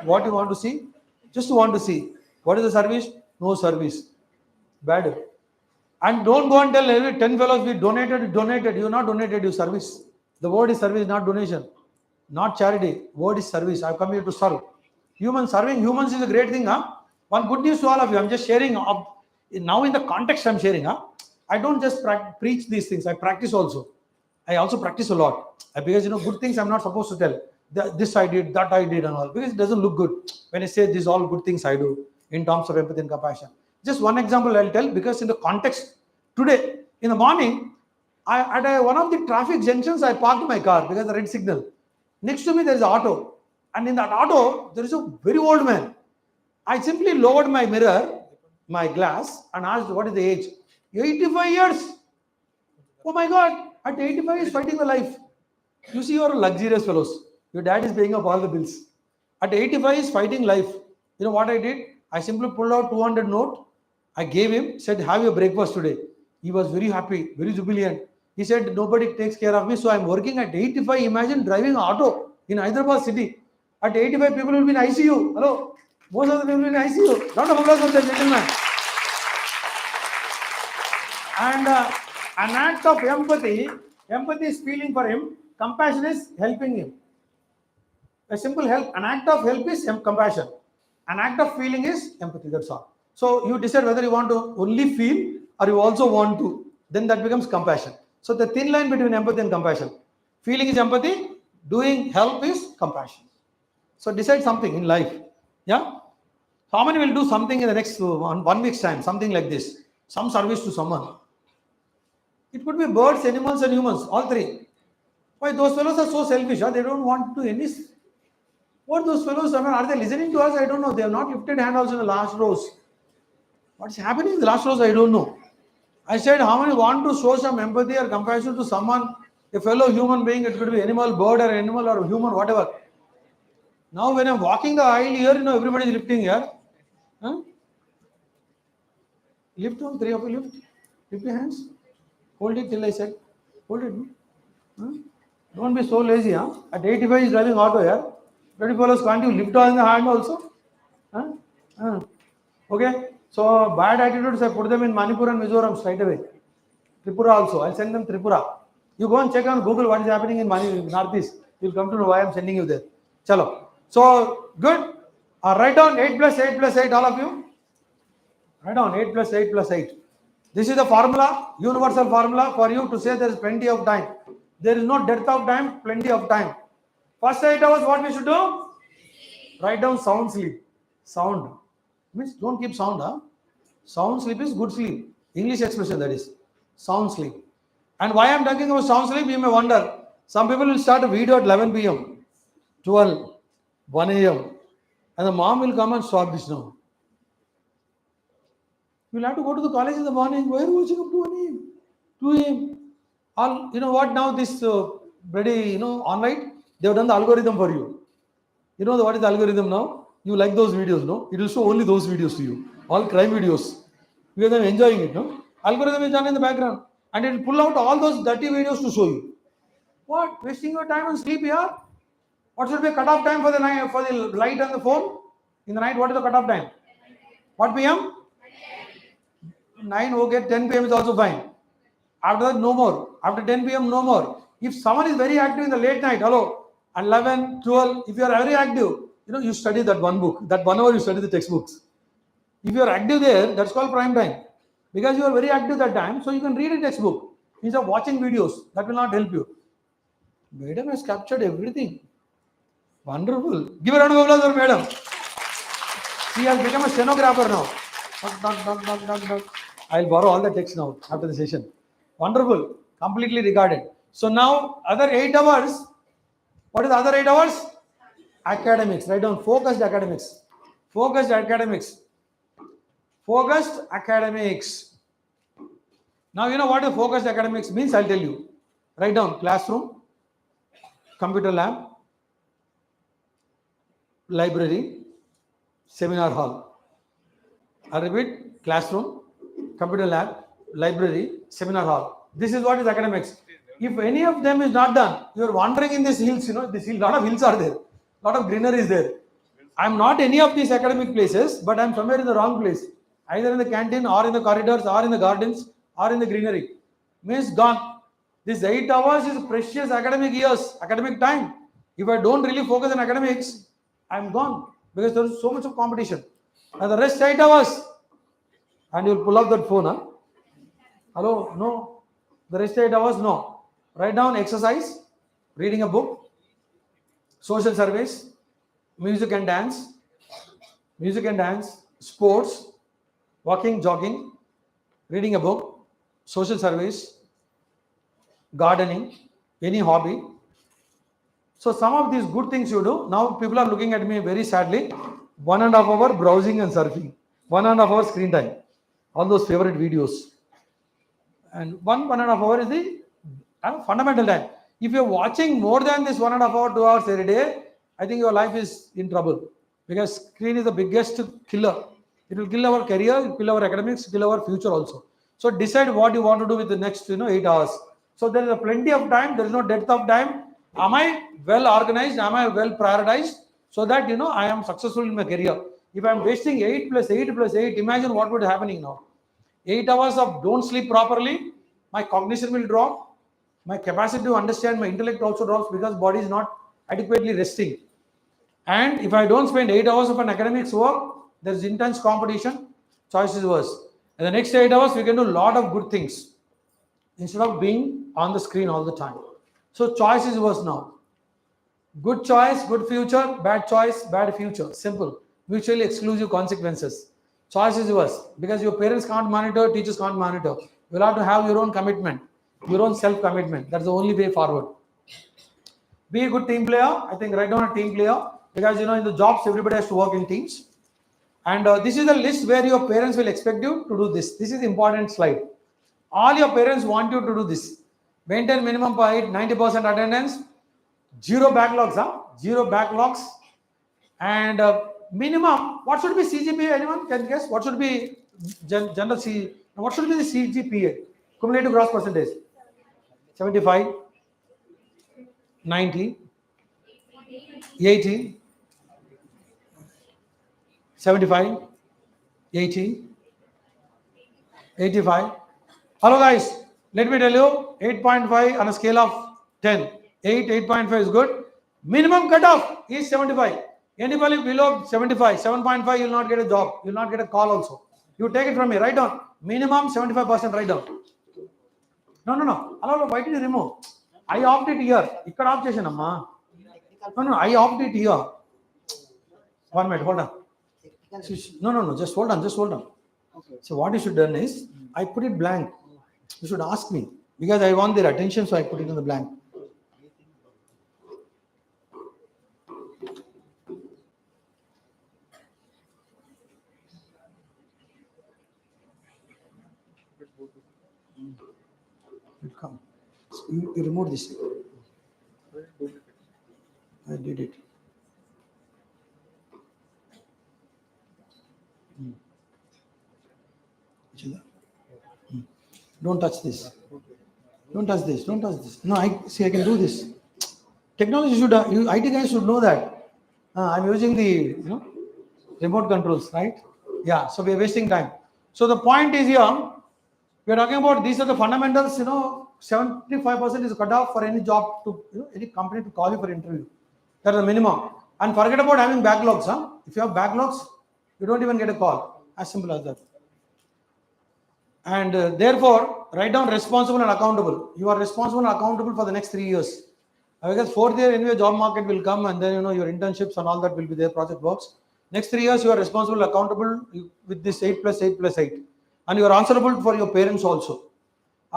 What you want to see? Just want to see. What is the service? No service. Bad. And don't go and tell every 10 fellows we donated. You not donated, you service. The word is service, not donation. Not charity. Word is service. I've come here to serve. Serving humans is a great thing, huh? One good news to all of you. I'm just sharing. Now in the context I'm sharing, huh? I don't just preach these things. I practice also. I also practice a lot. Because good things I'm not supposed to tell. This I did, that I did and all. Because it doesn't look good. When I say these all good things I do in terms of empathy and compassion. Just one example I'll tell because in the context today, in the morning, at one of the traffic junctions, I parked my car because the red signal. Next to me, there is an auto. And in that auto, there is a very old man. I simply lowered my mirror, my glass, and asked, what is the age? 85 years. Oh my God, at 85 is fighting the life. You see, you are luxurious fellows. Your dad is paying up all the bills. At 85 is fighting life. You know what I did? I simply pulled out 200 note. I gave him, said, have your breakfast today. He was very happy, very jubilant. He said, nobody takes care of me, so I'm working at 85. Imagine driving an auto in Hyderabad city. At 85, people will be in ICU. Hello? Most of the people will be in ICU. Round of applause for that gentleman. And an act of empathy is feeling for him. Compassion is helping him. A simple help. An act of help is compassion. An act of feeling is empathy. That's all. So you decide whether you want to only feel or you also want to. Then that becomes compassion. So the thin line between empathy and compassion. Feeling is empathy. Doing help is compassion. So decide something in life. Yeah. So how many will do something in the next 1 week's time? Something like this. Some service to someone. It could be birds, animals, and humans. All three. Why those fellows are so selfish? Huh? They don't want to do any. What those fellows, are they listening to us? I don't know. They have not lifted hand also in the last rows. What's happening in the last rows? I don't know. I said, how many want to show some empathy or compassion to someone, a fellow human being? It could be animal, bird, or animal, or human, whatever. Now, when I'm walking the aisle here, everybody is lifting here. Huh? Lift on, three of you lift. Lift your hands. Hold it till I said. Hold it. Huh? Don't be so lazy. Huh? At 85, he's driving auto here. 20 fellows, can't you lift on the hand also? Huh? Okay. So bad attitudes, I put them in Manipur and Mizoram straight away. Tripura also. I'll send them Tripura. You go and check on Google what is happening in Northeast. You'll come to know why I'm sending you there. Chalo. So good. Write down 8 plus 8 plus 8, all of you. Write down 8 plus 8 plus 8. This is the formula, universal formula for you to say there is plenty of time. There is no dearth of time, plenty of time. First 8 hours, what we should do? Write down sound sleep. Sound. Means don't keep sound, huh? Sound sleep is good sleep. English expression that is. Sound sleep. And why I'm talking about sound sleep, you may wonder. Some people will start a video at 11 p.m., 12, 1 a.m. And the mom will come and stop this now. You'll have to go to the college in the morning. Why are you watching up to 1 a.m.? 2 a.m. All, you know what now this ready, online, they have done the algorithm for you. You know what is the algorithm now? You like those videos, no? It will show only those videos to you. All crime videos. Because I'm enjoying it, no? Algorithm is done in the background. And it will pull out all those dirty videos to show you. What? Wasting your time on sleep here? What should be a cutoff time for the night, for the light on the phone? In the night, what is the cutoff time? What p.m.? 9, okay, 10 p.m. is also fine. After that, no more. After 10 p.m., no more. If someone is very active in the late night, 11, 12, if you are very active, you study that one book. That 1 hour you study the textbooks. If you are active there, that's called prime time. Because you are very active that time, so you can read a textbook. Instead of watching videos, that will not help you. Madam has captured everything. Wonderful. Give a round of applause for Madam. She has become a stenographer now. I'll borrow all the text now after the session. Wonderful. Completely regarded. So now other 8 hours. What is the other 8 hours? Academics. Write down focused academics. Focused academics. Focused academics. Now you know what the focused academics means. I'll tell you. Write down classroom, computer lab, library, seminar hall. I repeat, classroom, computer lab, library, seminar hall. This is what is academics. If any of them is not done, you are wandering in these hills, this hill, lot of hills are there, lot of greenery is there. I'm not any of these academic places, but I'm somewhere in the wrong place, either in the canteen or in the corridors or in the gardens or in the greenery. Means gone. This 8 hours is precious academic years, academic time. If I don't really focus on academics, I'm gone because there is so much of competition. And the rest 8 hours, and you'll pull up that phone, huh? Hello, no. The rest 8 hours, no. Write down exercise, reading a book, social service, music and dance, sports, walking, jogging, reading a book, social service, gardening, any hobby. So some of these good things you do. Now people are looking at me very sadly. 1.5 hour browsing and surfing, 1.5 hour screen time, all those favorite videos. And 1.5 hour is the fundamental time. If you're watching more than this 1.5 hour, 2 hours every day, I think your life is in trouble, because screen is the biggest killer. It will kill our career, it will kill our academics, kill our future also. So decide what you want to do with the next 8 hours. So there is a plenty of time, there is no depth of time. Am I well organized? Am I well prioritized? So that I am successful in my career. If I am wasting 8 plus 8 plus 8, imagine what would be happening now. 8 hours of don't sleep properly, my cognition will drop, my capacity to understand, my intellect also drops, because body is not adequately resting. And if I don't spend 8 hours of an academics work, there is intense competition, choice is worse. In the next 8 hours, we can do a lot of good things instead of being on the screen all the time. So choice is worse now. Good choice, good future, bad choice, bad future. Simple. Mutually exclusive consequences. Choice is worse, because your parents can't monitor, teachers can't monitor. You'll have to have your own commitment, your own self-commitment. That's the only way forward. Be a good team player. I think write down a team player, because in the jobs everybody has to work in teams. And this is the list where your parents will expect you to do this. This is important slide. All your parents want you to do this. Maintain minimum 90% attendance. Zero backlogs, Zero backlogs. And minimum, what should be CGPA? Anyone can guess? What should be general C? What should be the CGPA? Cumulative gross percentage. 75, 90, 80, 75, 80, 85. Hello guys, let me tell you, 8.5 on a scale of 10. 8.5 is good. Minimum cutoff is 75. Anybody below 75, 7.5, you will not get a job. You will not get a call also. You take it from me, write down. Minimum 75%, write down. No. Hello, why did you remove? I opt it here. Ikkada opt chesana amma. No, I opt it here. 1 minute, hold on. No, just hold on. Okay. So what you should done is, I put it blank. You should ask me, because I want their attention, so I put it in the blank. Come. You remove this. I did it. Don't touch this. Don't touch this. No, I can do this. Technology should, IT guys should know that. I'm using the remote controls, right? Yeah, so we're wasting time. So the point is here, we're talking about these are the fundamentals, 75% is cut off for any job to, any company to call you for interview. That's the minimum. And forget about having backlogs. If you have backlogs, you don't even get a call. As simple as that. And therefore, write down responsible and accountable. You are responsible and accountable for the next 3 years. Because 4th year, anyway, job market will come, and then, your internships and all that will be there, project works. Next 3 years, you are responsible, accountable with this 8 plus 8 plus 8. And you are answerable for your parents also.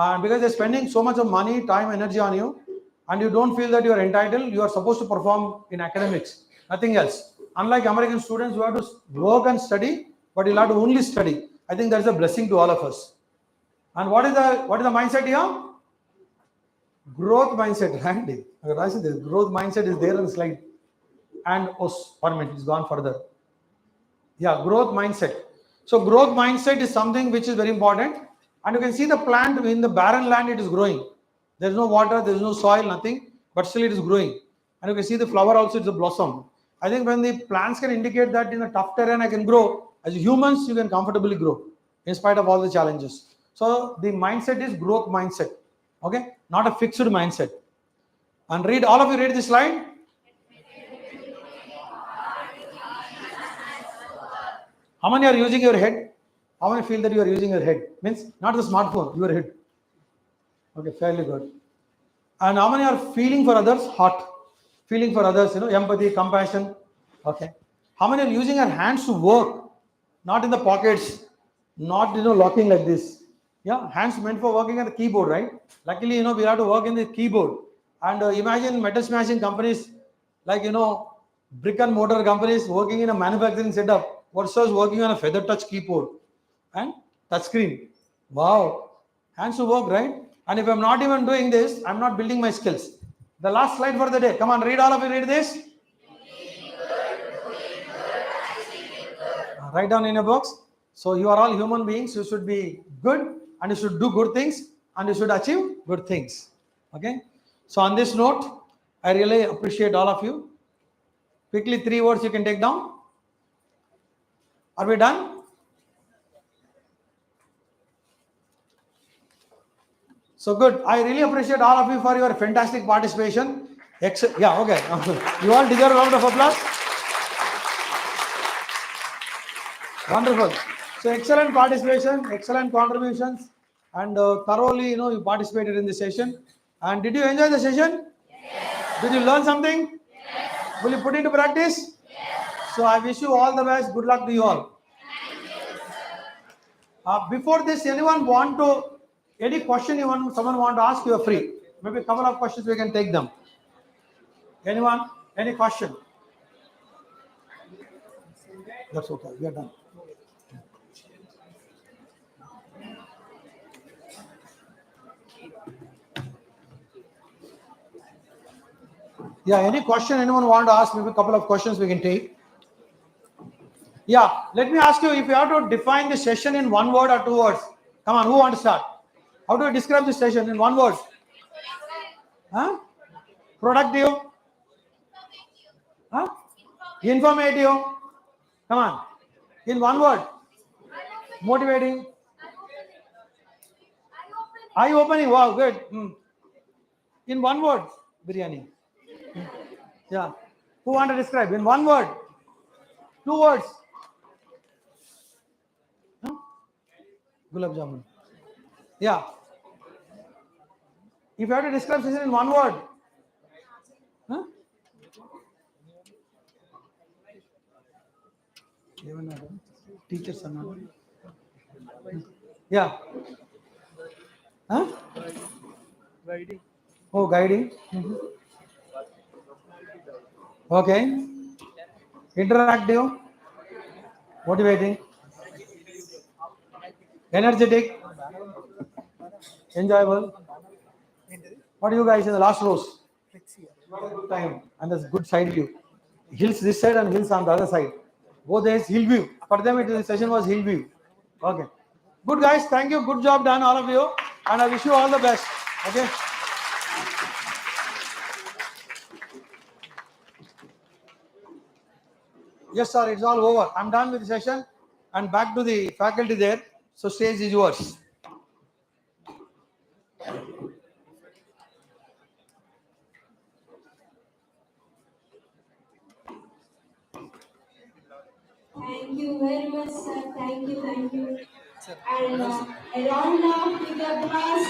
And because they're spending so much of money, time, energy on you, and you don't feel that you are entitled, you are supposed to perform in academics, nothing else. Unlike American students who have to work and study, but you'll have to only study. I think that's a blessing to all of us. And what is the mindset here? Growth mindset, Randy. I said this growth mindset is there on the slide. And oh, 1 minute, it's gone further. Yeah, growth mindset. So growth mindset is something which is very important. And you can see the plant in the barren land, it is growing. There is no water, there is no soil, nothing, but still it is growing. And you can see the flower also, it's a blossom. I think when the plants can indicate that in a tough terrain I can grow, as humans you can comfortably grow in spite of all the challenges. So the mindset is growth mindset, okay, not a fixed mindset. And read, all of you read this slide. How many are using your head? How many feel that you are using your head? Means not the smartphone, your head. Okay, fairly good. And how many are feeling for others? Heart. Feeling for others, empathy, compassion. Okay. How many are using your hands to work? Not in the pockets, not locking like this. Yeah, hands meant for working at the keyboard, right? Luckily, we have to work in the keyboard. And imagine metal smashing companies like brick and mortar companies working in a manufacturing setup versus working on a feather touch keyboard and touch screen. Wow, hands to work, right? And if I'm not even doing this, I'm not building my skills. The last slide for the day. Come on, read, all of you read this. Write down in a box. So you are all human beings. You should be good and you should do good things and you should achieve good things. Okay. So on this note, I really appreciate all of you. Quickly, 3 words you can take down. Are we done? So good. I really appreciate all of you for your fantastic participation. Yeah, okay. You all deserve a round of applause. Wonderful. So excellent participation, excellent contributions, and thoroughly, you participated in the session. And did you enjoy the session? Yes. Did you learn something? Yes. Will you put into practice? Yes. So I wish you all the best. Good luck to you all. Before this, any question someone want to ask, you are free. Maybe a couple of questions we can take them. Anyone? Any question? That's okay. We are done. Yeah, any question anyone want to ask? Maybe a couple of questions we can take. Yeah, let me ask you, if you have to define the session in 1 word or 2 words. Come on, who want to start? How do you describe the session in 1 word? Huh? Productive? Huh? Informative? Come on. In 1 word. Motivating? Eye-opening. Wow, good. In 1 word, biryani. Yeah. Who want to describe? In 1 word? 2 words? Huh? Gulab jamun. Yeah. If you have to describe session in 1 word, huh? Teachers are not. Yeah. Huh? Guiding. Oh, guiding. Okay. Interactive. Motivating. Energetic. Enjoyable. What do you guys in the last rows? Good time and there's good side view. Hills this side and hills on the other side. Both days hill view. For them, the session was hill view. Okay. Good guys. Thank you. Good job done, all of you. And I wish you all the best. Okay. Yes, sir. It's all over. I'm done with the session and back to the faculty there. So stage is yours. Thank you very much, sir. Thank you, thank you. And a round of big applause.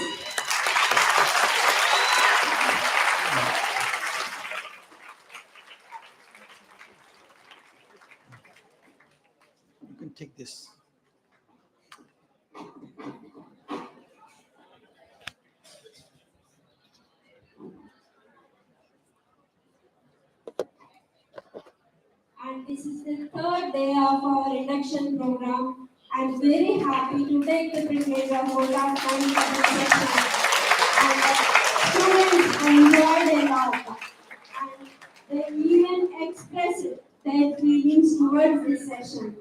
You can take this. this is the third day of our induction program. I'm very happy to take the privilege of holding our time for this session. And students enjoyed a lot. And they even expressed their feelings towards this session.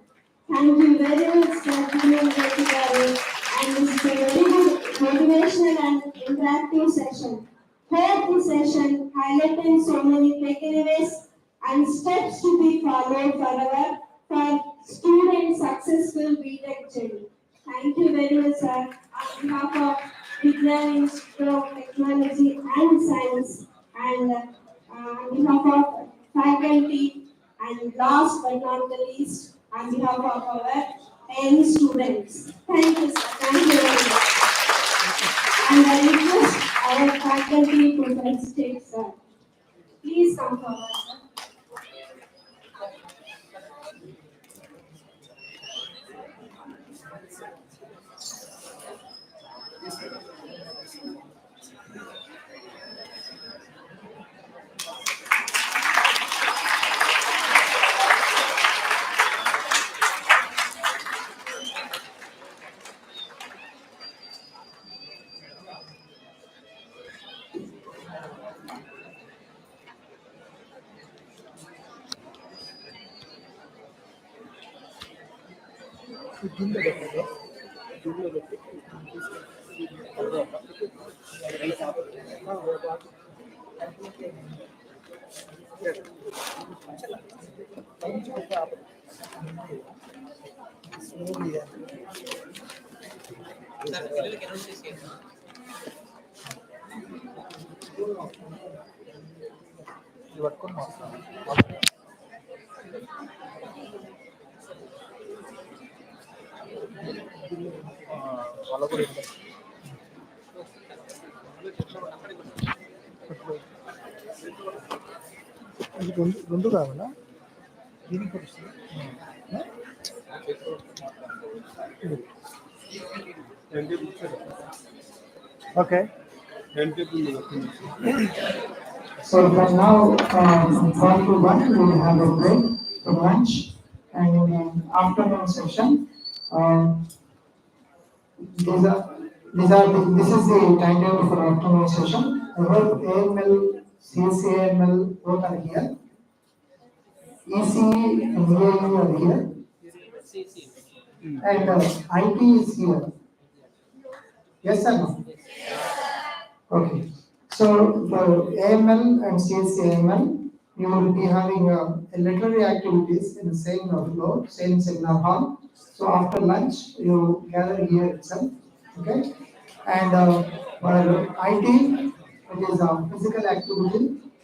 Thank you very much, Sir Vimal Reddy garu. And this is a very good motivational and interactive session. Here this session highlighted so many takeaways and steps to be followed for student successful BTech journey. Thank you very much, sir. On behalf of Vigyan Institute of Technology and Science and on behalf of faculty and last but not the least, on behalf of our 10 students. Thank you, sir. Thank you very much. And I request our faculty to participate, sir. Please come forward, sir. రెండు కావాలా దీనికి వస్తుంది okay So from now from to 1 we will have a break for lunch, and in the afternoon session this is the timetable for afternoon session. I hope AML, CSAML both are here. ECE and EAE are here. And IT is here. Yes or no? Okay. So for AML and CSAML, you will be having literary activities in the same floor, same seminar hall. So after lunch, you gather here itself. Okay. And for IT, it is a physical activity.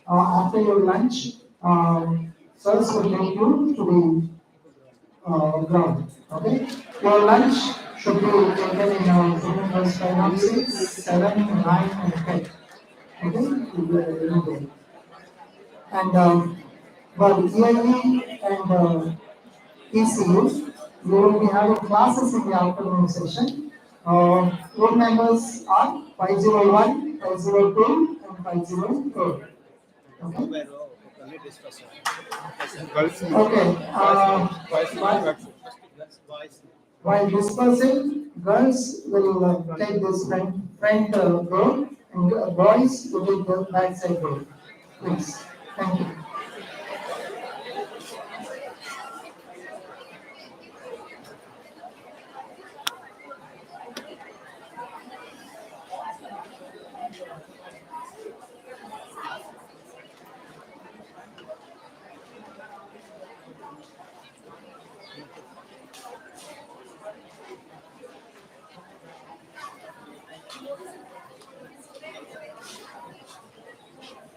After your lunch, sirs will take you to the ground. Okay. Your lunch should be taken in numbers 5, 6, 7, 9, and 10. Okay. And for EIE and ECU, we will be having classes in the afternoon session. Roll numbers are 501, 502, and 504. Okay. Okay. While dispersing, girls will take this front row, and boys will take the back side row. Please. Thank you.